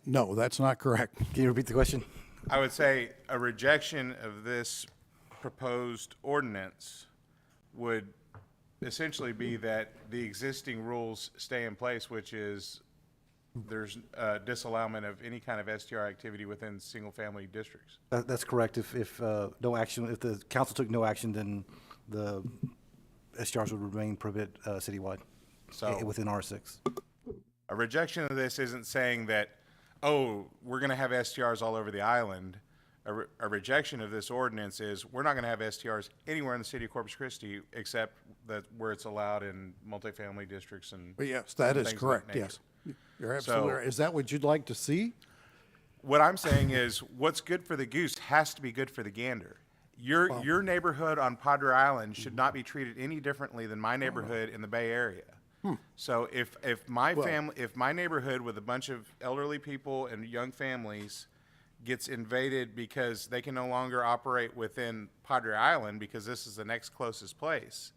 No, that's not correct. Can you repeat the question? I would say a rejection of this proposed ordinance would essentially be that the existing rules stay in place, which is there's disallowment of any kind of STR activity within single-family districts. That's correct. If no action, if the council took no action, then the STRs would remain prohibited citywide, within R6. A rejection of this isn't saying that, oh, we're going to have STRs all over the island. A rejection of this ordinance is we're not going to have STRs anywhere in the city of Corpus Christi except that where it's allowed in multifamily districts and. But yes, that is things of correct. nature. Yes, you're absolutely right. Is that what you'd like to see? What I'm saying is, what's good for the goose has to be good for the gander. Your neighborhood on Padre Island should not be treated any differently than my neighborhood in the Bay Area. So if my neighborhood with a bunch of elderly people and young families gets invaded because they can no longer operate within Padre Island because this is the next closest place,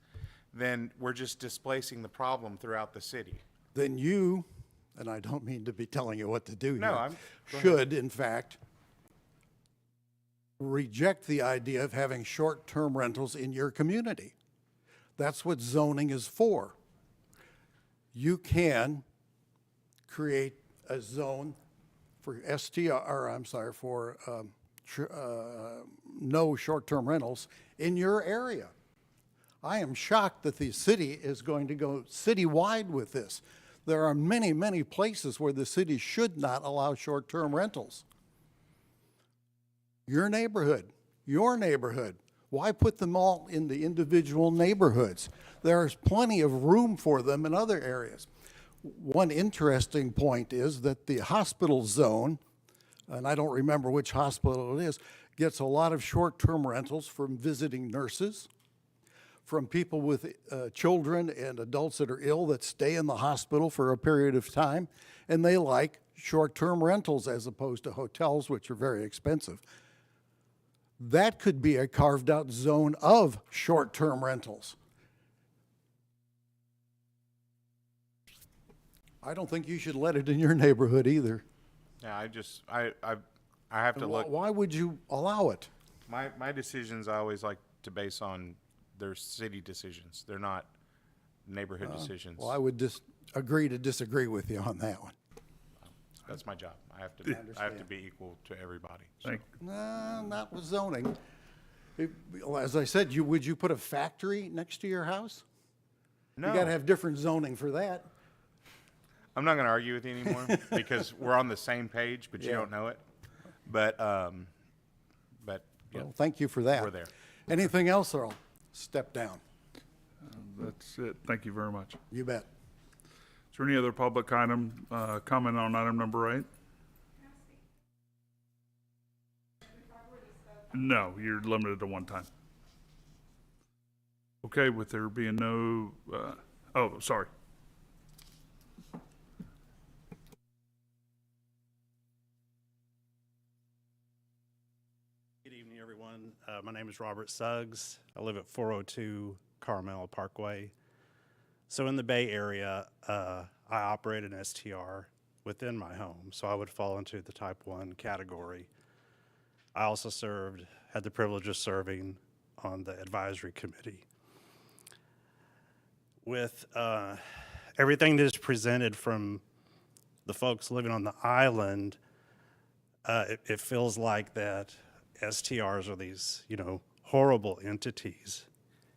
then we're just displacing the problem throughout the city. Then you, and I don't mean to be telling you what to do No, here, go should, in fact, reject the idea of having short-term rentals in your community. That's what zoning is for. You can create a zone for no short-term rentals in your area. I am shocked that the city is going to go citywide with this. There are many, many places where the city should not allow short-term rentals. Your neighborhood, why put them all in the individual neighborhoods? There's plenty of room for them in other areas. One interesting point is that the hospital zone, and I don't remember which hospital it is, gets a lot of short-term rentals from visiting nurses, from people with children and adults that are ill that stay in the hospital for a period of time, and they like short-term rentals as opposed to hotels, which are very expensive. That could be a carved-out zone of short-term rentals. I don't think you should let it in your neighborhood either. Yeah, I have to look. Why would you allow it? My decisions I always like to base on their city decisions. They're not neighborhood decisions. Well, I would just agree to disagree with you on that one. That's my job. I have to be equal to everybody. So. No, not with zoning. As I said, would you put a factory next to your house? No. You got to have different zoning for that. I'm not going to argue with you anymore because we're on the same page, but you don't know it. But yeah. Well, thank you for that. We're there. Anything else, or I'll step down? That's it. Thank you very much. You bet. Is there any other public item, comment on item number 8? No, you're limited to one time. Okay, with there being no, oh, sorry. Good evening, everyone. My name is Robert Suggs. I live at 402 Carmel Parkway. So in the Bay Area, I operate an STR within my home, so I would fall into the type 1 category. I also had the privilege of serving on the advisory committee. With everything that is presented from the folks living on the island, it feels like that STRs are these, horrible entities,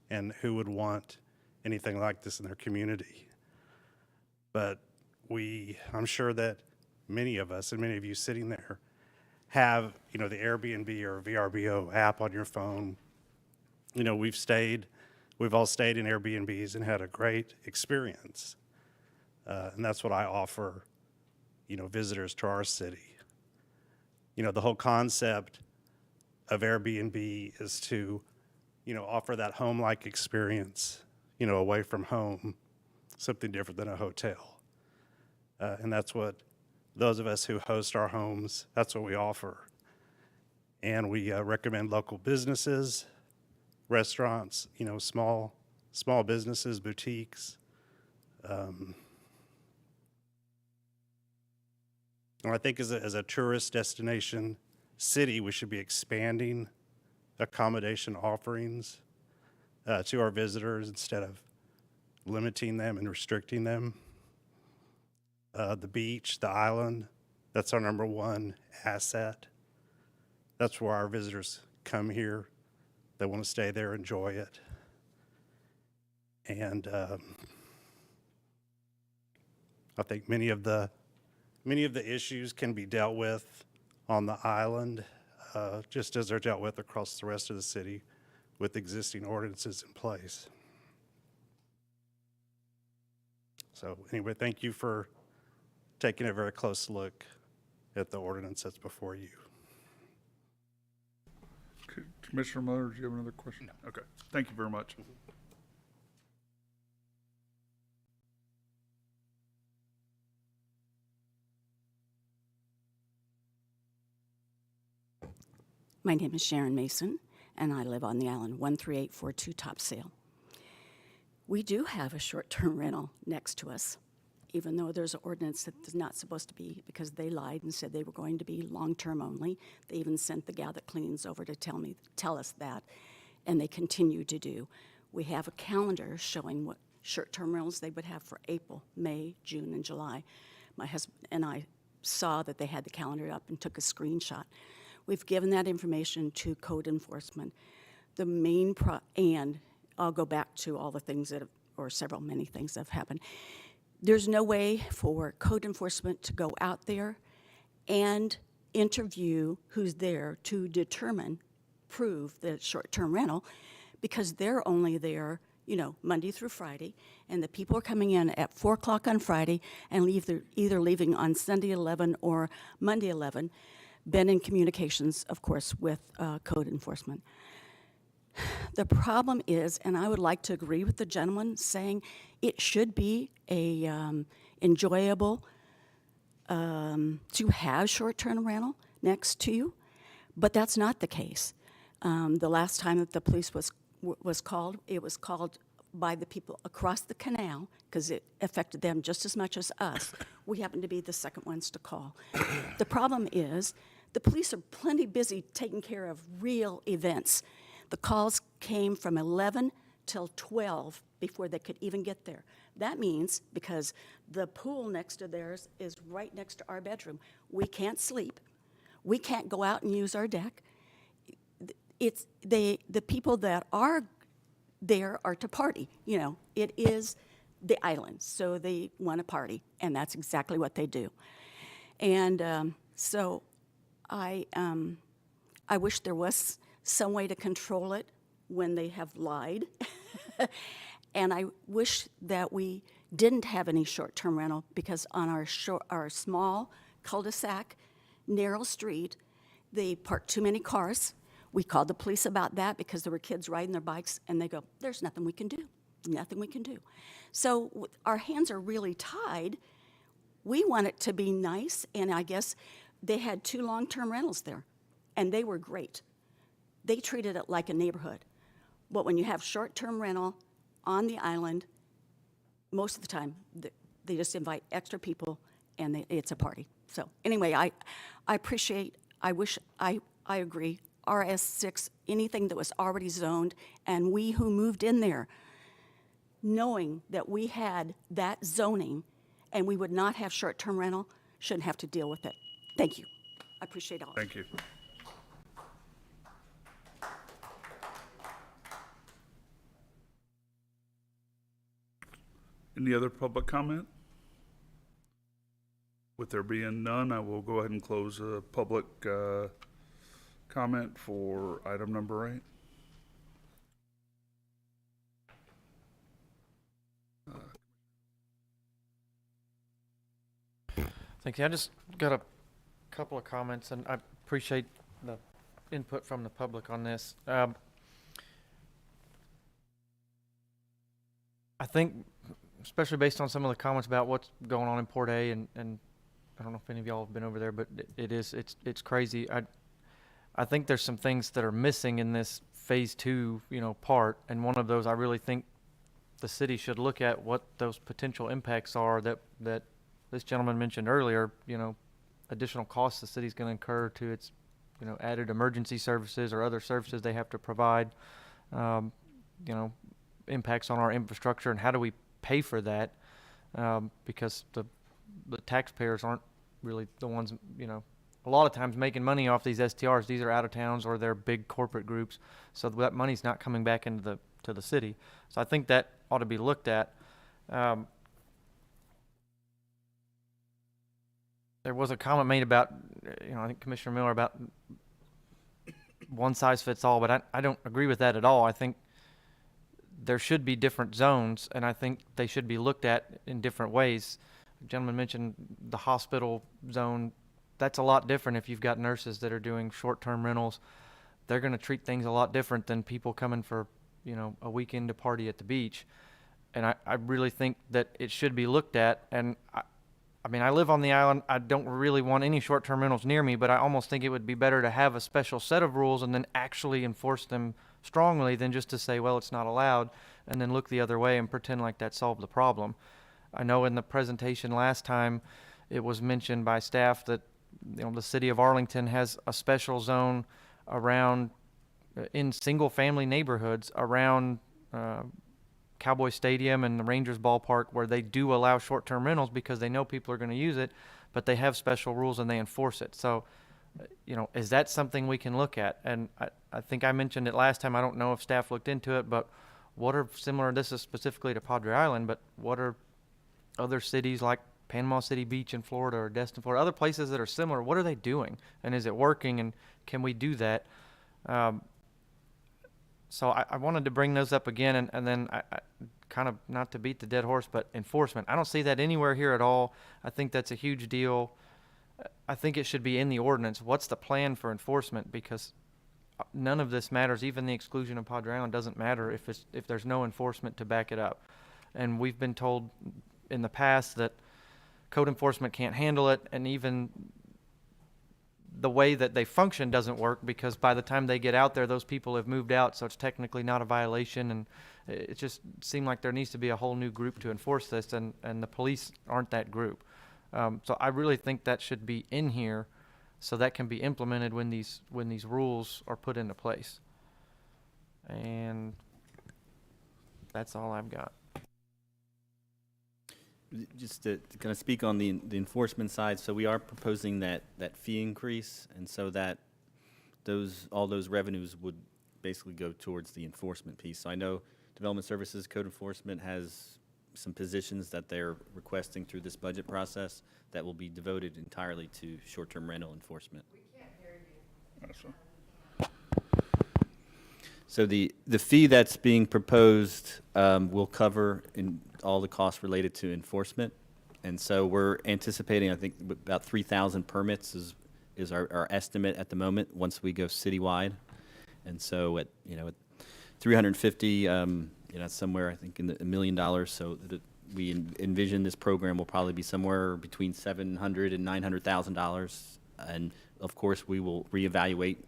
and who would want anything like this in their community. But I'm sure that many of us, and many of you sitting there, have, the Airbnb or VRBO app on your phone. We've all stayed in Airbnbs and had a great experience. And that's what I offer, visitors to our city. The whole concept of Airbnb is to, offer that home-like experience, away from home, something different than a hotel. And that's what those of us who host our homes, that's what we offer. And we recommend local businesses, restaurants, small businesses, boutiques. And I think as a tourist destination city, we should be expanding accommodation offerings to our visitors instead of limiting them and restricting them. The beach, the island, that's our number one asset. That's where our visitors come here. They want to stay there, enjoy it. And I think many of the issues can be dealt with on the island, just as they're dealt with across the rest of the city with existing ordinances in place. So anyway, thank you for taking a very close look at the ordinance that's before you. Commissioner Miller, do you have another question? No. Okay, thank you very much. My name is Sharon Mason, and I live on the island, 13842 Topsail. We do have a short-term rental next to us, even though there's an ordinance that is not supposed to be, because they lied and said they were going to be long-term only. They even sent the gal that cleans over to tell us that, and they continue to do. We have a calendar showing what short-term rentals they would have for April, May, June, and July. My husband and I saw that they had the calendar up and took a screenshot. We've given that information to code enforcement. The main and I'll go back to all the things that have, or many things that have happened. There's no way for code enforcement to go out there and interview who's there to prove the short-term rental, because they're only there, Monday through Friday, and the people are coming in at 4 o'clock on Friday and either leaving on Sunday 11 or Monday 11. Been in communications, of course, with code enforcement. The problem is, and I would like to agree with the gentleman saying it should be enjoyable to have short-term rental next to you, but that's not the case. The last time that the police was called, it was called by the people across the canal, because it affected them just as much as us. We happened to be the second ones to call. The problem is the police are plenty busy taking care of real events. The calls came from 11 till 12 before they could even get there. That means, because the pool next to theirs is right next to our bedroom, we can't sleep. We can't go out and use our deck. It's the people that are there are to party. It is the island, so they want to party, and that's exactly what they do. And so I wish there was some way to control it when they have lied. And I wish that we didn't have any short-term rental because on our small cul-de-sac, narrow street, they parked too many cars. We called the police about that because there were kids riding their bikes, and they go, there's nothing we can do, nothing we can do. So our hands are really tied. We want it to be nice, and I guess they had 2 long-term rentals there, and they were great. They treated it like a neighborhood. But when you have short-term rental on the island, most of the time, they just invite extra people, and it's a party. So anyway, I appreciate, I agree, RS6, anything that was already zoned, and we who moved in there, knowing that we had that zoning and we would not have short-term rental, shouldn't have to deal with it. Thank you. I appreciate all. Thank you. Any other public comment? With there being none, I will go ahead and close public comment for item number 8. Thank you. I just got a couple of comments, and I appreciate the input from the public on this. I think, especially based on some of the comments about what's going on in Port A, and I don't know if any of y'all have been over there, but it's crazy. I think there's some things that are missing in this phase 2, part, and one of those I really think the city should look at what those potential impacts are that this gentleman mentioned earlier. Additional costs the city's going to incur to its, added emergency services or other services they have to provide. Impacts on our infrastructure, and how do we pay for that? Because the taxpayers aren't really the ones, a lot of times making money off these STRs. These are out of towns or they're big corporate groups, so that money's not coming back into the city. So I think that ought to be looked at. There was a comment made about, I think Commissioner Miller, about one size fits all, but I don't agree with that at all. I think there should be different zones, and I think they should be looked at in different ways. The gentleman mentioned the hospital zone. That's a lot different if you've got nurses that are doing short-term rentals. They're going to treat things a lot different than people coming for, a weekend to party at the beach. And I really think that it should be looked at. And I live on the island. I don't really want any short-term rentals near me, but I almost think it would be better to have a special set of rules and then actually enforce them strongly than just to say, well, it's not allowed, and then look the other way and pretend like that solved the problem. I know in the presentation last time, it was mentioned by staff that the city of Arlington has a special zone around in single-family neighborhoods around Cowboy Stadium and the Rangers ballpark, where they do allow short-term rentals because they know people are going to use it, but they have special rules and they enforce it. So, is that something we can look at? And I think I mentioned it last time. I don't know if staff looked into it, but what are similar, this is specifically to Padre Island, but what are other cities like Panama City Beach in Florida or Destin, Florida, other places that are similar, what are they doing? And is it working? And can we do that? So I wanted to bring those up again, and then I kind of, not to beat the dead horse, but enforcement. I don't see that anywhere here at all. I think that's a huge deal. I think it should be in the ordinance. What's the plan for enforcement? Because none of this matters. Even the exclusion of Padre Island doesn't matter if there's no enforcement to back it up. And we've been told in the past that code enforcement can't handle it, and even the way that they function doesn't work, because by the time they get out there, those people have moved out, so it's technically not a violation. And it just seemed like there needs to be a whole new group to enforce this, and the police aren't that group. So I really think that should be in here, so that can be implemented when these rules are put into place. And that's all I've got. Just to kind of speak on the enforcement side, so we are proposing that fee increase, and so that all those revenues would basically go towards the enforcement piece. So I know Development Services Code Enforcement has some positions that they're requesting through this budget process that will be devoted entirely to short-term rental enforcement. We can't hear you. That's right. So the fee that's being proposed will cover all the costs related to enforcement. And so we're anticipating, I think, about 3,000 permits is our estimate at the moment, once we go citywide. And so at 350, that's somewhere, I think, in the $1 million. So we envision this program will probably be somewhere between $700,000 and $900,000. And of course, we will reevaluate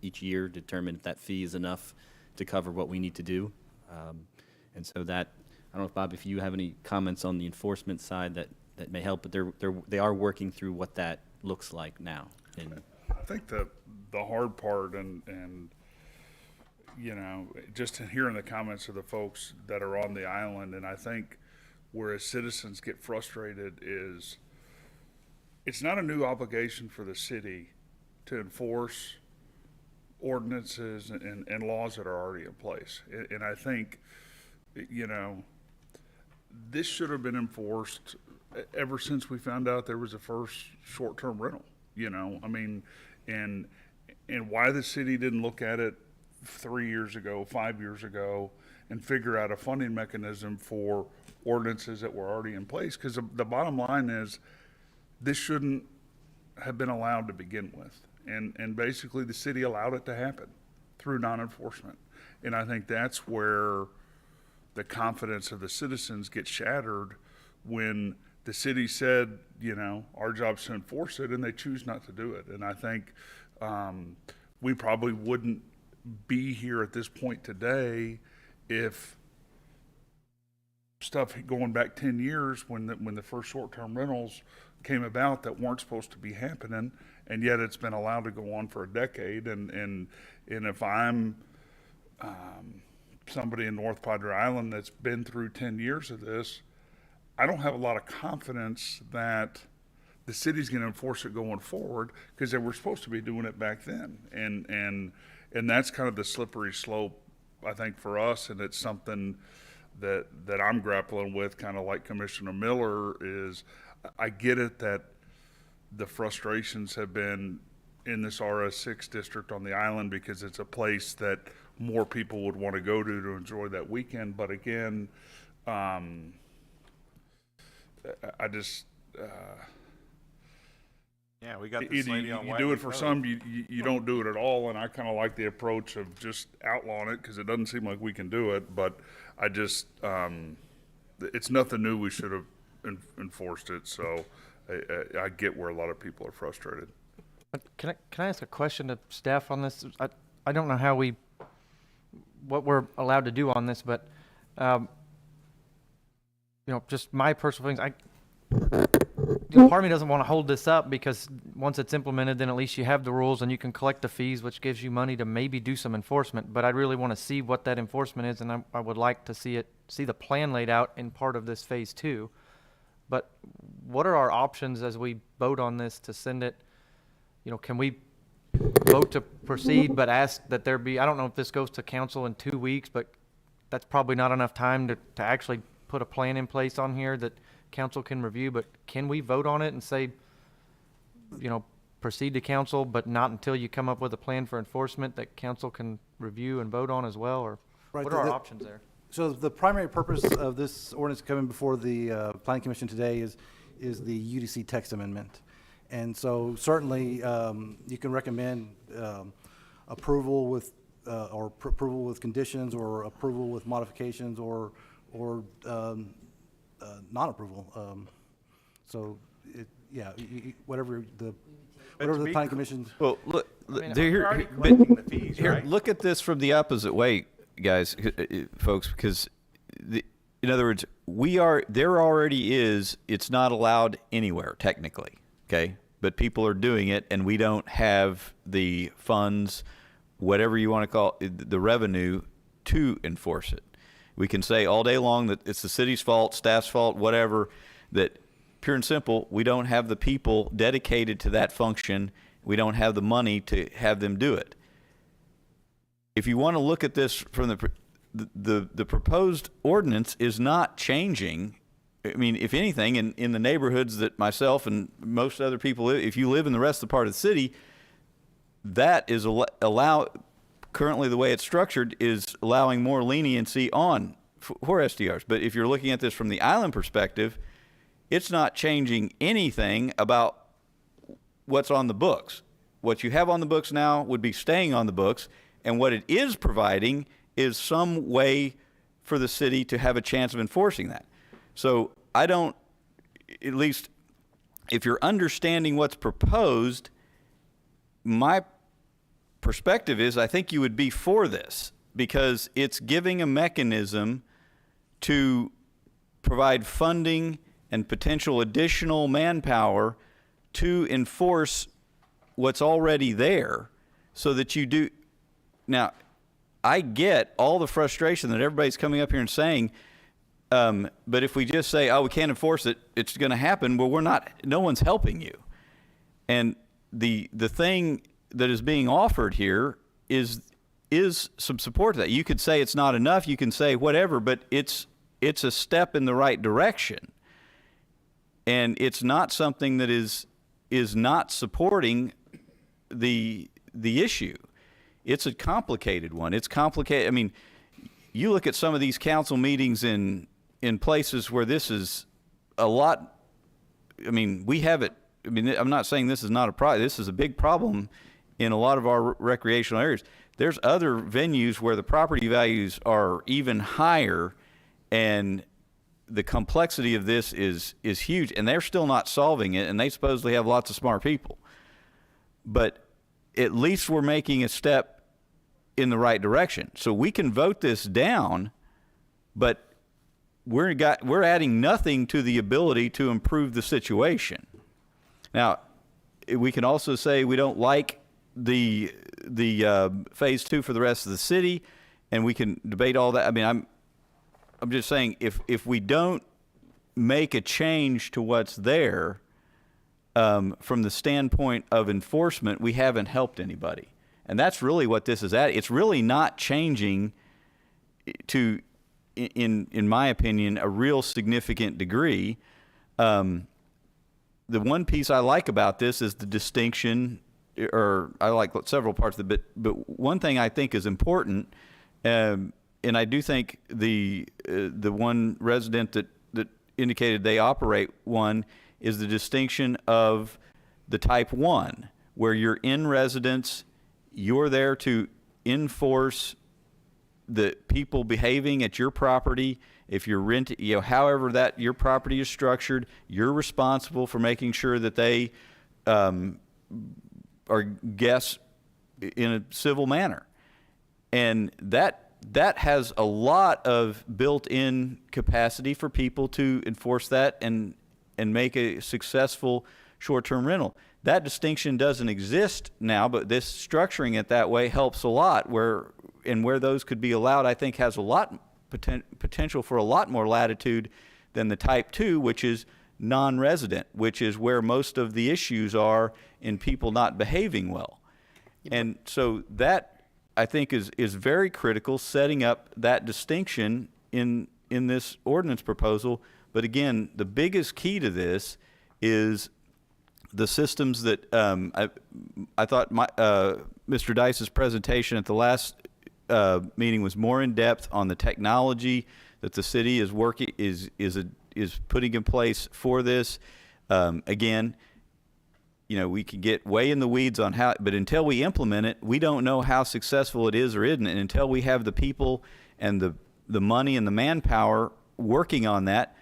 each year, determine if that fee is enough to cover what we need to do. And so that, I don't know, Bob, if you have any comments on the enforcement side that may help, but they are working through what that looks like now. And I think the hard part and just in hearing the comments of the folks that are on the island, and I think where citizens get frustrated is it's not a new obligation for the city to enforce ordinances and laws that are already in place. And I think, this should have been enforced ever since we found out there was a first short-term rental, and why the city didn't look at it 3 years ago, 5 years ago, and figure out a funding mechanism for ordinances that were already in place. Because the bottom line is, this shouldn't have been allowed to begin with. And basically the city allowed it to happen through non-enforcement. And I think that's where the confidence of the citizens gets shattered when the city said, our job's to enforce it, and they choose not to do it. And I think we probably wouldn't be here at this point today if stuff going back 10 years when the first short-term rentals came about that weren't supposed to be happening, and yet it's been allowed to go on for a decade. And if I'm somebody in North Padre Island that's been through 10 years of this, I don't have a lot of confidence that the city's going to enforce it going forward, because they were supposed to be doing it back then. And that's kind of the slippery slope, I think, for us. And it's something that I'm grappling with, kind of like Commissioner Miller is. I get it that the frustrations have been in this RS6 district on the island because it's a place that more people would want to go to enjoy that weekend. But again, I just we got this lady on you do it for some, you don't do it at all. And I kind of like the approach of just outlawing it, because it doesn't seem like we can do it. But I just it's nothing new. We should have enforced it. So I get where a lot of people are frustrated. Can I ask a question to staff on this? I don't know what we're allowed to do on this, but just my personal feelings. Part of me doesn't want to hold this up, because once it's implemented, then at least you have the rules and you can collect the fees, which gives you money to maybe do some enforcement. But I really want to see what that enforcement is, and I would like to see the plan laid out in part of this phase 2. But what are our options as we vote on this to send it? Can we vote to proceed but ask that there be, I don't know if this goes to council in 2 weeks, but that's probably not enough time to actually put a plan in place on here that council can review. But can we vote on it and say, proceed to council, but not until you come up with a plan for enforcement that council can review and vote on as well? Or Right, what are our options there? So the primary purpose of this ordinance coming before the Planning Commission today is the UDC text amendment. And so certainly you can recommend approval with approval with conditions, or approval with modifications, or non-approval. So whatever the Planning Commission. Well, look, we're already collecting the fees, right? Look at this from the opposite way, guys, folks, because in other words, there already is, it's not allowed anywhere technically, okay? But people are doing it, and we don't have the funds, whatever you want to call it, the revenue to enforce it. We can say all day long that it's the city's fault, staff's fault, whatever, that pure and simple, we don't have the people dedicated to that function. We don't have the money to have them do it. If you want to look at this from the proposed ordinance is not changing. I mean, if anything, in the neighborhoods that myself and most other people live, if you live in the rest of the part of the city, that is currently the way it's structured is allowing more leniency on for STRs. But if you're looking at this from the island perspective, it's not changing anything about what's on the books. What you have on the books now would be staying on the books, and what it is providing is some way for the city to have a chance of enforcing that. So I don't, at least if you're understanding what's proposed, my perspective is I think you would be for this, because it's giving a mechanism to provide funding and potential additional manpower to enforce what's already there, so that you do. Now, I get all the frustration that everybody's coming up here and saying, but if we just say, oh, we can't enforce it, it's going to happen. Well, we're not, no one's helping you. And the thing that is being offered here is some support to that. You could say it's not enough, you can say whatever, but it's a step in the right direction. And it's not something that is not supporting the issue. It's a complicated one. It's complicated. I mean, you look at some of these council meetings in places where this is a lot. I mean, we have it. I mean, I'm not saying this is not a problem. This is a big problem in a lot of our recreational areas. There's other venues where the property values are even higher, and the complexity of this is huge, and they're still not solving it, and they supposedly have lots of smart people. But at least we're making a step in the right direction. So we can vote this down, but we're adding nothing to the ability to improve the situation. Now, we can also say we don't like the phase 2 for the rest of the city, and we can debate all that. I mean, I'm just saying, if we don't make a change to what's there, from the standpoint of enforcement, we haven't helped anybody. And that's really what this is at. It's really not changing to, in my opinion, a real significant degree. The one piece I like about this is the distinction, or I like several parts of it, but one thing I think is important, and I do think the one resident that indicated they operate one, is the distinction of the type 1, where you're in residence, you're there to enforce the people behaving at your property. If you're renting, however that your property is structured, you're responsible for making sure that they are guests in a civil manner. And that has a lot of built-in capacity for people to enforce that and make a successful short-term rental. That distinction doesn't exist now, but this structuring it that way helps a lot. Where those could be allowed, I think, has a lot potential for a lot more latitude than the type 2, which is non-resident, which is where most of the issues are in people not behaving well. And so that, I think, is very critical, setting up that distinction in this ordinance proposal. But again, the biggest key to this is the systems that I thought Mr. Dice's presentation at the last meeting was more in depth on the technology that the city is working is putting in place for this. Again, we can get way in the weeds on how, but until we implement it, we don't know how successful it is or isn't. And until we have the people and the money and the manpower working on that,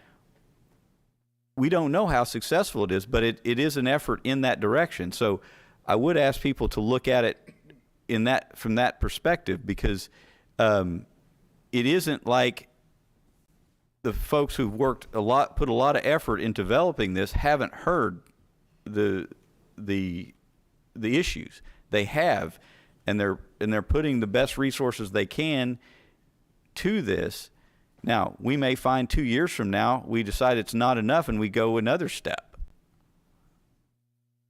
we don't know how successful it is, but it is an effort in that direction. So I would ask people to look at it from that perspective, because it isn't like the folks who've worked a lot, put a lot of effort in developing this, haven't heard the issues. They have, and they're putting the best resources they can to this. Now, we may find 2 years from now we decide it's not enough and we go another step.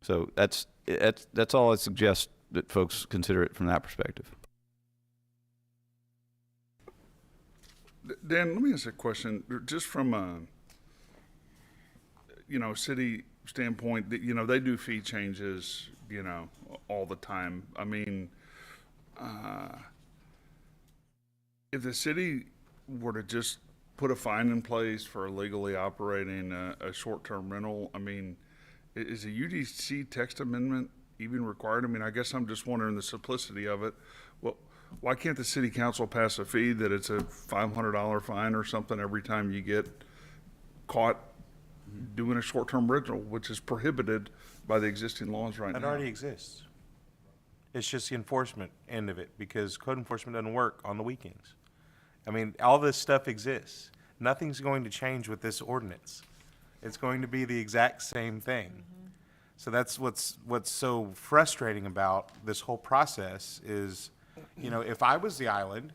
So that's all I suggest, that folks consider it from that perspective. Dan, let me ask a question. Just from a city standpoint, that they do fee changes all the time. I mean, if the city were to just put a fine in place for illegally operating a short-term rental, I mean, is a UDC text amendment even required? I mean, I guess I'm just wondering the simplicity of it. Well, why can't the city council pass a fee that it's a $500 fine or something every time you get caught doing a short-term rental, which is prohibited by the existing laws right That now? already exists. It's just the enforcement end of it, because code enforcement doesn't work on the weekends. I mean, all this stuff exists. Nothing's going to change with this ordinance. It's going to be the exact same thing. So that's what's so frustrating about this whole process is, you know, if I was the island,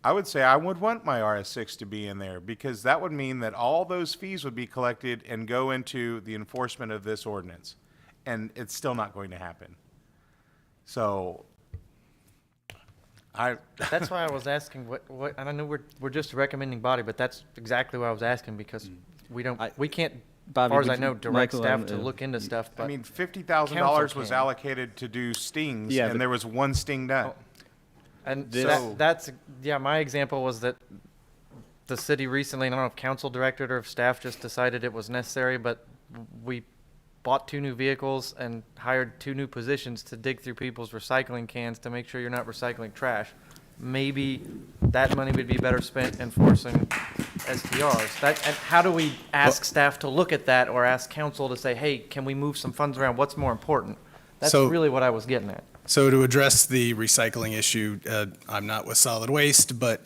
I would say I would want my RS6 to be in there, because that would mean that all those fees would be collected and go into the enforcement of this ordinance. And it's still not going to happen. So That's why I was asking what, and I know we're just a recommending body, but that's exactly what I was asking, because we can't, as far as I know, direct staff to look into stuff, but. I mean, $50,000 council was can. allocated to do stings, Yeah, and but- there was one sting done. And So- that's, yeah, my example was that the city recently, and I don't know if council directed or if staff just decided it was necessary, but we bought 2 new vehicles and hired 2 new positions to dig through people's recycling cans to make sure you're not recycling trash. Maybe that money would be better spent enforcing STRs. And how do we ask staff to look at that, or ask council to say, hey, can we move some funds around? What's more important? That's So- really what I was getting at. So to address the recycling issue, I'm not with solid waste, but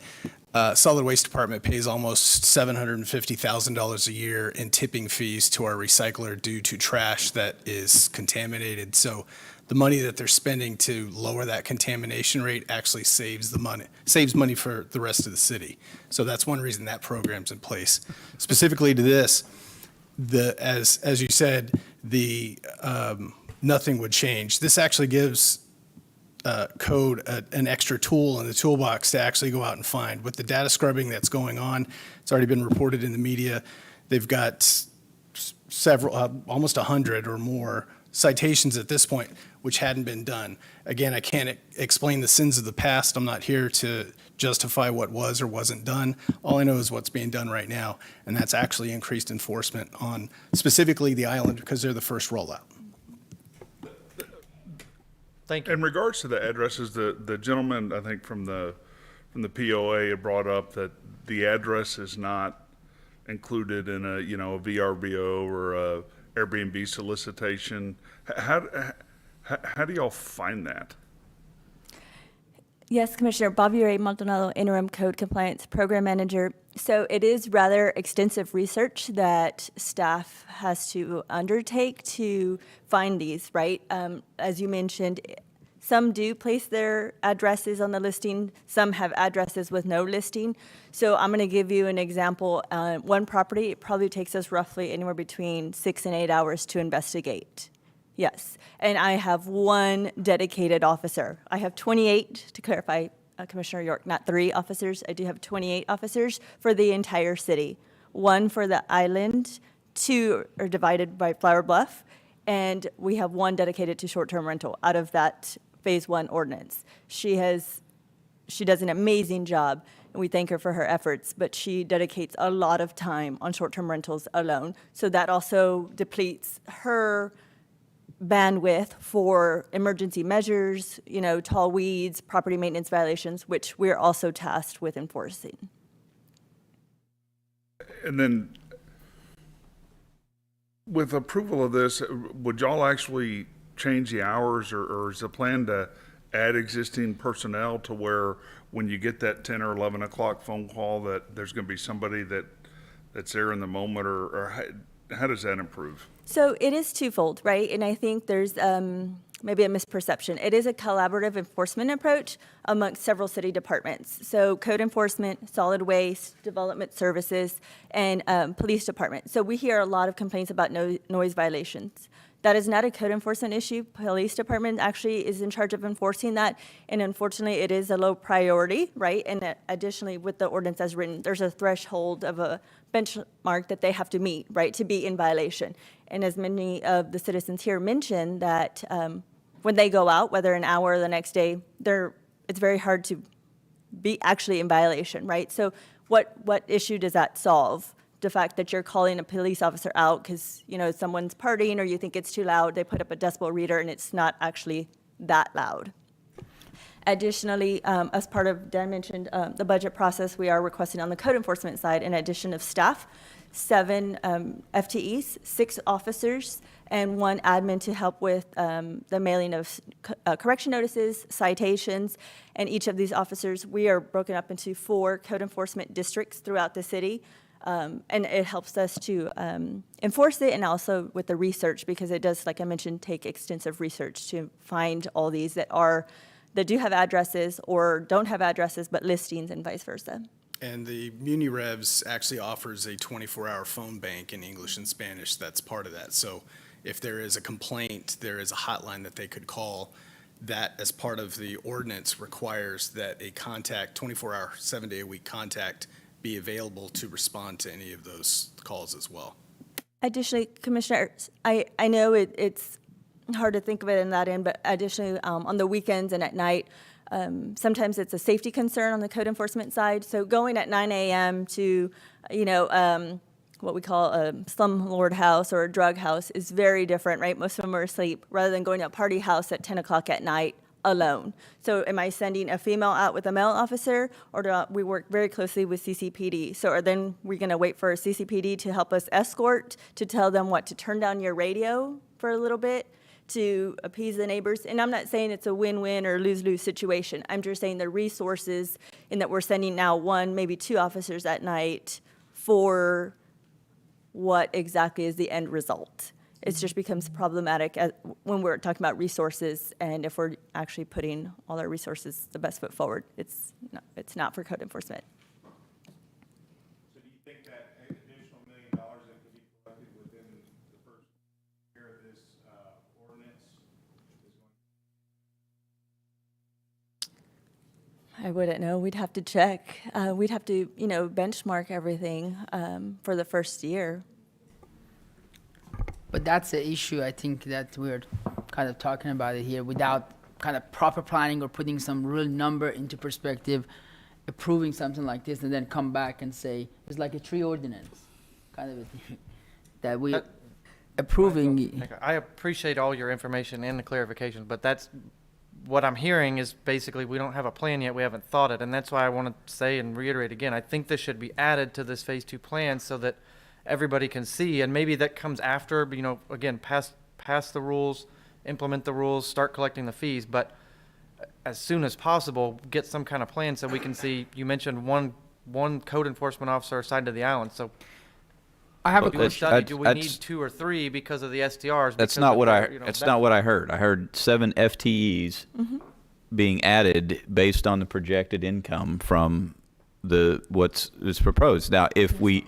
solid waste department pays almost $750,000 a year in tipping fees to our recycler due to trash that is contaminated. So the money that they're spending to lower that contamination rate actually saves money for the rest of the city. So that's one reason that program's in place. Specifically to this, as you said, nothing would change. This actually gives code an extra tool in the toolbox to actually go out and find. With the data scrubbing that's going on, it's already been reported in the media. They've got several, almost 100 or more citations at this point, which hadn't been done. Again, I can't explain the sins of the past. I'm not here to justify what was or wasn't done. All I know is what's being done right now, and that's actually increased enforcement on specifically the island, because they're the first rollout. Thank you. In regards to the addresses, the gentleman, I think from the POA had brought up that the address is not included in a VRBO or a Airbnb solicitation. How do y'all find that? Yes, Commissioner. Bobby Ray Maldonado, Interim Code Compliance Program Manager. So it is rather extensive research that staff has to undertake to find these, right? As you mentioned, some do place their addresses on the listing. Some have addresses with no listing. So I'm going to give you an example. One property, it probably takes us roughly anywhere between 6 and 8 hours to investigate. Yes, and I have 1 dedicated officer. I have 28, to clarify, Commissioner York, not 3 officers. I do have 28 officers for the entire city. 1 for the island, 2 are divided by Flower Bluff, and we have 1 dedicated to short-term rental out of that Phase 1 ordinance. She does an amazing job, and we thank her for her efforts, but she dedicates a lot of time on short-term rentals alone. So that also depletes her bandwidth for emergency measures, tall weeds, property maintenance violations, which we're also tasked with enforcing. And then, with approval of this, would y'all actually change the hours, or is the plan to add existing personnel to where when you get that 10 or 11 o'clock phone call that there's going to be somebody that's there in the moment, or how does that improve? So it is twofold, right? And I think there's maybe a misperception. It is a collaborative enforcement approach amongst several city departments. So code enforcement, solid waste, development services, and police department. So we hear a lot of complaints about noise violations. That is not a code enforcement issue. Police department actually is in charge of enforcing that, and unfortunately, it is a low priority, right? And additionally, with the ordinance as written, there's a threshold of a benchmark that they have to meet, right, to be in violation. And as many of the citizens here mentioned, that when they go out, whether an hour or the next day, it's very hard to be actually in violation, right? So what issue does that solve? The fact that you're calling a police officer out because, someone's partying or you think it's too loud, they put up a decibel reader and it's not actually that loud. Additionally, as part of, Dan mentioned, the budget process, we are requesting on the code enforcement side, in addition of staff, 7 FTEs, 6 officers, and 1 admin to help with the mailing of correction notices, citations, and each of these officers, we are broken up into 4 code enforcement districts throughout the city, and it helps us to enforce it and also with the research, because it does, like I mentioned, take extensive research to find all these that do have addresses or don't have addresses, but listings and vice versa. And the Muni Revs actually offers a 24-hour phone bank in English and Spanish that's part of that. So if there is a complaint, there is a hotline that they could call. That, as part of the ordinance, requires that a contact, 24-hour, 7-day-a-week contact, be available to respond to any of those calls as well. Additionally, Commissioners, I know it's hard to think of it in that end, but additionally, on the weekends and at night, sometimes it's a safety concern on the code enforcement side. So going at 9 a.m. to, what we call a slumlord house or a drug house is very different, right? Most of them are asleep, rather than going to a party house at 10 o'clock at night alone. So am I sending a female out with a male officer, or we work very closely with CCPD? So are then we're going to wait for a CCPD to help us escort, to tell them what to turn down your radio for a little bit, to appease the neighbors? And I'm not saying it's a win-win or lose-lose situation. I'm just saying the resources in that we're sending now 1, maybe 2 officers at night for what exactly is the end result. It just becomes problematic when we're talking about resources, and if we're actually putting all our resources the best foot forward, it's not for code enforcement. So do you think that additional $1 million that could be collected within the first year of this ordinance is going? I wouldn't know. We'd have to check. We'd have to, benchmark everything for the first year. But that's the issue, I think, that we're kind of talking about it here without kind of proper planning or putting some real number into perspective, approving something like this, and then come back and say, it's like a tree ordinance, kind of a thing, that we approving. I appreciate all your information and the clarification, but that's what I'm hearing is basically we don't have a plan yet, we haven't thought it, and that's why I want to say and reiterate again, I think this should be added to this phase 2 plan so that everybody can see, and maybe that comes after, again, pass the rules, implement the rules, start collecting the fees, but as soon as possible, get some kind of plan so we can see. You mentioned one code enforcement officer assigned to the island, so I have a question. Do we need 2 or 3 because of the STRs? That's not what not what I heard. I heard 7 FTEs being added based on the projected income from what's proposed. Now, if we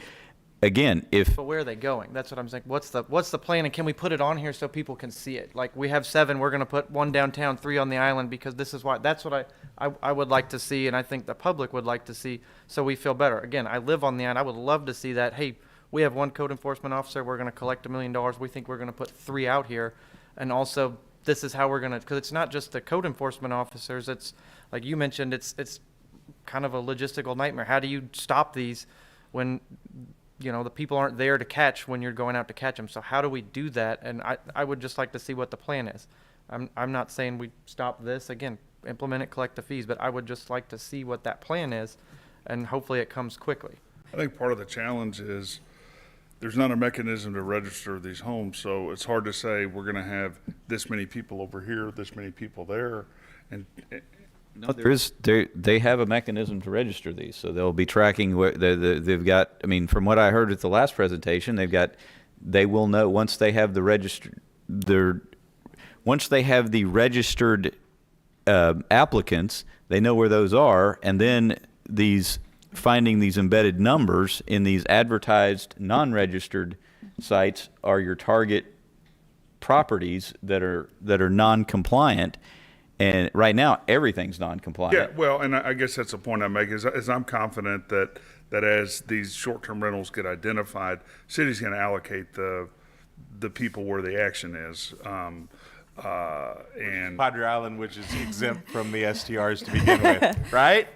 But where are they going? That's what I'm saying. What's the plan, and can we put it on here so people can see it? Like, we have 7, we're going to put 1 downtown, 3 on the island, because this is why. That's what I would like to see, and I think the public would like to see, so we feel better. Again, I live on the island. I would love to see that. Hey, we have 1 code enforcement officer. We're going to collect $1 million. We think we're going to put 3 out here, and also this is how we're going to. Because it's not just the code enforcement officers. It's like you mentioned. It's kind of a logistical nightmare. How do you stop these when the people aren't there to catch when you're going out to catch them? So how do we do that? And I would just like to see what the plan is. I'm not saying we stop this. Again, implement it, collect the fees, but I would just like to see what that plan is, and hopefully it comes quickly. I think part of the challenge is there's not a mechanism to register these homes, so it's hard to say we're going to have this many people over here, this many people there, and no, they have a mechanism to register these, so they'll be tracking what they've got. I mean, from what I heard at the last presentation, they will know once they have the registered applicants, they know where those are, and then finding these embedded numbers in these advertised non-registered sites are your target properties that are non-compliant. And right now, everything's non-compliant. yeah, well, and I guess that's the point I make is I'm confident that as these short-term rentals get identified, city's going to allocate the people where the action is. And Padre Island, which is exempt from the STRs to begin with, right?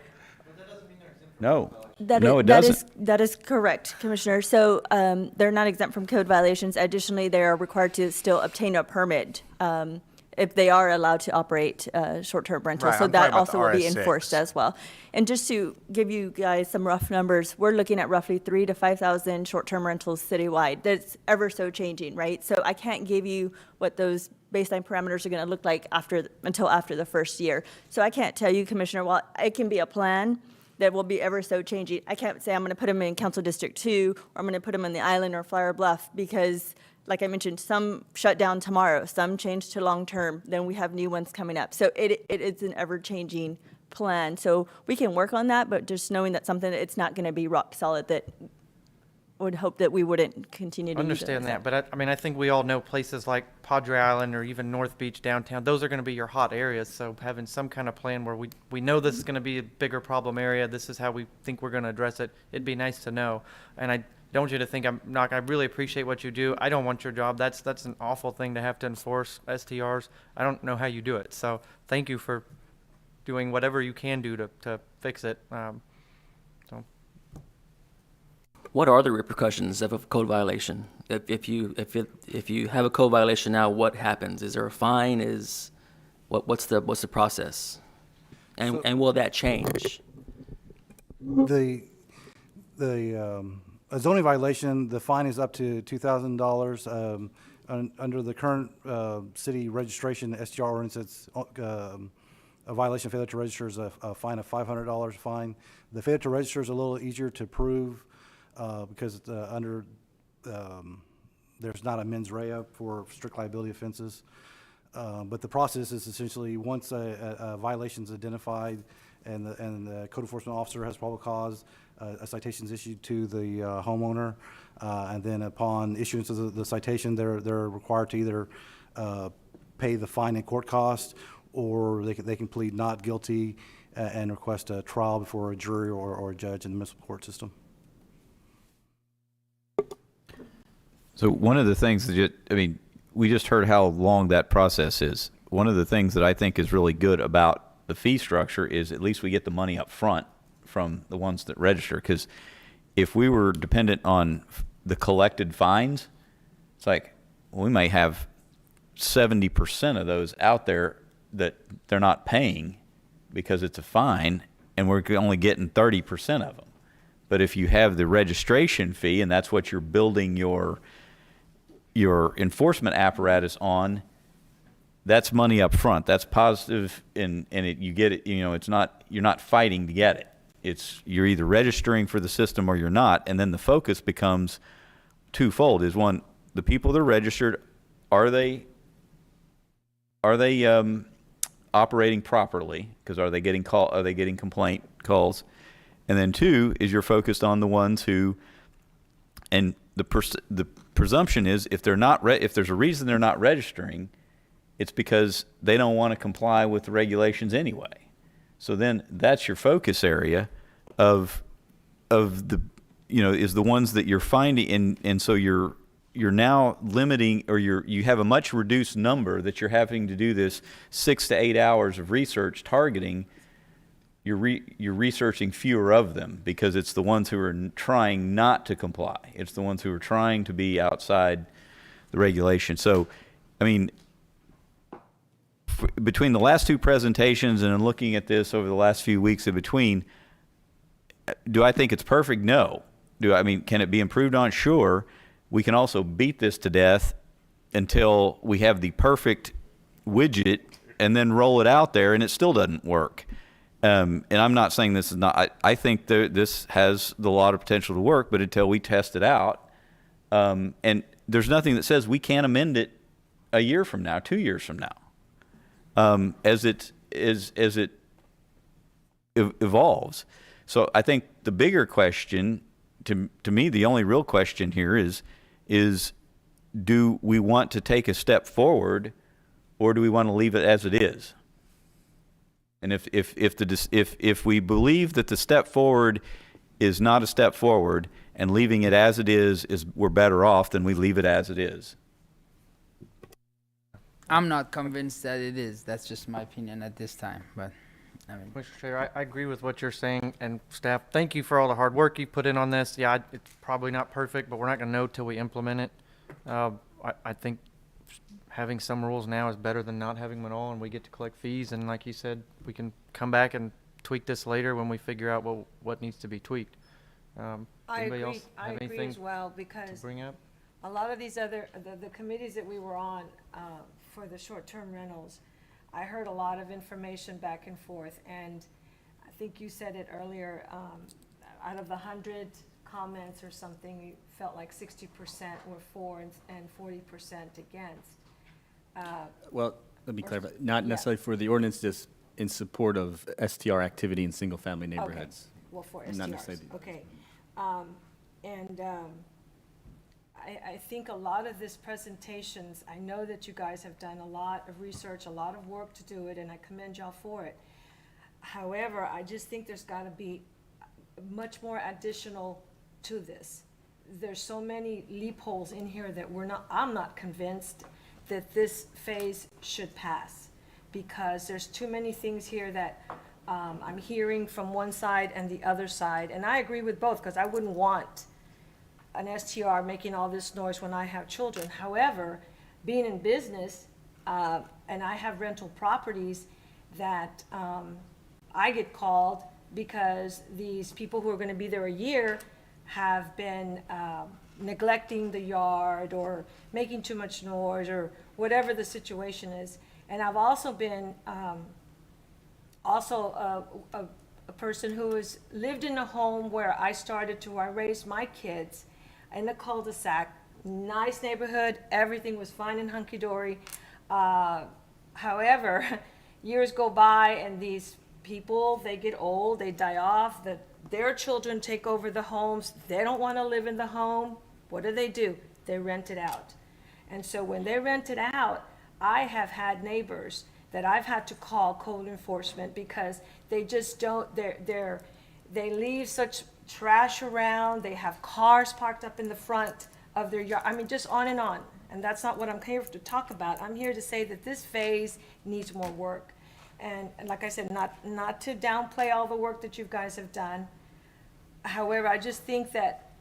No. No, it doesn't. That is correct, Commissioner. So they're not exempt from code violations. Additionally, they are required to still obtain a permit if they are allowed to operate short-term rentals. Right, So I'm that talking about also the will be RS6. enforced as well. And just to give you guys some rough numbers, we're looking at roughly 3,000 to 5,000 short-term rentals citywide. That's ever so changing, right? So I can't give you what those baseline parameters are going to look like until after the first year. So I can't tell you, Commissioner, while it can be a plan that will be ever so changing, I can't say I'm going to put them in Council District 2 or I'm going to put them in the Island or Flower Bluff because, like I mentioned, some shut down tomorrow, some change to long-term, then we have new ones coming up. So it is an ever-changing plan. So we can work on that, but just knowing that it's not going to be rock solid, that would hope that we wouldn't continue to Understand that, but I think we all know places like Padre Island or even North Beach downtown, those are going to be your hot areas. So having some kind of plan where we know this is going to be a bigger problem area, this is how we think we're going to address it, it'd be nice to know. And I don't want you to think I really appreciate what you do. I don't want your job. That's an awful thing to have to enforce STRs. I don't know how you do it. So thank you for doing whatever you can do to fix it. What are the repercussions of a code violation? If you have a code violation now, what happens? Is there a fine? What's the process? And will that change? A zoning violation, the fine is up to $2,000. Under the current city registration, the STR ordinance, it's a violation of failure to register is a fine of $500 fine. The failure to register is a little easier to prove because there's not a mens rea for strict liability offenses. But the process is essentially once a violation is identified and the code enforcement officer has probable cause, a citation is issued to the homeowner, and then upon issuance of the citation, they're required to either pay the fine and court cost, or they can plead not guilty and request a trial before a jury or a judge in the municipal court system. So one of the things that we just heard how long that process is. One of the things that I think is really good about the fee structure is at least we get the money up front from the ones that register. Because if we were dependent on the collected fines, it's like we may have 70% of those out there that they're not paying because it's a fine, and we're only getting 30% of them. But if you have the registration fee, and that's what you're building your enforcement apparatus on, that's money up front. That's positive, and you get it. It's not, you're not fighting to get it. You're either registering for the system or you're not, and then the focus becomes twofold. Is one, the people that are registered, are they operating properly? Because are they getting complaint calls? And then two is you're focused on the ones who, and the presumption is if there's a reason they're not registering, it's because they don't want to comply with the regulations anyway. So then that's your focus area of the, is the ones that you're finding, and so you're now limiting, or you have a much reduced number that you're having to do this 6 to 8 hours of research targeting. You're researching fewer of them because it's the ones who are trying not to comply. It's the ones who are trying to be outside the regulation. So, between the last two presentations and looking at this over the last few weeks in between, do I think it's perfect? No. Can it be improved on? Sure. We can also beat this to death until we have the perfect widget and then roll it out there and it still doesn't work. And I'm not saying this is not, I think this has a lot of potential to work, but until we test it out, and there's nothing that says we can't amend it a year from now, 2 years from now, as it evolves. So I think the bigger question, to me, the only real question here is do we want to take a step forward, or do we want to leave it as it is? And if we believe that the step forward is not a step forward and leaving it as it is we're better off, then we leave it as it is. I'm not convinced that it is. That's just my opinion at this time. But Mr. Chair, I agree with what you're saying, and staff, thank you for all the hard work you put in on this. Yeah, it's probably not perfect, but we're not gonna know till we implement it. I think having some rules now is better than not having them at all, and we get to collect fees, and like you said, we can come back and tweak this later when we figure out what needs to be tweaked. I Anybody agree, else I have agree anything as well, to because bring up? a lot of these other, the committees that we were on, for the short-term rentals, I heard a lot of information back and forth, and I think you said it earlier, out of the 100 comments or something, you felt like 60% were for and 40% against. Well, let me or- clarify, not yeah. necessarily for the ordinance, just in support of STR activity in single-family Okay. neighborhoods. Well, for and not STRs, necessarily- okay. I think a lot of this presentations, I know that you guys have done a lot of research, a lot of work to do it, and I commend y'all for it. However, I just think there's gotta be much more additional to this. There's so many loopholes in here that I'm not convinced that this phase should pass, because there's too many things here that I'm hearing from one side and the other side, and I agree with both, because I wouldn't want an STR making all this noise when I have children. However, being in business, and I have rental properties that I get called because these people who are gonna be there a year have been neglecting the yard or making too much noise or whatever the situation is. And I've also been a person who has lived in a home where I raised my kids in a cul-de-sac, nice neighborhood, everything was fine and hunky-dory. However, years go by and these people, they get old, they die off, their children take over the homes, they don't want to live in the home. What do? They rent it out. And so when they rent it out, I have had neighbors that I've had to call code enforcement because they just don't, they leave such trash around, they have cars parked up in the front of their yard, I mean, just on and on. And that's not what I'm here to talk about. I'm here to say that this phase needs more work. And like I said, not to downplay all the work that you guys have done. However, I just think that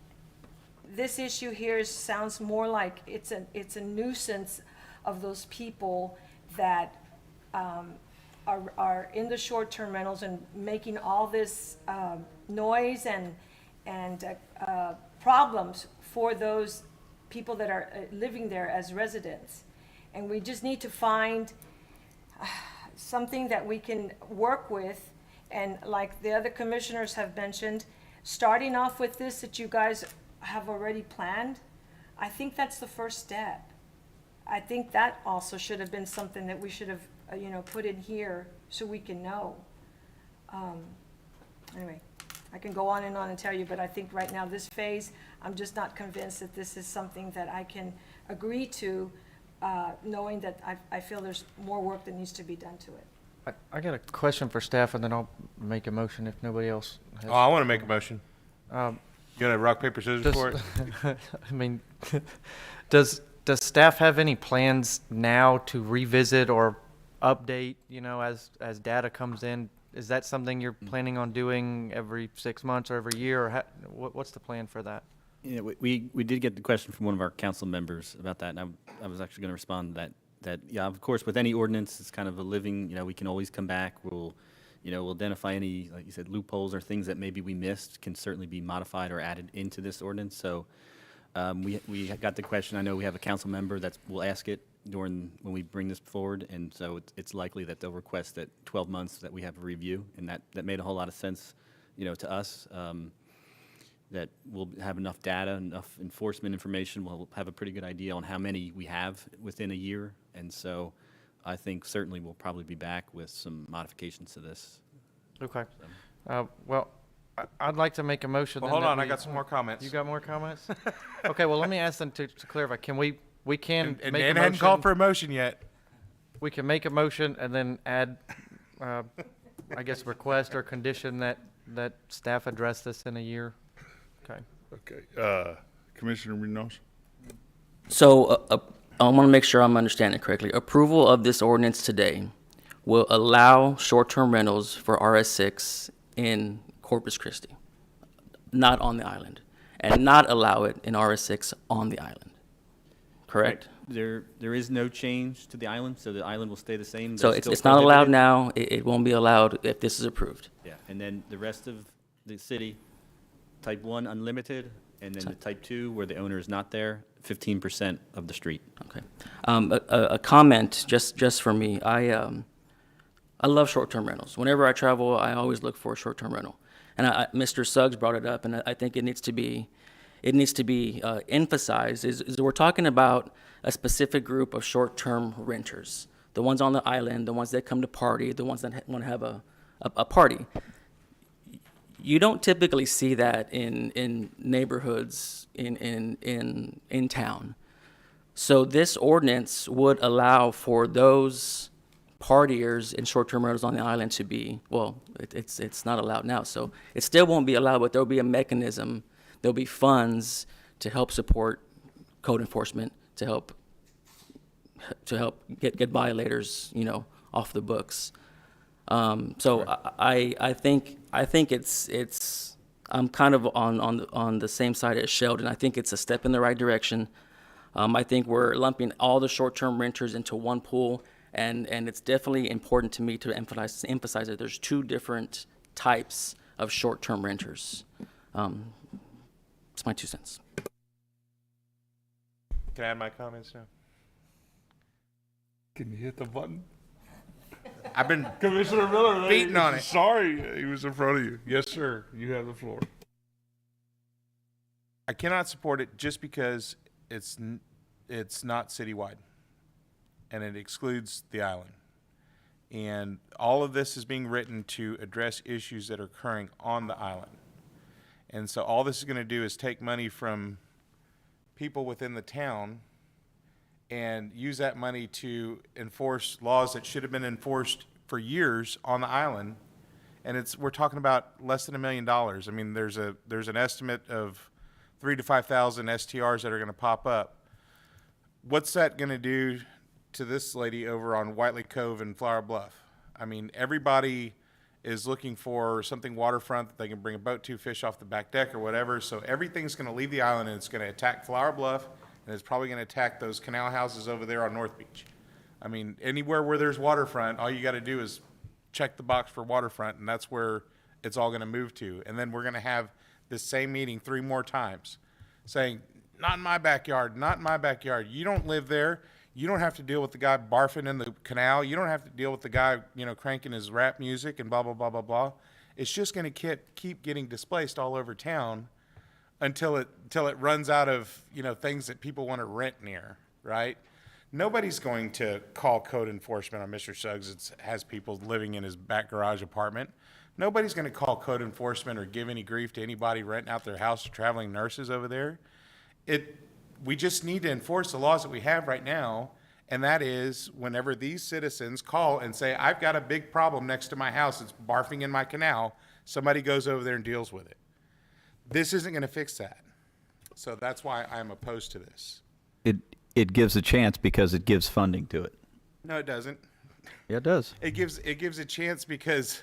this issue here sounds more like it's a nuisance of those people that are in the short-term rentals and making all this noise and problems for those people that are living there as residents. And we just need to find something that we can work with, and like the other commissioners have mentioned, starting off with this that you guys have already planned, I think that's the first step. I think that also should have been something that we should have, put in here so we can know. Anyway, I can go on and tell you, but I think right now, this phase, I'm just not convinced that this is something that I can agree to, knowing that I feel there's more work that needs to be done to it. I got a question for staff, and then I'll make a motion if nobody else has. Oh, I want to make a motion. You got a rock, paper, scissors for it? I mean, does staff have any plans now to revisit or update, as data comes in? Is that something you're planning on doing every 6 months or every year, or what's the plan for that? Yeah, we did get the question from one of our council members about that, and I was actually going to respond to that, yeah, of course, with any ordinance, it's kind of a living, we can always come back. We'll identify any, like you said, loopholes or things that maybe we missed can certainly be modified or added into this ordinance. So we got the question. I know we have a council member will ask it when we bring this forward, and so it's likely that they'll request that 12 months that we have a review, and that made a whole lot of sense, to us. That we'll have enough data, enough enforcement information, we'll have a pretty good idea on how many we have within a year. And so I think certainly we'll probably be back with some modifications to this. Okay. Well, I'd like to make a motion. Well, then hold that on, I got some more comments. You got more comments? Okay, well, let me ask them to clarify. Can we can And make a Dan motion? hadn't called for a motion yet. We can make a motion and then add, I guess, request or condition that staff address this in a year. Okay. Okay. Commissioner Munoz? So I want to make sure I'm understanding correctly. Approval of this ordinance today will allow short-term rentals for RS6 in Corpus Christi, not on the island, and not allow it in RS6 on the island. Correct? There is no change to the island, so the island will stay the same. So They're it's still not allowed prohibited. now. It won't be allowed if this is approved. Yeah, and then the rest of the city, type 1 unlimited, and then the type 2 where the owner is not there, 15% of the street. Okay. A comment just for me. I love short-term rentals. Whenever I travel, I always look for a short-term rental. And Mr. Suggs brought it up, and I think it needs to be emphasized. Is we're talking about a specific group of short-term renters, the ones on the island, the ones that come to party, the ones that want to have a party. You don't typically see that in neighborhoods in town. So this ordinance would allow for those partiers and short-term rentals on the island to be, well, it's not allowed now, so it still won't be allowed, but there'll be a mechanism, there'll be funds to help support code enforcement, to help get violators, off the books. So I think it's I'm kind of on the same side as Sheldon. I think it's a step in the right direction. I think we're lumping all the short-term renters into one pool, and it's definitely important to me to emphasize that there's two different types of short-term renters. It's my 2 cents. Can I add my comments now? Can you hit the button? I've been Commissioner Miller, beating on it. Sorry, he was in front of you. Yes, sir. You have the floor. I cannot support it just because it's not citywide, and it excludes the island. And all of this is being written to address issues that are occurring on the island. And so all this is going to do is take money from people within the town and use that money to enforce laws that should have been enforced for years on the island. And we're talking about less than $1 million. I mean, there's an estimate of 3,000 to 5,000 STRs that are going to pop up. What's that going to do to this lady over on Whiteley Cove and Flower Bluff? I mean, everybody is looking for something waterfront that they can bring a boat to, fish off the back deck or whatever. So everything's going to leave the island, and it's going to attack Flower Bluff, and it's probably going to attack those canal houses over there on North Beach. I mean, anywhere where there's waterfront, all you got to do is check the box for waterfront, and that's where it's all going to move to. And then we're going to have this same meeting 3 more times saying, not in my backyard, not in my backyard. You don't live there. You don't have to deal with the guy barfing in the canal. You don't have to deal with the guy, cranking his rap music and blah, blah, blah, blah, blah. It's just going to keep getting displaced all over town until it runs out of, things that people want to rent near, right? Nobody's going to call code enforcement on Mr. Suggs that has people living in his back garage apartment. Nobody's going to call code enforcement or give any grief to anybody renting out their house to traveling nurses over there. We just need to enforce the laws that we have right now, and that is whenever these citizens call and say, I've got a big problem next to my house, it's barfing in my canal, somebody goes over there and deals with it. This isn't going to fix that. So that's why I'm opposed to this. It gives a chance because it gives funding to it. No, it doesn't. Yeah, it does. It gives a chance because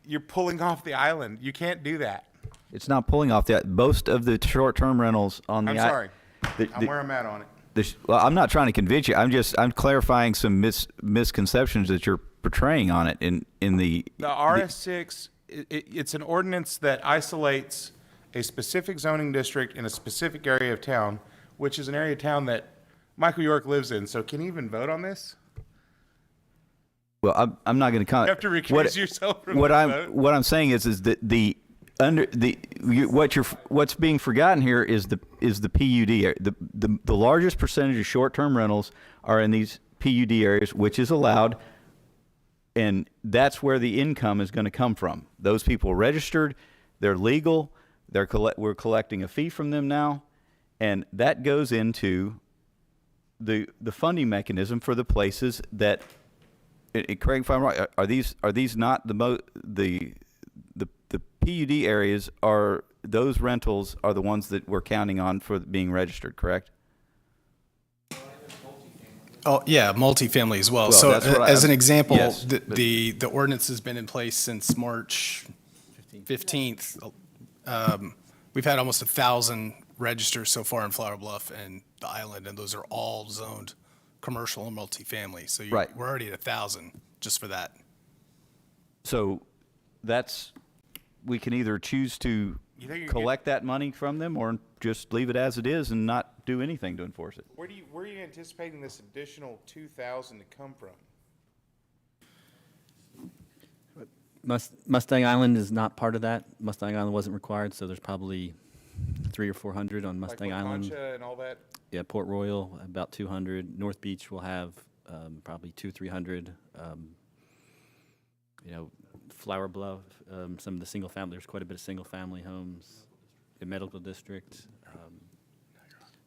you're pulling off the island. You can't do that. It's not pulling off that. Most of the short-term rentals on the I'm sorry. I'm where I'm at on it. Well, I'm not trying to convince you. I'm clarifying some misconceptions that you're portraying on it in the RS6. It's an ordinance that isolates a specific zoning district in a specific area of town, which is an area of town that Michael York lives in. So can he even vote on this? Well, I'm not going to comment. You have to recuse yourself from the vote. What I'm saying is that what's being forgotten here is the PUD area. The largest percentage of short-term rentals are in these PUD areas, which is allowed, and that's where the income is going to come from. Those people are registered, they're legal, we're collecting a fee from them now, and that goes into the funding mechanism for the places that. Craig, if I'm right, are these not the PUD areas? Are those rentals are the ones that we're counting on for being registered, correct? Oh, yeah, multifamily as well. Well, So that's what as an example, yes, but- the ordinance has been in place since March 15th. We've had almost 1,000 registers so far in Flower Bluff and the island, and those are all zoned commercial and multifamily. So Right. we're already at 1,000 just for that. So that's, we can either choose to You think you collect that money from them or just leave it as it is and not do anything to enforce it. Where are you anticipating this additional 2,000 to come from? Mustang Island is not part of that. Mustang Island wasn't required, so there's probably 300 or 400 on Mustang like La Island. Concha and all that? Yeah, Port Royal, about 200. North Beach will have probably 200-300. Flower Bluff, some of the single family, there's quite a bit of single family homes. The medical district,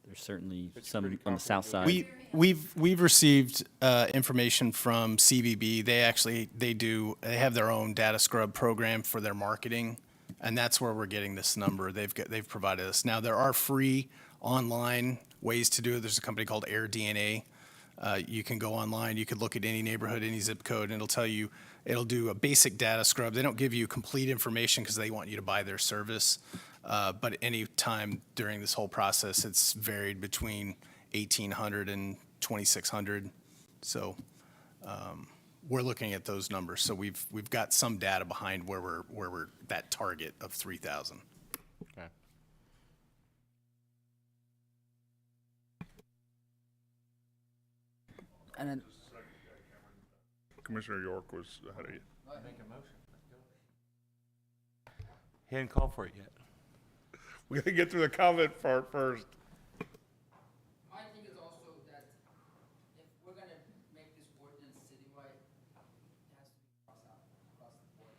there's certainly some on the south side. We've received information from CVB. They have their own data scrub program for their marketing, and that's where we're getting this number. They've provided us. Now there are free online ways to do it. There's a company called AirDNA. You can go online. You could look at any neighborhood, any zip code, and it'll tell you. It'll do a basic data scrub. They don't give you complete information because they want you to buy their service. But any time during this whole process, it's varied between 1,800 and 2,600. So we're looking at those numbers. So we've got some data behind where we're that target of 3,000. Okay. And then, Commissioner York was ahead of you. Make a motion. He hadn't called for it yet. We gotta get through the comment part first. my thing is also that if we're gonna make this ordinance citywide, it has to be across the board.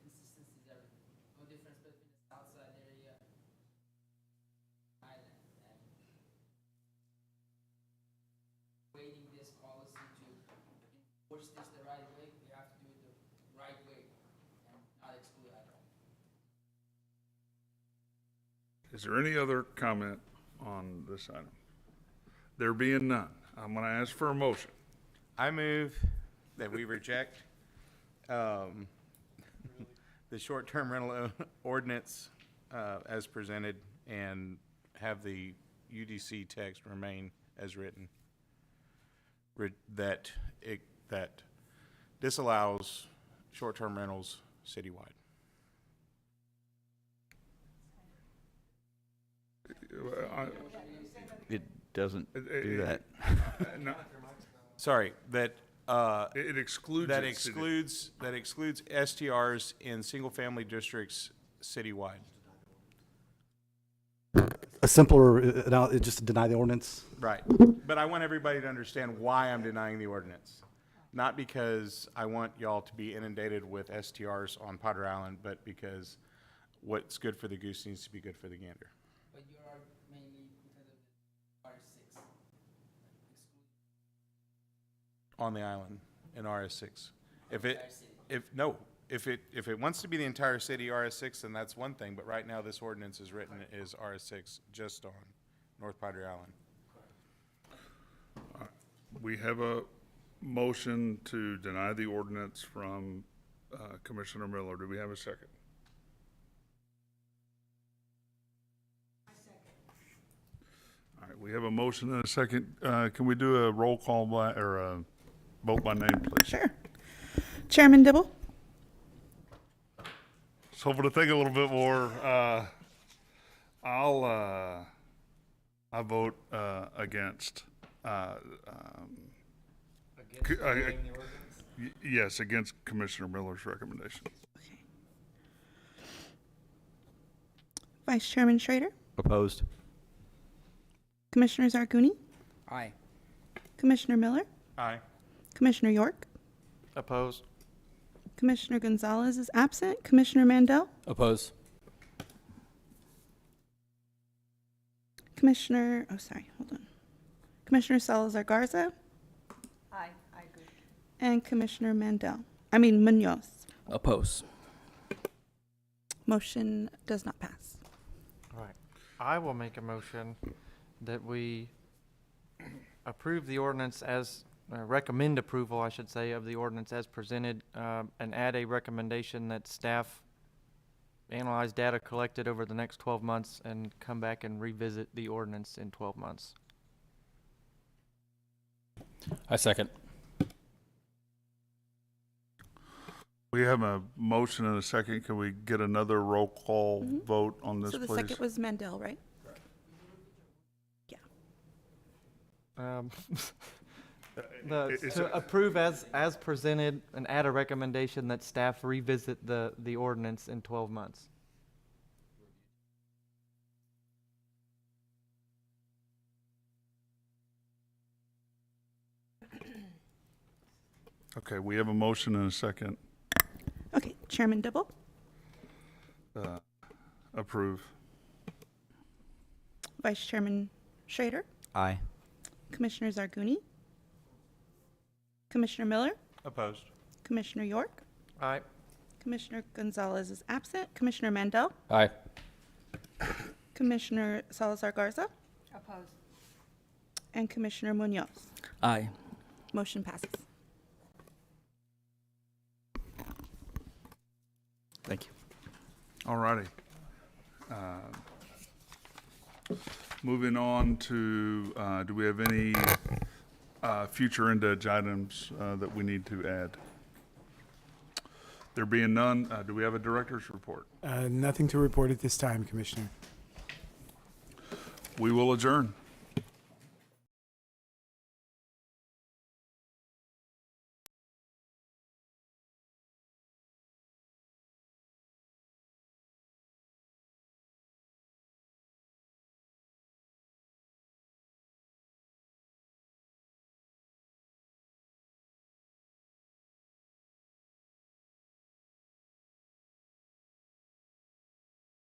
Consistency is everything. No difference between the south side area, island, and waiting this policy to enforce this the right way, we have to do it the right way and not exclude at all. Is there any other comment on this item? There being none, I'm gonna ask for a motion. I move that we reject the short-term rental ordinance as presented and have the UDC text remain as written. That disallows short-term rentals citywide. It doesn't do that. No, Sorry, that it excludes. that it, city. excludes STRs in single-family districts citywide. A simpler, just to deny the ordinance? Right. But I want everybody to understand why I'm denying the ordinance. Not because I want y'all to be inundated with STRs on Padre Island, but because what's good for the goose needs to be good for the gander. But you are mainly because of the R6. On the island in RS6. If it wants to be the entire city RS6, then that's one thing, but right now this ordinance is written as RS6 just on North Padre Island. We have a motion to deny the ordinance from Commissioner Miller. Do we have a second? All right, we have a motion and a second. Can we do a roll call by, or a vote by name, please? Sure. Chairman Dibble? Just hoping to think a little bit more. I vote against. Yes, against Commissioner Miller's recommendation. Vice Chairman Schrader? Opposed? Commissioner Zarguni? Aye. Commissioner Miller? Aye. Commissioner York? Opposed? Commissioner Gonzalez is absent. Commissioner Mandel? Oppose. Commissioner Salazar Garza? Aye, I agree. And Commissioner Munoz. Oppose. Motion does not pass. All right. I will make a motion that we approve the ordinance as, recommend approval, I should say, of the ordinance as presented, and add a recommendation that staff analyze data collected over the next 12 months and come back and revisit the ordinance in 12 months. I second. We have a motion and a second. Can we get another roll call vote on this, So the please? second was Mandel, right? To approve as presented and add a recommendation that staff revisit the ordinance in 12 months. Okay, we have a motion and a second. Okay, Chairman Dibble, Approve. Vice Chairman Schrader, Aye. Commissioner Zarguni, Commissioner Miller, Opposed. Commissioner York, Aye. Commissioner Gonzalez is absent, Commissioner Mandel, Aye. Commissioner Salazar Garza, Opposed. and Commissioner Munoz. Aye. Motion passes. Thank you. All righty. Moving on to, do we have any future end-edge items that we need to add? There being none, do we have a director's report? Nothing to report at this time, Commissioner. We will adjourn.